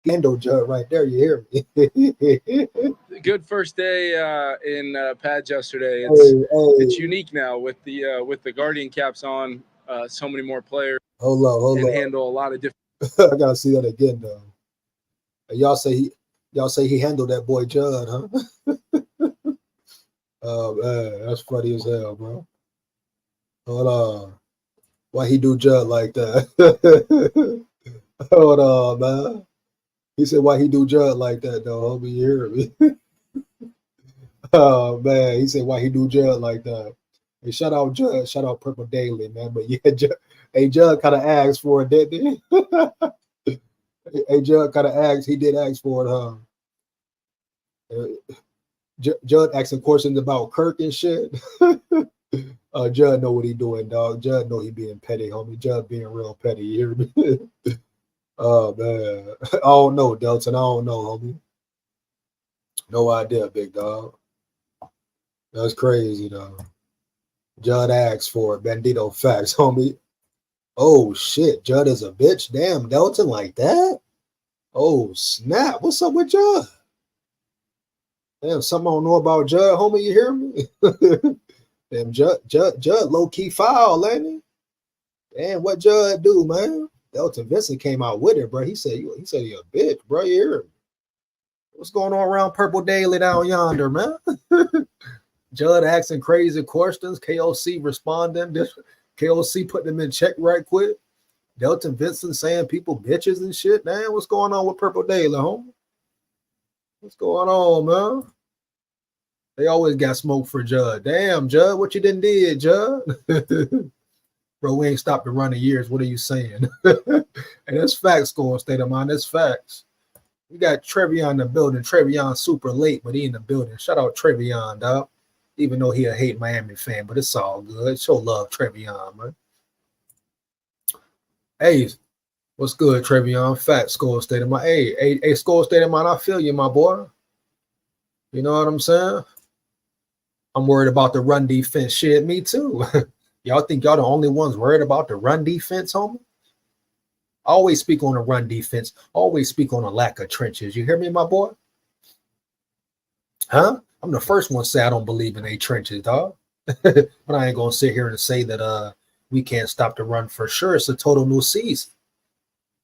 A: handle Judd right there. You hear me?
B: Good first day in pads yesterday. It's unique now with the Guardian caps on. So many more players.
A: Hold on.
B: Handle a lot of different.
A: I gotta see that again though. Y'all say he handled that boy Judd, huh? Oh man, that's funny as hell, bro. Hold on. Why he do Judd like that? Hold on, man. He said, why he do Judd like that, though, homie? You hear me? Oh, man. He said, why he do Judd like that? Hey, shout out Judd. Shout out Purple Daily, man. But yeah, Judd kind of asked for it, didn't he? Hey, Judd kind of asked. He did ask for it, huh? Judd asking questions about Kirk and shit. Judd know what he doing, dog. Judd know he being petty, homie. Judd being real petty. You hear me? Oh man, I don't know, Delton. I don't know, homie. No idea, big dog. That's crazy, though. Judd asked for it. Bandito facts, homie. Oh shit, Judd is a bitch. Damn, Delton like that. Oh snap, what's up with Judd? Damn, something I don't know about Judd, homie. You hear me? Damn, Judd low key foul, ain't he? Damn, what Judd do, man? Delton Vincent came out with it, bro. He said you're a bitch, bro. You hear me? What's going on around Purple Daily down yonder, man? Judd asking crazy questions. KOC responding. KOC putting them in check right quick. Delton Vincent saying people bitches and shit. Damn, what's going on with Purple Daily, homie? What's going on, man? They always got smoke for Judd. Damn, Judd, what you did, Judd? Bro, we ain't stopped the run in years. What are you saying? And that's facts, SKOL State of Mind. That's facts. We got Trevion in the building. Trevion super late, but he in the building. Shout out Trevion, dog. Even though he a hate Miami fan, but it's all good. Show love, Trevion, man. Hey, what's good, Trevion? Facts, SKOL State of Mind. Hey, SKOL State of Mind, I feel you, my boy. You know what I'm saying? I'm worried about the run defense. Shit, me too. Y'all think y'all the only ones worried about the run defense, homie? I always speak on the run defense. Always speak on the lack of trenches. You hear me, my boy? Huh? I'm the first one to say I don't believe in a trenches, dog. But I ain't gonna sit here and say that we can't stop the run for sure. It's a total new season.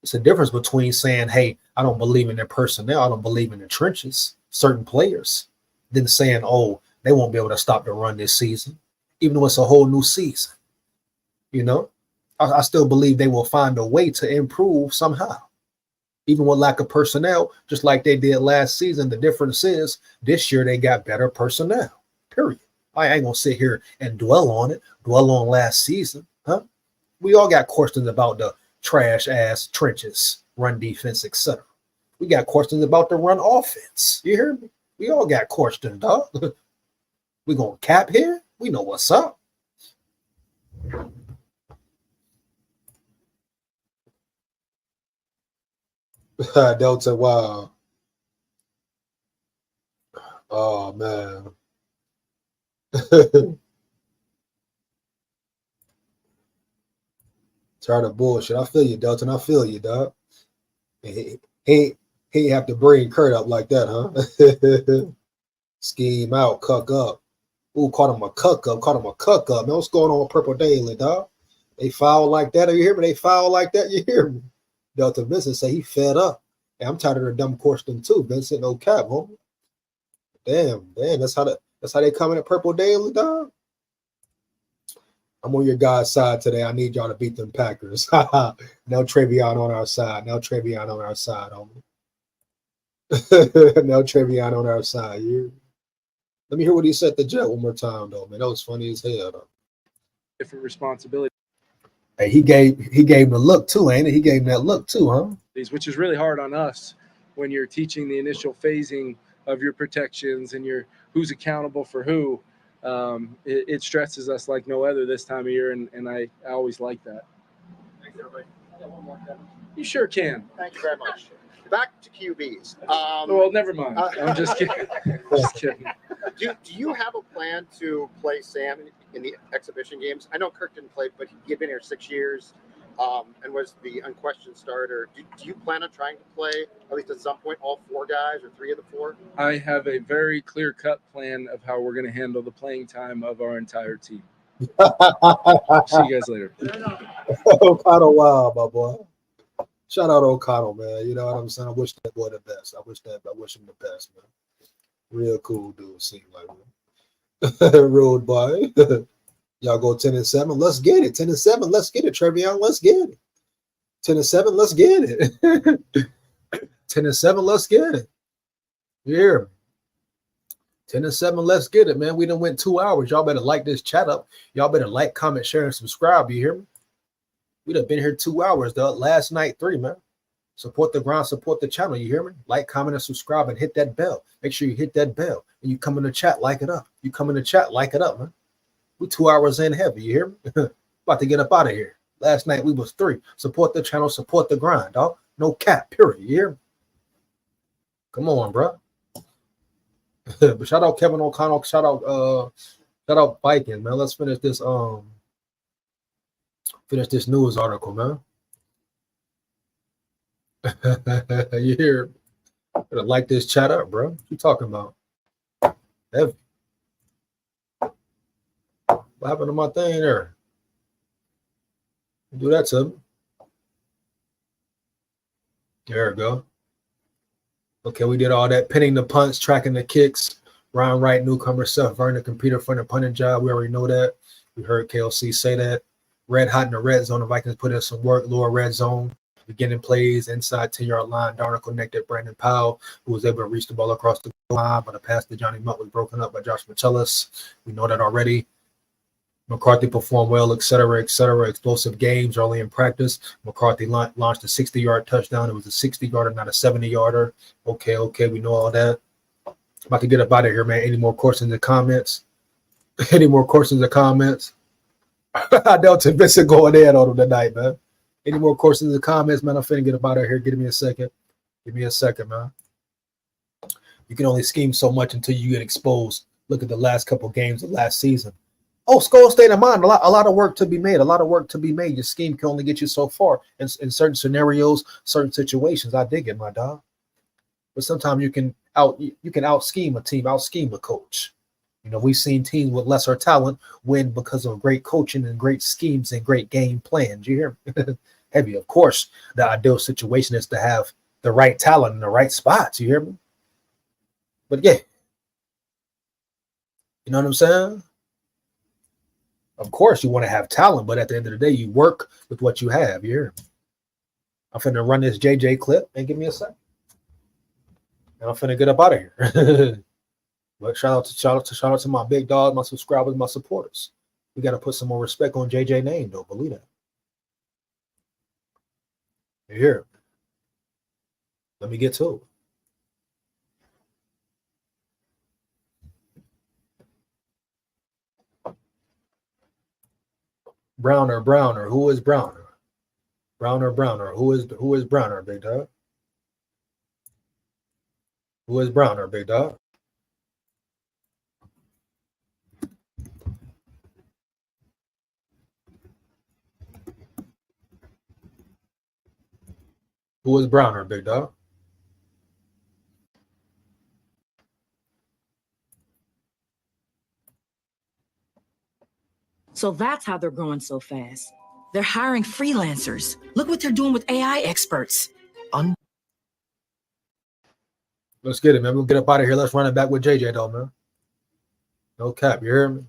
A: It's a difference between saying, hey, I don't believe in their personnel, I don't believe in the trenches, certain players, than saying, oh, they won't be able to stop the run this season, even though it's a whole new season. You know, I still believe they will find a way to improve somehow, even with lack of personnel, just like they did last season. The difference is this year they got better personnel, period. I ain't gonna sit here and dwell on last season, huh? We all got questions about the trash ass trenches, run defense, etc. We got questions about the run offense. You hear me? We all got questions, dog. We gonna cap here? We know what's up. Delta, wow. Oh man. Tired of bullshit. I feel you, Delton. I feel you, dog. He have to bring Kurt up like that, huh? Scheme out, cuck up. Ooh, caught him a cuck up. Man, what's going on with Purple Daily, dog? They foul like that. Are you hear me? They foul like that. You hear me? Delta Vincent say he fed up. Hey, I'm tired of their dumb question too, Vincent. No cap, homie. Damn. That's how they coming at Purple Daily, dog. I'm on your guys' side today. I need y'all to beat them Packers. No Trevion on our side. No Trevion on our side, homie. No Trevion on our side. Let me hear what he said to Jet one more time, though, man. That was funny as hell, though.
B: Different responsibility.
A: Hey, he gave him the look too, ain't it? He gave him that look too, huh?
B: Which is really hard on us when you're teaching the initial phasing of your protections and your who's accountable for who. It stresses us like no other this time of year, and I always like that.
E: Thanks, everybody.
B: You sure can.
E: Thank you very much. Back to QBs.
B: Well, never mind. I'm just kidding. Just kidding.
E: Do you have a plan to play Sam in the exhibition games? I know Kirk didn't play, but he'd been here 6 years and was the unquestioned starter. Do you plan on trying to play, at least at some point, all 4 guys or 3 of the 4?
B: I have a very clear-cut plan of how we're going to handle the playing time of our entire team. See you guys later.
A: O'Connell, wow, my boy. Shout out O'Connell, man. You know what I'm saying? I wish that boy the best. I wish him the best, man. Real cool dude, seem like, man. Rude boy. Y'all go 10-7. Let's get it. 10-7. Let's get it, Trevion. Let's get it. 10-7. Let's get it. 10-7. Let's get it. You hear me? 10-7. Let's get it, man. We done went 2 hours. Y'all better like this chat up. Y'all better like, comment, share, and subscribe. You hear me? We'd have been here 2 hours, though. Last night, 3, man. Support the grind, support the channel. You hear me? Like, comment, and subscribe, and hit that bell. Make sure you hit that bell. And you come in the chat, like it up. You come in the chat, like it up, man. We 2 hours in heavy. You hear me? About to get up out of here. Last night, we was 3. Support the channel, support the grind, dog. No cap, period. You hear me? Come on, bro. But shout out Kevin O'Connell. Shout out Vikings, man. Let's finish this news article, man. You hear? Better like this chat up, bro. What you talking about? Heavy. What happened to my thing there? Do that to me. There we go. Okay, we did all that. Pinning the punts, tracking the kicks. Ryan Wright, newcomer, Seth Vernon, competer for the punting job. We already know that. We heard KLC say that. Red hot in the red zone. The Vikings put in some work. Lower red zone. Beginning plays inside 10-yard line. Darnold connected Brandon Powell, who was able to reach the ball across the line, but a pass to Johnny Mutt was broken up by Josh Metellus. We know that already. McCarthy performed well, etc., etc. Explosive games early in practice. McCarthy launched a 60-yard touchdown. It was a 60-yarder, not a 70-yarder. Okay, we know all that. About to get up out of here, man. Any more questions and comments? Any more questions or comments? Delta Vincent going in on him tonight, man. Any more questions or comments, man? I'm finna get up out of here. Give me a second. Give me a second, man. You can only scheme so much until you get exposed. Look at the last couple games of last season. Oh, SKOL state of mind. A lot of work to be made. A lot of work to be made. Your scheme can only get you so far in certain scenarios, certain situations. I dig it, my dog. But sometimes you can out scheme a team, out scheme a coach. You know, we've seen teams with lesser talent win because of great coaching and great schemes and great game plans. You hear me? Heavy. Of course, the ideal situation is to have the right talent in the right spots. You hear me? But yeah, you know what I'm saying? Of course, you want to have talent, but at the end of the day, you work with what you have. You hear me? I'm finna run this JJ clip and give me a sec. And I'm finna get up out of here. But shout out to my big dogs, my subscribers, my supporters. We got to put some more respect on JJ name, though. Believe that. You hear it? Let me get to it. Browner. Who is Browner? Browner. Who is Browner, big dog? Who is Browner, big dog? Who is Browner, big dog?
J: So that's how they're growing so fast. They're hiring freelancers. Look what they're doing with AI experts.
A: Let's get it, man. We'll get up out of here. Let's run it back with JJ, though, man. No cap. You hear me?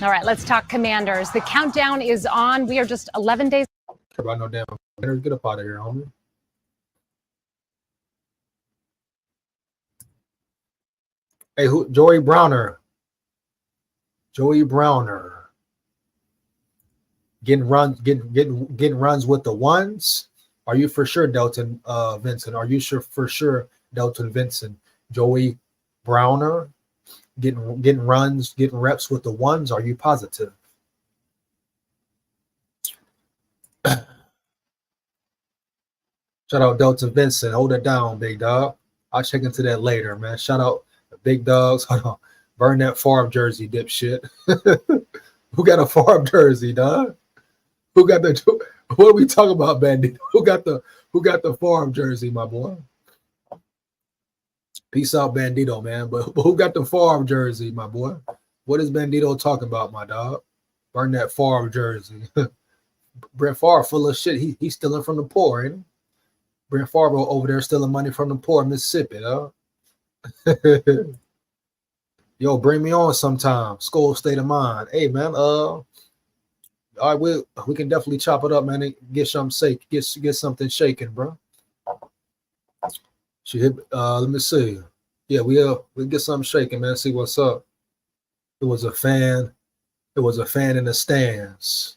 K: All right, let's talk Commanders. The countdown is on. We are just 11 days.
A: Care about no damn. Better get up out of here, homie. Hey, who? Joey Browner. Joey Browner. Getting runs with the ones. Are you for sure, Delton Vincent? Are you for sure, Delton Vincent? Joey Browner. Getting runs, getting reps with the ones. Are you positive? Shout out Delta Vincent. Hold it down, big dog. I'll check into that later, man. Shout out the big dogs. Hold on. Burn that farm jersey, dipshit. Who got a farm jersey, dog? Who got the? What are we talking about, Bandit? Who got the farm jersey, my boy? Peace out, Bandito, man. But who got the farm jersey, my boy? What is Bandito talking about, my dog? Burn that farm jersey. Brett Favre full of shit. He's stealing from the poor, ain't he? Brett Favre over there stealing money from the poor in Mississippi, huh? Yo, bring me on sometime. SKOL State of Mind. Hey, man. All right, we can definitely chop it up, man, and get something get something shaking, bro. She hit. Let me see. Yeah, we get something shaking, man. See what's up. It was a fan. It was a fan in the stands.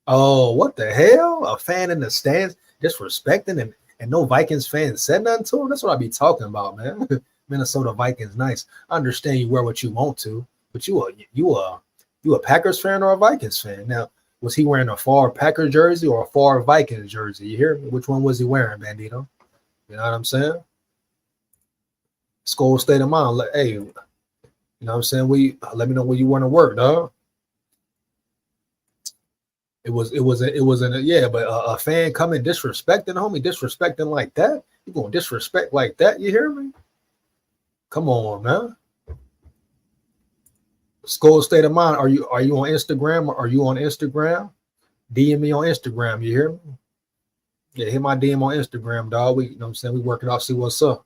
A: Oh, what the hell? A fan in the stands disrespecting and no Vikings fans said nothing to him. That's what I be talking about, man. Minnesota Vikings, nice. I understand you wear what you want to, but you a Packers fan or a Vikings fan? Now, was he wearing a Favre Packer jersey or a Favre Vikings jersey? You hear me? Which one was he wearing, Bandito? You know what I'm saying? SKOL State of Mind. Hey, you know what I'm saying? Let me know where you want to work, dog. It was but a fan coming disrespecting, homie, disrespecting like that. You gonna disrespect like that? You hear me? Come on, man. SKOL State of Mind. Are you on Instagram? Are you on Instagram? DM me on Instagram. You hear me? Yeah, hit my DM on Instagram, dog. You know what I'm saying? We work it out, see what's up.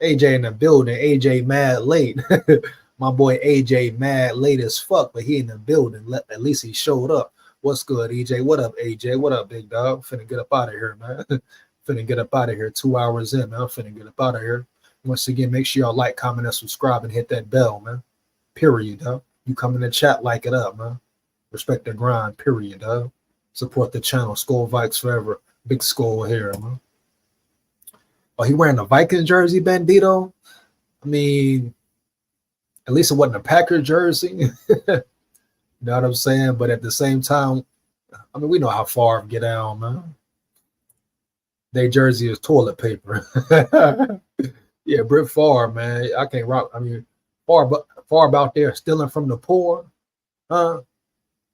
A: AJ in the building. AJ mad late. My boy AJ mad late as fuck, but he in the building. At least he showed up. What's good, EJ? What up, AJ? What up, big dog? Finna get up out of here, man. Finna get up out of here. 2 hours in, man. I'm finna get up out of here. Once again, make sure y'all like, comment, and subscribe, and hit that bell, man. Period, dog. You come in the chat, like it up, man. Respect the grind, period, dog. Support the channel. SKOL Vikes forever. Big SKOL here, man. Oh, he wearing a Vikings jersey, Bandito? I mean, at least it wasn't a Packer jersey. You know what I'm saying? But at the same time, I mean, we know how Favre get down, man. Their jersey is toilet paper. Yeah, Brett Favre, man. I can't rock. I mean, Favre out there stealing from the poor, huh?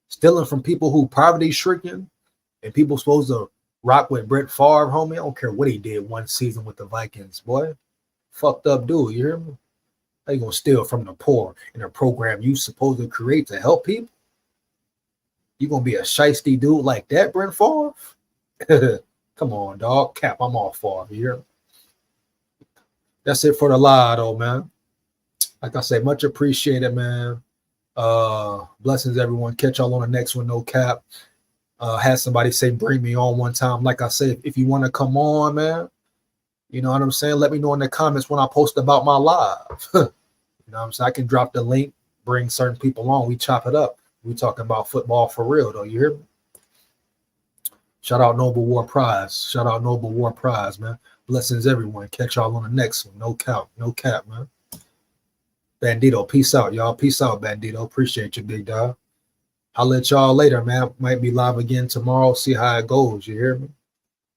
A: Stealing from people who poverty stricken, and people supposed to rock with Brett Favre, homie. I don't care what he did one season with the Vikings, boy. Fucked up dude, you hear me? How you gonna steal from the poor in a program you supposed to create to help people? You gonna be a shiesty dude like that, Brett Favre? Come on, dog. Cap, I'm off Favre here. That's it for the live, though, man. Like I say, much appreciated, man. Blessings, everyone. Catch y'all on the next one. No cap. Had somebody say bring me on one time. Like I said, if you want to come on, man, you know what I'm saying? Let me know in the comments when I post about my live. You know what I'm saying? I can drop the link, bring certain people on. We chop it up. We talking about football for real, though. You hear me? Shout out Noble War Prize. Shout out Noble War Prize, man. Blessings, everyone. Catch y'all on the next one. No cap. No cap, man. Bandito, peace out, y'all. Peace out, Bandito. Appreciate you, big dog. I'll let y'all later, man. Might be live again tomorrow. See how it goes. You hear me?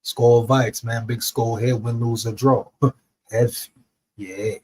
A: SKOL Vikes, man. Big SKOL head, win, lose, or draw. Heavy. Yeah.